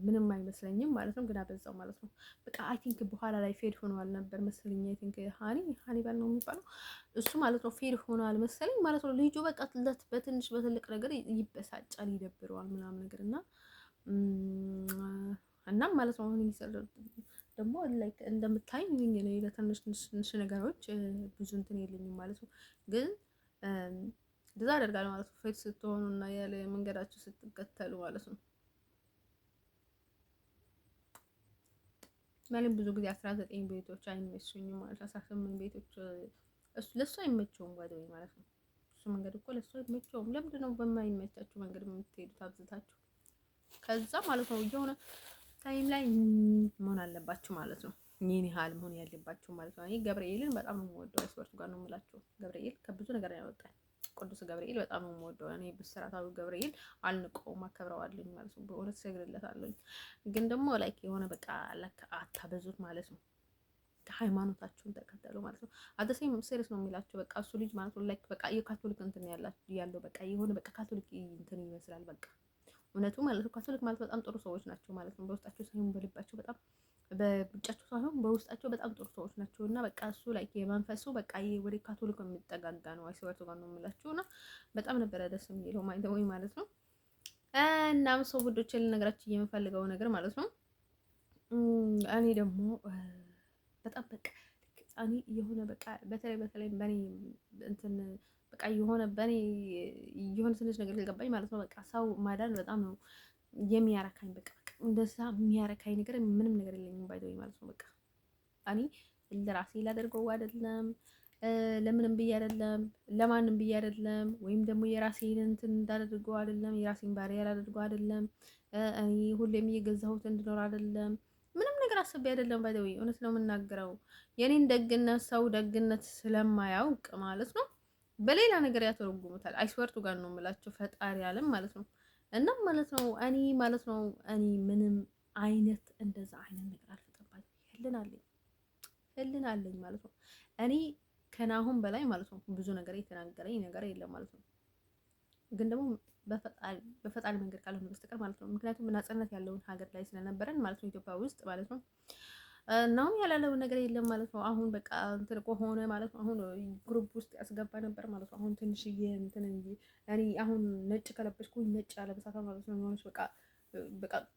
ምንም አይመስለኝም ማለት ነው። ግን አበዛው ማለት ነው። በቃ አይ ቲንክ በኋላ ላይ ፌድ ሆኗል ነበር መሰለኝ። አይ ቲንክ ሃኒ ባል ነው የሚባለው እሱ ማለት ነው ፌድ ሆኗል መሰለኝ ማለት ነው። ልጁ በቃ በትንሽ በትልቅ ነገር ይበሳጫል፣ ይደብረዋል ምናምን ነገር እናም ማለት ነው። አሁን ደግሞ ላይክ እንደምታይኝ ነው ለትንሽ ነገሮች ብዙ እንትን የለኝም ማለት ነው። ግን እንደዛ አደርጋለሁ ማለት ነው። ፌድ ስትሆኑ እና ያለ መንገዳችሁ ስትከተሉ ማለት ነው። ማለት ብዙ ጊዜ 19 ቤቶች አይመቹኝም ማለት 18 ቤቶች ለሱ አይመቸውም ጓደኝ ማለት ነው። እሱ መንገድ እኮ ለሱ አይመቸውም። ለምንድን ነው በማይመቻችሁ መንገድ የምትሄዱት አብዝታችሁ? ከዛ ማለት ነው የሆነ ታይም ላይ መሆን አለባችሁ ማለት ነው። ይሄን ያህል መሆን ያለባችሁ ማለት ነው። እኔ ገብርኤልን በጣም ነው የምወደው። አይስወርቱ ጋር ነው የምላችሁ። ገብርኤል ከብዙ ነገር ያወጣል። ቅዱስ ገብርኤል በጣም ነው የምወደው። እኔ ብስራታዊ ገብርኤል አልንቀውም፣ አከብረዋለሁ ማለት ነው። በእውነት ሰግድለታለሁ። ግን ደግሞ ላይክ የሆነ በቃ ለካ አታበዙት ማለት ነው። ሃይማኖታችሁን ተከተሉ ማለት ነው። አደሰኝ ሴሪየስ ነው የሚላችሁ በቃ እሱ ልጅ ማለት ነው ላይክ በቃ የካቶሊክ እንትን ያለው በቃ የሆነ በቃ ካቶሊክ እንትን ይመስላል በቃ እውነቱ ማለት ነው። ካቶሊክ ማለት በጣም ጥሩ ሰዎች ናቸው ማለት ነው። በውስጣቸው ሳይሆን በልባቸው በጣም በውጫቸው ሳይሆን በውስጣቸው በጣም ጥሩ ሰዎች ናቸው። እና በቃ እሱ ላይ የመንፈሱ በቃ ወደ ካቶሊክ የሚጠጋጋ ነው። አይስወርቱ ጋር ነው የምላችሁ። እና በጣም ነበረ ደስ የሚለው ወይ ማለት ነው። እናም ሰው ውዶች ልነግራችሁ የምፈልገው ነገር ማለት ነው እኔ ደግሞ በጣም በቃ እኔ የሆነ በቃ በተለይ በኔ እንትን በቃ የሆነ በኔ የሆነ ትንሽ ነገር ሊገባኝ ማለት ነው። በቃ ሰው ማዳን በጣም ነው የሚያረካኝ። በቃ እንደዛ የሚያረካኝ ነገር ምንም ነገር የለኝም ባይዘው ማለት ነው። በቃ እኔ ለራሴ ላደርገው አይደለም ለምንም ብዬ አይደለም ለማንም ብዬ አይደለም፣ ወይም ደግሞ የራሴን እንትን እንዳደርገው አይደለም፣ የራሴን ባሪያ ያላደርገው አይደለም፣ እኔ ሁሌም እየገዛሁት እንድኖር አይደለም፣ ምንም ነገር አስቤ አይደለም። ባይዘው እውነት ነው የምናገረው። የኔን ደግነት ሰው ደግነት ስለማያውቅ ማለት ነው በሌላ ነገር ያተረጉሙታል። አይስወርቱ ጋር ነው የምላቸው ፈጣሪ አለም ማለት ነው። እና ማለት ነው እኔ ምንም አይነት እንደዛ አይነት ነገር አልፈጠባኝ ህልን አለኝ ማለት ነው። እኔ ከናሁን በላይ ማለት ነው ብዙ ነገር የተናገረኝ ነገር የለም ማለት ነው። ግን ደግሞ በፈጣሪ መንገድ ካልሆነ በስተቀር ማለት ነው። ምክንያቱም ነፃነት ያለውን ሀገር ላይ ስለነበረን ማለት ነው ኢትዮጵያ ውስጥ ማለት ነው እናም ያላለው ነገር የለም ማለት ነው። አሁን በቃ እንትን ከሆነ ማለት ነው አሁን ግሩፕ ውስጥ ያስገባ ነበር ማለት ነው። አሁን ትንሽዬ እንትን እንጂ እኔ አሁን ነጭ ከለበስኩኝ ነጭ ያለበሳታ ማለት ነው የሆነች በቃ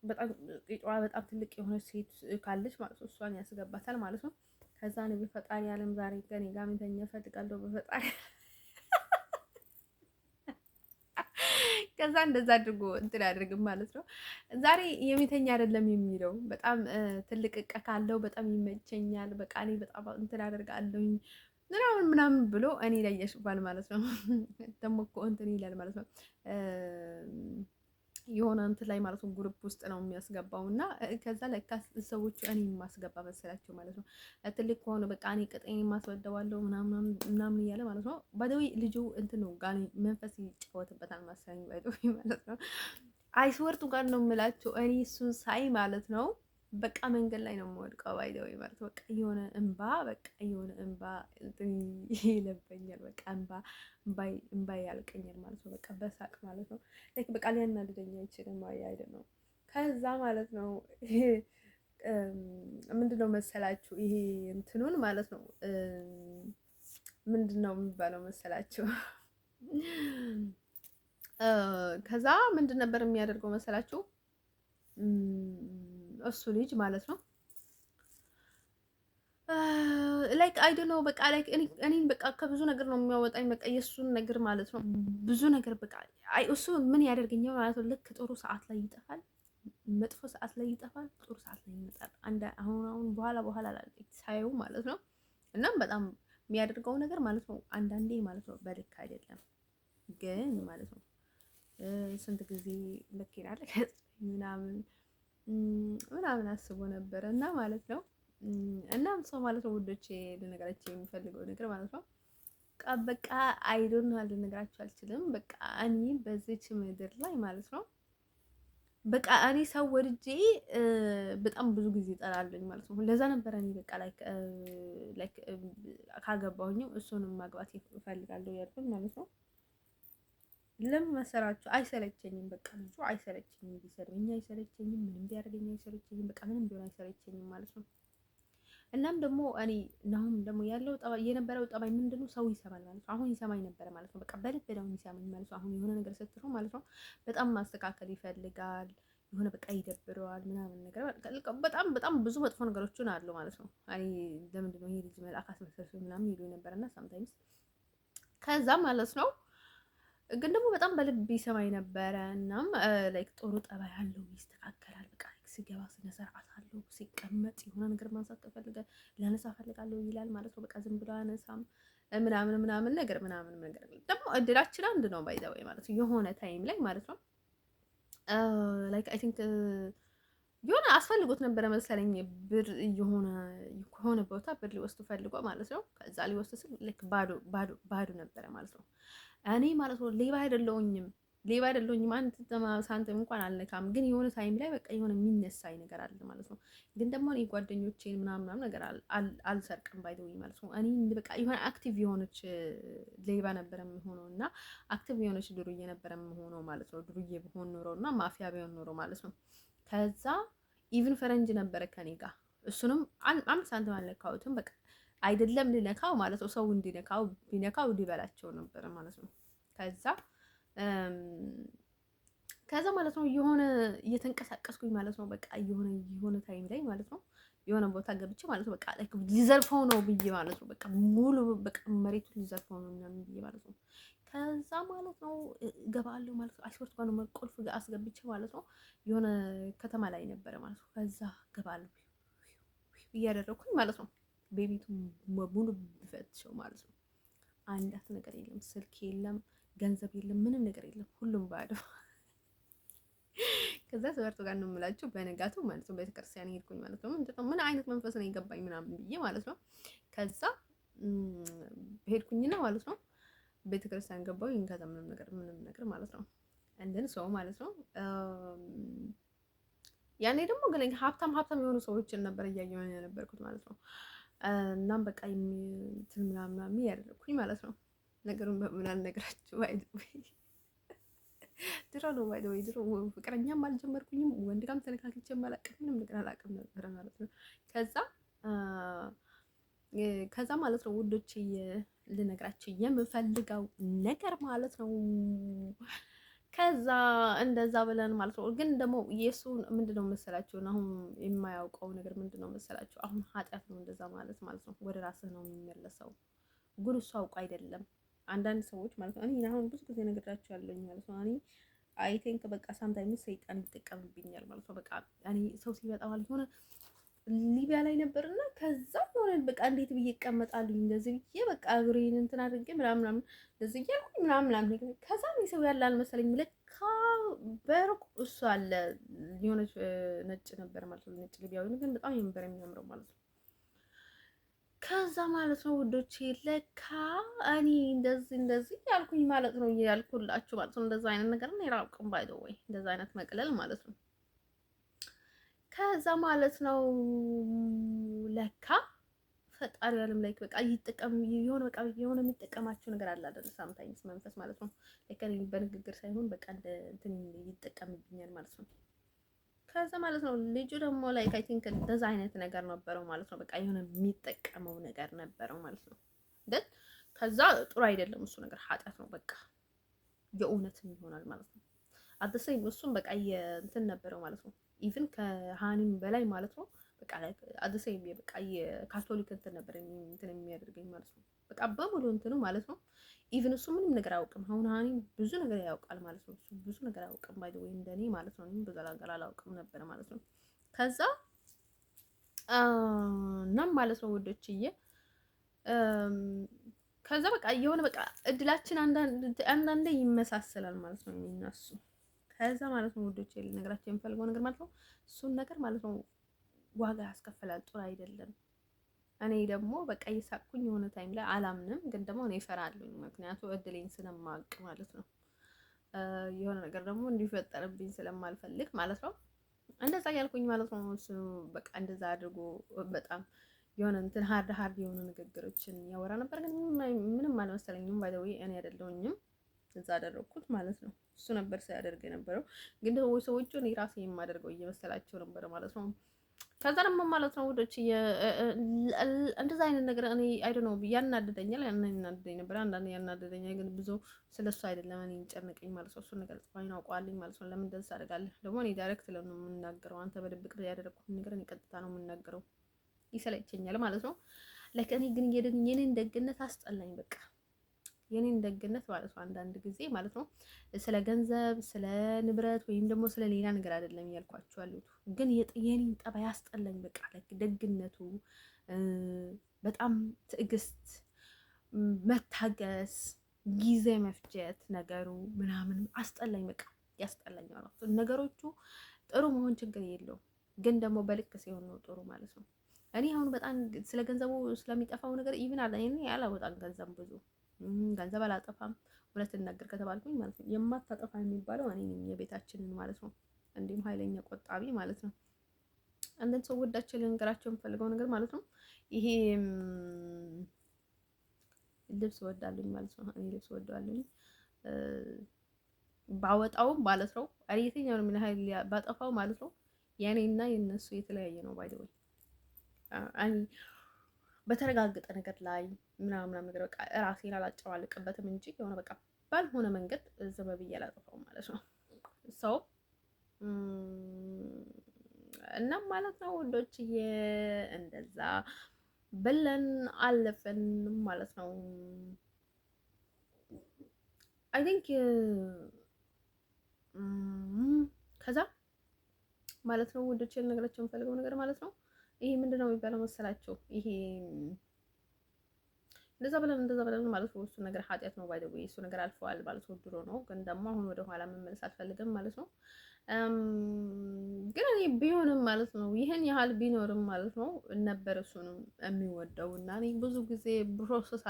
በጣም ቂጧ በጣም ትልቅ የሆነች ሴት ካለች ማለት ነው እሷን ያስገባታል ማለት ነው። ከዛ ነው በፈጣሪ ዓለም ዛሬ ከኔ ጋር ምንተኛ ፈልጋለሁ በፈጣሪ ከዛ እንደዛ አድርጎ እንትን አድርግም ማለት ነው። ዛሬ የሚተኛ አይደለም የሚለው በጣም ትልቅ እቀ ካለው በጣም ይመቸኛል። በቃ እኔ በጣም እንትን አደርጋለሁኝ ምናምን ብሎ እኔ ላይ ያሽባል ማለት ነው። ደግሞ እኮ እንትን ይላል ማለት ነው የሆነ እንትን ላይ ማለት ነው ግሩፕ ውስጥ ነው የሚያስገባው። እና ከዛ ለካ ሰዎቹ እኔ የማስገባ መሰላቸው ማለት ነው። ትልቅ ከሆነ በቃ እኔ ቅጤን የማስወደዋለሁ ምናምን እያለ ማለት ነው። ባይዘዌ ልጁ እንትን ነው ጋር መንፈስ ይጫወትበታል መሰለኝ ባይዘዌ ማለት ነው። አይስወርቱ ጋር ነው የምላቸው እኔ እሱን ሳይ ማለት ነው በቃ መንገድ ላይ ነው የምወድቀው ባይዘዌ ማለት በቃ የሆነ እንባ በቃ የሆነ እንባ ይለበኛል። በቃ እንባ ያልቀኛል ማለት ነው። በቃ በሳቅ ማለት ነው። ላይክ በቃ ሊያናድደኝ አይችልም። አይደል ነው። ከዛ ማለት ነው ምንድነው መሰላችሁ ይሄ እንትኑን ማለት ነው ምንድነው የሚባለው መሰላችሁ ከዛ ምንድን ነበር የሚያደርገው መሰላችሁ እሱ ልጅ ማለት ነው ላይክ አይ ዶንት ኖ በቃ ላይክ እኔን በቃ ከብዙ ነገር ነው የሚያወጣኝ። በቃ የእሱን ነገር ማለት ነው ብዙ ነገር በቃ አይ እሱ ምን ያደርገኛል ማለት ነው። ልክ ጥሩ ሰዓት ላይ ይጠፋል፣ መጥፎ ሰዓት ላይ ይጠፋል፣ ጥሩ ሰዓት ላይ ይመጣል። አሁን በኋላ ሳየው ማለት ነው። እናም በጣም የሚያደርገው ነገር ማለት ነው አንዳንዴ ማለት ነው በልክ አይደለም ግን ማለት ነው ስንት ጊዜ ልክ ይላል ምናምን አስቦ ነበረ እና ማለት ነው እናም ሰው ማለት ነው ውዶቼ ልነግራችሁ የሚፈልገው ነገር ማለት ነው በቃ አይዶን ልነግራችሁ አልችልም። በቃ እኔ በዚች ምድር ላይ ማለት ነው በቃ እኔ ሰው ወድጄ በጣም ብዙ ጊዜ እጠላለኝ ማለት ነው። ለዛ ነበረ እኔ በቃ ላይክ ካገባሁኝም እሱንም ማግባት እፈልጋለሁ ያልኩኝ ማለት ነው። ለምን መሰራችሁ አይሰለቸኝም። በቃ ልጁ አይሰለቸኝም፣ ቢሰድበኝ አይሰለቸኝም፣ ምንም ቢያደርገኝ አይሰለቸኝም። በቃ ምንም ቢሆን አይሰለቸኝም ማለት ነው። እናም ደግሞ እኔ ናሁም ደግሞ ያለው ጠባይ የነበረው ጠባይ ምንድነው ሰው ይሰማል ማለት ነው። አሁን ይሰማኝ ነበረ ማለት ነው። በቃ በልብ ነው የሚሰማኝ ማለት ነው። አሁን የሆነ ነገር ስትለው ማለት ነው በጣም ማስተካከል ይፈልጋል። የሆነ በቃ ይደብረዋል ምናምን ነገር በጣም ብዙ መጥፎ ነገሮችን አሉ ማለት ነው። አይ ለምንድን ነው ይሄ ልጅ መልአክ አስመሰልሽ ምናምን ይሉኝ ነበርና ሳምታይምስ ከዛ ማለት ነው ግን ደግሞ በጣም በልብ ይሰማኝ ነበረ። እናም ላይክ ጥሩ ጠባይ አለው፣ ይስተካከላል። በቃ ሲገባ ስነ ስርዓት አለው፣ ሲቀመጥ የሆነ ነገር ማንሳት ከፈለገ ላነሳ ፈልጋለሁ ይላል ማለት ነው። በቃ ዝም ብሎ አነሳም ምናምን ነገር ደግሞ እድላችን አንድ ነው ባይ ዘ ወይ ማለት ነው። የሆነ ታይም ላይ ማለት ነው ላይክ አይ ቲንክ የሆነ አስፈልጎት ነበረ መሰለኝ ብር ከሆነ ቦታ ብር ሊወስዱ ፈልጎ ማለት ነው። ከዛ ሊወስድ ስል ልክ ባዶ ነበረ ማለት ነው። እኔ ማለት ነው ሌባ አይደለሁኝም አንድ ሳንቲም እንኳን አልነካም። ግን የሆነ ታይም ላይ በቃ የሆነ የሚነሳኝ ነገር አለ ማለት ነው። ግን ደግሞ እኔ ጓደኞቼን ምናምን ነገር አልሰርቅም ባይደውኝ ማለት ነው። እኔ በቃ የሆነ አክቲቭ የሆነች ሌባ ነበረ የምሆነው እና አክቲቭ የሆነች ዱርዬ ነበረ የምሆነው ማለት ነው። ዱርዬ ብሆን ኖሮ እና ማፊያ ቢሆን ኖሮ ማለት ነው። ከዛ ኢቭን ፈረንጅ ነበረ ከኔ ጋር እሱንም አምስት ሳንቲም አልነካሁትም። በቃ አይደለም ልነካው ማለት ነው፣ ሰው እንዲነካው ቢነካው ሊበላቸው ነበር ማለት ነው። ከዛ ከዛ ማለት ነው የሆነ እየተንቀሳቀስኩኝ ማለት ነው። በቃ የሆነ ታይም ላይ ማለት ነው የሆነ ቦታ ገብቼ ማለት ነው በቃ ሊዘርፈው ነው ብዬ ማለት ነው። በቃ ሙሉ በቃ መሬቱን ሊዘርፈው ነው ምናምን ብዬ ማለት ነው። ከዛ ማለት ነው እገባለሁ ማለት ነው። አስወርት ጋር ነው ቁልፍ አስገብቼ ማለት ነው የሆነ ከተማ ላይ ነበረ ማለት ነው። ከዛ እገባለሁ እያደረኩኝ ማለት ነው። ቤቢቱ ሙሉ ብፈትሸው ማለት ነው አንዳት ነገር የለም፣ ስልክ የለም፣ ገንዘብ የለም፣ ምንም ነገር የለም፣ ሁሉም ባዶ። ከዛ ሰበርቱ ጋር ነው የምላችሁ በነጋቱ ማለት ነው ቤተክርስቲያን ሄድኩኝ ማለት ነው። ምንድነው ምን አይነት መንፈስ ነው የገባኝ ምናምን ብዬ ማለት ነው። ከዛ ሄድኩኝና ማለት ነው ቤተክርስቲያን ገባሁ። ከዛ ምንም ነገር ማለት ነው እንደን ሰው ማለት ነው። ያኔ ደግሞ ግን ሀብታም የሆኑ ሰዎችን ነበር እያየሁ የነበርኩት ማለት ነው። እናም በቃ እንትን ምናምን ያደረኩኝ ማለት ነው። ነገሩን በምን አልነግራችሁ ድሮ ነው ወይ ድሮ ፍቅረኛም አልጀመርኩኝም፣ ወንድ ጋርም ተነካክቼም አላውቅም፣ ምንም ነገር አላውቅም ነበር ማለት ነው። ከዛ ማለት ነው ውዶች ልነግራችሁ የምፈልገው ነገር ማለት ነው። ከዛ እንደዛ ብለን ማለት ነው። ግን ደግሞ የሱ ምንድነው መሰላችሁ አሁን የማያውቀው ነገር ምንድነው መሰላችሁ፣ አሁን ኃጢአት ነው እንደዛ ማለት ነው። ወደ ራስህ ነው የሚመለሰው። ግን እሱ አውቆ አይደለም። አንዳንድ ሰዎች ማለት ነው እኔ አሁን ብዙ ጊዜ ነግራችሁ ያለኝ ማለት ነው እኔ አይ ቲንክ በቃ ሳምታይምስ ሰይጣን ይጠቀምብኛል ማለት ነው። በቃ እኔ ሰው ሲመጣ ማለት ሆነ ሊቢያ ላይ ነበርና ከዛ ሆነ በቃ እንዴት ብዬ እቀመጣለሁ እንደዚህ ብዬ በቃ እግሬን እንትን አድርጌ ምናምን እንደዚህ እያልኩኝ ምናምን ነገር ከዛ ሰው ያለ አልመሰለኝ። ለካ በሩቅ እሱ አለ የሆነች ነጭ ነበር ማለት ነው። ነጭ ሊቢያዊ ግን በጣም ነበር የሚያምረው ማለት ነው። ከዛ ማለት ነው ውዶቼ ለካ እኔ እንደዚህ ያልኩኝ ማለት ነው ያልኩላችሁ ማለት ነው። እንደዛ አይነት ነገር ነው የራቅም ባይደው ወይ እንደዛ አይነት መቅለል ማለት ነው። ከዛ ማለት ነው ለካ ፈጣሪ ዓለም ላይ በቃ ይጠቀም የሆነ በቃ የሆነ የሚጠቀማቸው ነገር አለ አይደል? ሳምታይምስ መንፈስ ማለት ነው ለካ በንግግር ሳይሆን በቃ እንደ እንትን ይጠቀምብኛል ማለት ነው። ከዛ ማለት ነው ልጁ ደግሞ ላይክ አይ ቲንክ እንደዛ አይነት ነገር ነበረው ማለት ነው። በቃ የሆነ የሚጠቀመው ነገር ነበረው ማለት ነው። ግን ከዛ ጥሩ አይደለም እሱ ነገር ኃጢአት ነው። በቃ የእውነትም ይሆናል ማለት ነው። አደሰኝ እሱም በቃ እንትን ነበረው ማለት ነው። ኢቭን ከሃኒም በላይ ማለት ነው። በቃ አደሰኝ በቃ የካቶሊክ እንትን ነበር እንትን የሚያደርገኝ ማለት ነው። በቃ በሙሉ እንትኑ ማለት ነው። ኢቭን እሱ ምንም ነገር አያውቅም። አሁን ሃኒ ብዙ ነገር ያውቃል ማለት ነው። እሱ ብዙ ነገር አያውቅም ባይ ወይ እንደኔ ማለት ነው። እኔም ብዙ ነገር አላውቅም ነበር ማለት ነው። ከዛ እናም ማለት ነው ወዶችዬ ከዛ በቃ የሆነ በቃ እድላችን አንዳንዴ ይመሳሰላል ማለት ነው የሚናሱ ከዛ ማለት ነው ወዶች ልነግራቸው የምፈልገው ነገር ማለት ነው እሱን ነገር ማለት ነው ዋጋ ያስከፍላል። ጥሩ አይደለም። እኔ ደግሞ በቃ እየሳቅኩኝ የሆነ ታይም ላይ አላምንም፣ ግን ደግሞ እኔ እፈራለሁኝ። ምክንያቱ እድሌን ስለማውቅ ማለት ነው። የሆነ ነገር ደግሞ እንዲፈጠርብኝ ስለማልፈልግ ማለት ነው። እንደዛ ያልኩኝ ማለት ነው። እሱ በቃ እንደዛ አድርጎ በጣም የሆነ እንትን ሀርድ የሆኑ ንግግሮችን ያወራ ነበር፣ ግን ምንም አልመሰለኝም። ባይ ዘ ወይ እኔ አይደለሁኝም እዛ አደረኩት ማለት ነው። እሱ ነበር ሲያደርግ የነበረው፣ ግን ደግሞ ሰዎቹ እኔ ራሴ የማደርገው እየመሰላቸው ነበር ማለት ነው። ከዛ ደግሞ ማለት ነው ወዶች እንደዛ አይነት ነገር እኔ አይዶ ነው ያናደደኛል። ያናደደኝ ነበር፣ አንዳንዴ ያናደደኛል፣ ግን ብዙ ስለሱ አይደለም እኔ ጨነቀኝ ማለት ነው። እሱ ነገር ጽፋኝ አውቀዋለኝ ማለት ነው። ለምን እንደዛ አደርጋለሁ? ደግሞ እኔ ዳይሬክት ለምን ነው የምናገረው? አንተ በድብቅ ያደረኩት ነገር እኔ ቀጥታ ነው የምናገረው። ይሰለቸኛል ማለት ነው። ላይክ እኔ ግን የኔን ደግነት አስጠላኝ። በቃ የኔን ደግነት ማለት ነው አንዳንድ ጊዜ ማለት ነው ስለ ገንዘብ ስለ ንብረት ወይም ደግሞ ስለ ሌላ ነገር አይደለም እያልኳቸው ያሉት፣ ግን የኔን ጠባይ አስጠላኝ። በቃ ላይክ ደግነቱ በጣም ትዕግስት፣ መታገስ፣ ጊዜ መፍጀት ነገሩ ምናምን አስጠላኝ። በቃ ያስጠላኝ ማለት ነው። ነገሮቹ ጥሩ መሆን ችግር የለውም፣ ግን ደግሞ በልክ ሲሆን ነው ጥሩ ማለት ነው። እኔ አሁን በጣም ስለ ገንዘቡ ስለሚጠፋው ነገር ኢቭን አለ እኔ ያላወጣም ገንዘብ አላጠፋም። እውነት ልናገር ከተባልኩኝ ማለት ነው የማታጠፋ የሚባለው እኔ ነኝ፣ የቤታችንን ማለት ነው። እንዲሁም ኃይለኛ ቆጣቢ ማለት ነው። አንዳንድ ሰው ወዳቸው ልንገራቸው የምፈልገው ነገር ማለት ነው ይሄ ልብስ ወዳለኝ ማለት ነው። እኔ ልብስ ወዳለኝ ባወጣውም ማለት ነው እኔ የትኛውንም ኃይል ባጠፋው ማለት ነው የኔና የነሱ የተለያየ ነው ባይ ዘ ወይ እኔ በተረጋገጠ ነገር ላይ ምናምን ነገር በቃ ራሴን አላጨማልቅበትም እንጂ የሆነ በቃ ባልሆነ መንገድ ዝም ብዬ አላጠፋውም ማለት ነው። ሰው እናም ማለት ነው ወንዶችዬ እንደዛ ብለን አለፈን ማለት ነው። አይ ቲንክ ከዛ ማለት ነው ወንዶች ልነግራቸው የምፈልገው ነገር ማለት ነው ይሄ ምንድነው የሚባለው መሰላቸው? ይሄ እንደዛ ብለን ማለት ነው እሱ ነገር ኃጢአት ነው ባይ ዘ ወይ እሱ ነገር አልፈዋል ማለት ነው። ድሮ ነው ግን ደግሞ አሁን ወደ ኋላ መመለስ አልፈልግም ማለት ነው። ግን እኔ ቢሆንም ማለት ነው ይህን ያህል ቢኖርም ማለት ነው ነበር እሱንም የሚወደው እና እኔ ብዙ ጊዜ ፕሮሰስ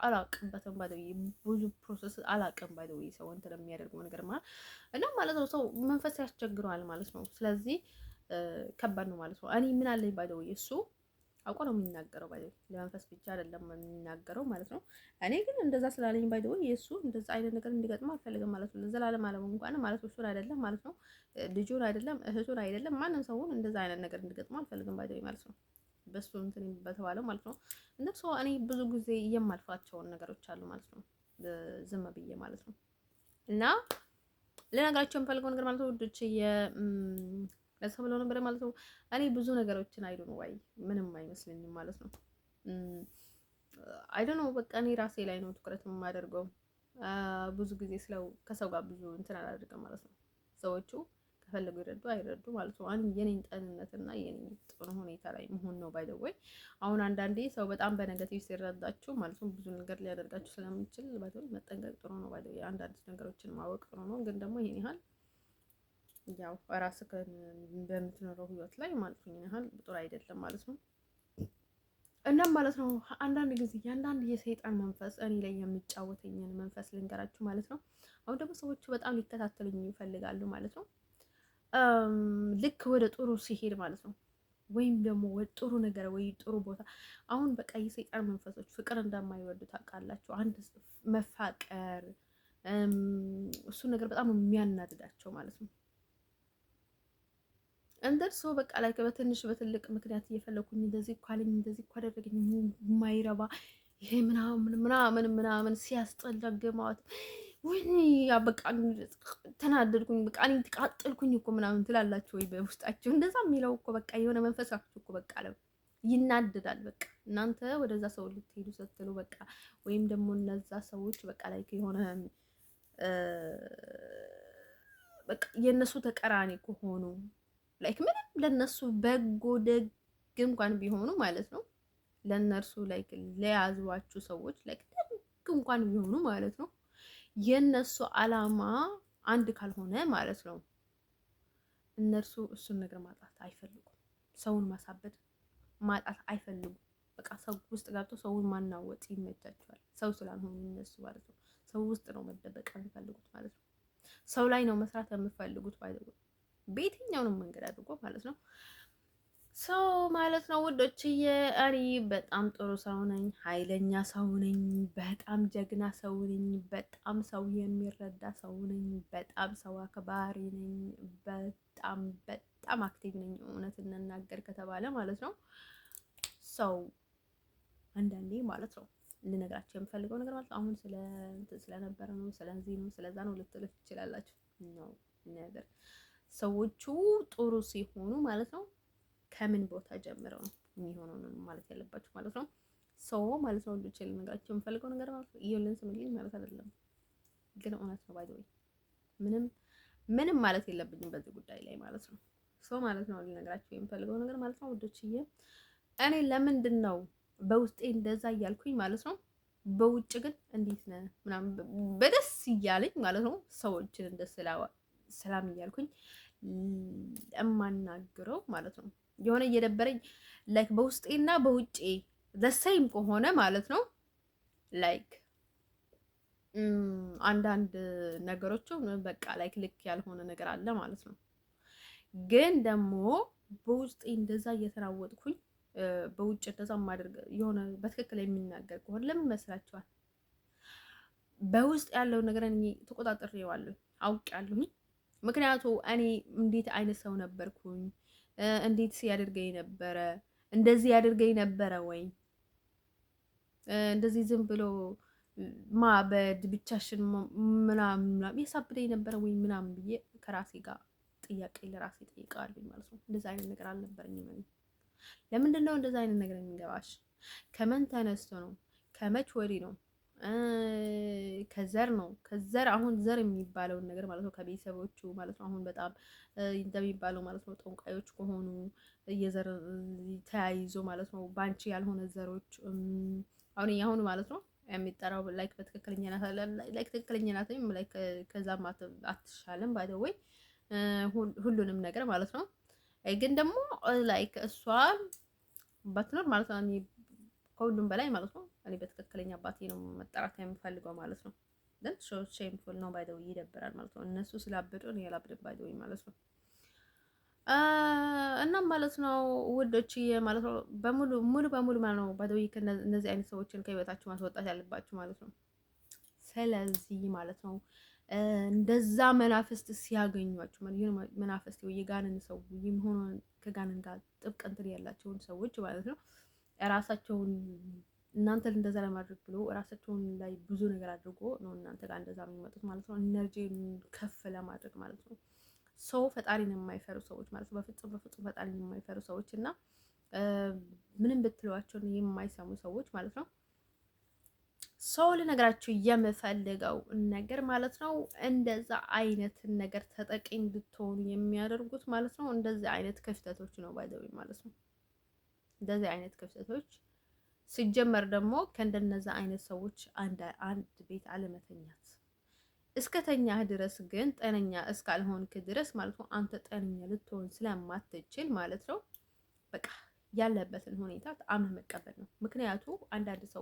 አላቅበትም ባይ ዘ ወይ ብዙ ፕሮሰስ አላቅም ባይ ዘ ወይ ሰው እንትን የሚያደርገው ነገር ማለት እና ማለት ነው ሰው መንፈስ ያስቸግረዋል ማለት ነው። ስለዚህ ከባድ ነው ማለት ነው። እኔ ምን አለኝ ባይ ዘ ወይ እሱ አውቆ ነው የሚናገረው ባይ ለመንፈስ ብቻ አይደለም የሚናገረው ማለት ነው። እኔ ግን እንደዛ ስላለኝ ባይ የእሱ እንደዛ አይነት ነገር እንዲገጥመው አልፈልግም ማለት ነው። ለዘላለም አለም እንኳን ማለት ነው እሱን አይደለም ማለት ነው ልጁን አይደለም እህቱን አይደለም ማንም ሰውን እንደዛ አይነት ነገር እንዲገጥመው አልፈልግም ባይ ማለት ነው። በሱ እንትን በተባለው ማለት ነው። እንደሱ እኔ ብዙ ጊዜ የማልፋቸውን ነገሮች አሉ ማለት ነው ዝም ብዬ ማለት ነው። እና ልነግራቸው የምፈልገው ነገር ማለት ነው ውዶች ለሰው ብለው ነበር ማለት ነው። እኔ ብዙ ነገሮችን አይዱ ነው ወይ ምንም አይመስለኝም ማለት ነው። አይዶ ነው በቃ እኔ ራሴ ላይ ነው ትኩረት የማደርገው። ብዙ ጊዜ ስለው ከሰው ጋር ብዙ እንትን አላደርግም ማለት ነው። ሰዎቹ ከፈለጉ ይረዱ አይረዱ ማለት ነው። አንድ የኔን ጤንነትና የኔን ጥሩ ሁኔታ ላይ መሆን ነው ባይ ዘ ወይ። አሁን አንዳንዴ ሰው በጣም በነገቲቭ ሲረዳችሁ ማለት ነው ብዙ ነገር ሊያደርጋችሁ ስለሚችል ባይ ዘ ወይ መጠንቀቅ ጥሩ ነው ባይ ዘ ወይ። አንዳንድ ነገሮችን ማወቅ ጥሩ ነው ግን ደግሞ ይሄን ያህል ያው ራስህን በምትኖረው ህይወት ላይ ማለት ነው ያህል ጥሩ አይደለም ማለት ነው። እናም ማለት ነው አንዳንድ ጊዜ አንዳንድ የሰይጣን መንፈስ እኔ ላይ የሚጫወተኝን መንፈስ ልንገራችሁ ማለት ነው። አሁን ደግሞ ሰዎቹ በጣም ሊከታተሉኝ ይፈልጋሉ ማለት ነው። ልክ ወደ ጥሩ ሲሄድ ማለት ነው ወይም ደግሞ ወደ ጥሩ ነገር ወይ ጥሩ ቦታ አሁን በቃ የሰይጣን መንፈሶች ፍቅር እንደማይወዱ ታውቃላችሁ። አንድ መፋቀር እሱ ነገር በጣም የሚያናድዳቸው ማለት ነው። እንደርሶ በቃ ላይ በትንሽ በትልቅ ምክንያት እየፈለኩኝ እንደዚህ እኮ አለኝ እንደዚህ እኮ አደረገኝ የማይረባ ይሄ ምናምን ሲያስጠላ ግማት ወይኔ በቃ ተናደድኩኝ በቃ እኔ ተቃጠልኩኝ እኮ ምናምን ትላላችሁ ወይ በውስጣችሁ እንደዛ የሚለው እኮ በቃ የሆነ መንፈሳችሁ እኮ በቃ ይናደዳል። በቃ እናንተ ወደዛ ሰው ልትሄዱ ስትሉ በቃ ወይም ደግሞ እነዛ ሰዎች በቃ ላይ የሆነ በቃ የእነሱ ተቀራኒ ከሆኑ ላይክ ምንም ለነሱ በጎ ደግ እንኳን ቢሆኑ ማለት ነው ለነርሱ ላይክ ለያዟችሁ ሰዎች ላይክ ደግ እንኳን ቢሆኑ ማለት ነው የነሱ አላማ አንድ ካልሆነ ማለት ነው እነርሱ እሱን ነገር ማጣት አይፈልጉም። ሰውን ማሳበድ ማጣት አይፈልጉም። በቃ ሰው ውስጥ ገብቶ ሰውን ማናወጥ ይመቻቸዋል። ሰው ስላልሆኑ እነሱ ማለት ነው ሰው ውስጥ ነው መደበቅ የሚፈልጉት ማለት ነው። ሰው ላይ ነው መስራት የምፈልጉት ባይደው በየትኛውንም መንገድ አድርጎ ማለት ነው። ሰው ማለት ነው ውዶችዬ፣ እኔ በጣም ጥሩ ሰው ነኝ፣ ኃይለኛ ሰው ነኝ፣ በጣም ጀግና ሰው ነኝ፣ በጣም ሰው የሚረዳ ሰው ነኝ፣ በጣም ሰው አክባሪ ነኝ፣ በጣም አክቲቭ ነኝ። እውነት እንናገር ከተባለ ማለት ነው ሰው አንዳንዴ ማለት ነው ልነግራቸው የምፈልገው ነገር ማለት አሁን ስለነበረ ነው ስለዚህ ነው ስለዛ ነው ልትሉ ትችላላችሁ ነው ነገር ሰዎቹ ጥሩ ሲሆኑ ማለት ነው ከምን ቦታ ጀምረው ነው የሚሆነው ነው ማለት ያለባችሁ ማለት ነው። ሰው ማለት ነው ልጅ ልነግራችሁ የምፈልገው ነገር ማለት ነው ይሄንን ስምልኝ ማለት አይደለም ግን እውነት ነው። ባይ ዘ ወይ ምንም ማለት የለብኝም በዚህ ጉዳይ ላይ ማለት ነው። ሰው ማለት ነው ልነግራችሁ የምፈልገው ነገር ማለት ነው ውዶችዬ፣ እኔ ለምንድን ነው በውስጤ እንደዛ እያልኩኝ ማለት ነው በውጭ ግን እንዴት ነህ ምናምን በደስ እያለኝ ማለት ነው ሰዎችን እንደ ሰላም እያልኩኝ እማናግረው ማለት ነው። የሆነ እየደበረኝ ላይክ በውስጤና በውጪ ዘሰይም ከሆነ ማለት ነው ላይክ አንዳንድ ነገሮች በቃ ላይክ ልክ ያልሆነ ነገር አለ ማለት ነው። ግን ደግሞ በውስጤ እንደዛ እየተራወጥኩኝ በውጭ እንደዛ ማድረግ የሆነ በትክክል የሚናገር ከሆነ ለምን መስላችኋል? በውስጥ ያለው ነገር እኔ ተቆጣጥሬዋለሁ አውቄያለሁ። ምክንያቱ እኔ እንዴት አይነት ሰው ነበርኩኝ፣ እንዴት ሲያደርገኝ ነበረ፣ እንደዚህ ያደርገኝ ነበረ ወይ እንደዚህ ዝም ብሎ ማበድ ብቻሽን ምናምን ያሳብደኝ ነበረ ወይ ምናምን ብዬ ከራሴ ጋር ጥያቄ ለራሴ ጠይቃለሁ ማለት ነው። እንደዛ አይነት ነገር አልነበረኝም እኔ። ለምንድን ነው እንደዛ አይነት ነገር የሚገባሽ? ከምን ተነስቶ ነው? ከመች ወዲህ ነው? ከዘር ነው። ከዘር አሁን ዘር የሚባለውን ነገር ማለት ነው ከቤተሰቦቹ ማለት ነው አሁን በጣም እንደሚባለው ማለት ነው ጠንቋዮች ከሆኑ የዘር ተያይዞ ማለት ነው ባንቺ ያልሆነ ዘሮች አሁን ያሁኑ ማለት ነው የሚጠራው ላይክ በትክክለኛ ናት ላይክ ትክክለኛ ናት ላይክ ከዛም አትሻልም ባይ ዘ ወይ ሁሉንም ነገር ማለት ነው። ግን ደግሞ ላይክ እሷ ባትኖር ማለት ነው እኔ ከሁሉም በላይ ማለት ነው እኔ በትክክለኛ አባቴ ነው መጠራት የምፈልገው ማለት ነው። ግን ሼምፉል ነው ባይ ዘ ወይ ይደብራል ማለት ነው። እነሱ ስላበዱ እኔ አላብድም ባይ ዘ ወይ ማለት ነው። እናም ማለት ነው ውዶች ማለት ነው ሙሉ በሙሉ ማለት ነው ባይ ዘ ወይ እነዚህ አይነት ሰዎችን ከህይወታችሁ ማስወጣት ያለባችሁ ማለት ነው። ስለዚህ ማለት ነው እንደዛ መናፍስት ሲያገኟችሁ መናፍስት የጋንን ሰው የሚሆኑ ከጋንን ጋር ጥብቅ እንትን ያላቸውን ሰዎች ማለት ነው ራሳቸውን እናንተን እንደዛ ለማድረግ ብሎ ራሳቸውን ላይ ብዙ ነገር አድርጎ ነው እናንተ ጋር እንደዛ የሚመጡት ማለት ነው። ኢነርጂን ከፍ ለማድረግ ማለት ነው። ሰው ፈጣሪን የማይፈሩ ሰዎች ማለት ነው። በፍጹም ፈጣሪን የማይፈሩ ሰዎች እና ምንም ብትሏቸው የማይሰሙ ሰዎች ማለት ነው። ሰው ልነግራችሁ የምፈልገው ነገር ማለት ነው እንደዛ አይነት ነገር ተጠቂ እንድትሆኑ የሚያደርጉት ማለት ነው እንደዚህ አይነት ክፍተቶች ነው ባይዘው ማለት ነው። እንደዚህ አይነት ክፍተቶች ሲጀመር ደግሞ ከእንደነዛ አይነት ሰዎች አንድ ቤት አለመተኛት እስከተኛህ ድረስ ግን ጤነኛ እስካልሆንክ ድረስ ማለት ነው አንተ ጤነኛ ልትሆን ስለማትችል ማለት ነው በቃ ያለበትን ሁኔታ አምነህ መቀበል ነው። ምክንያቱ አንዳንድ ሰው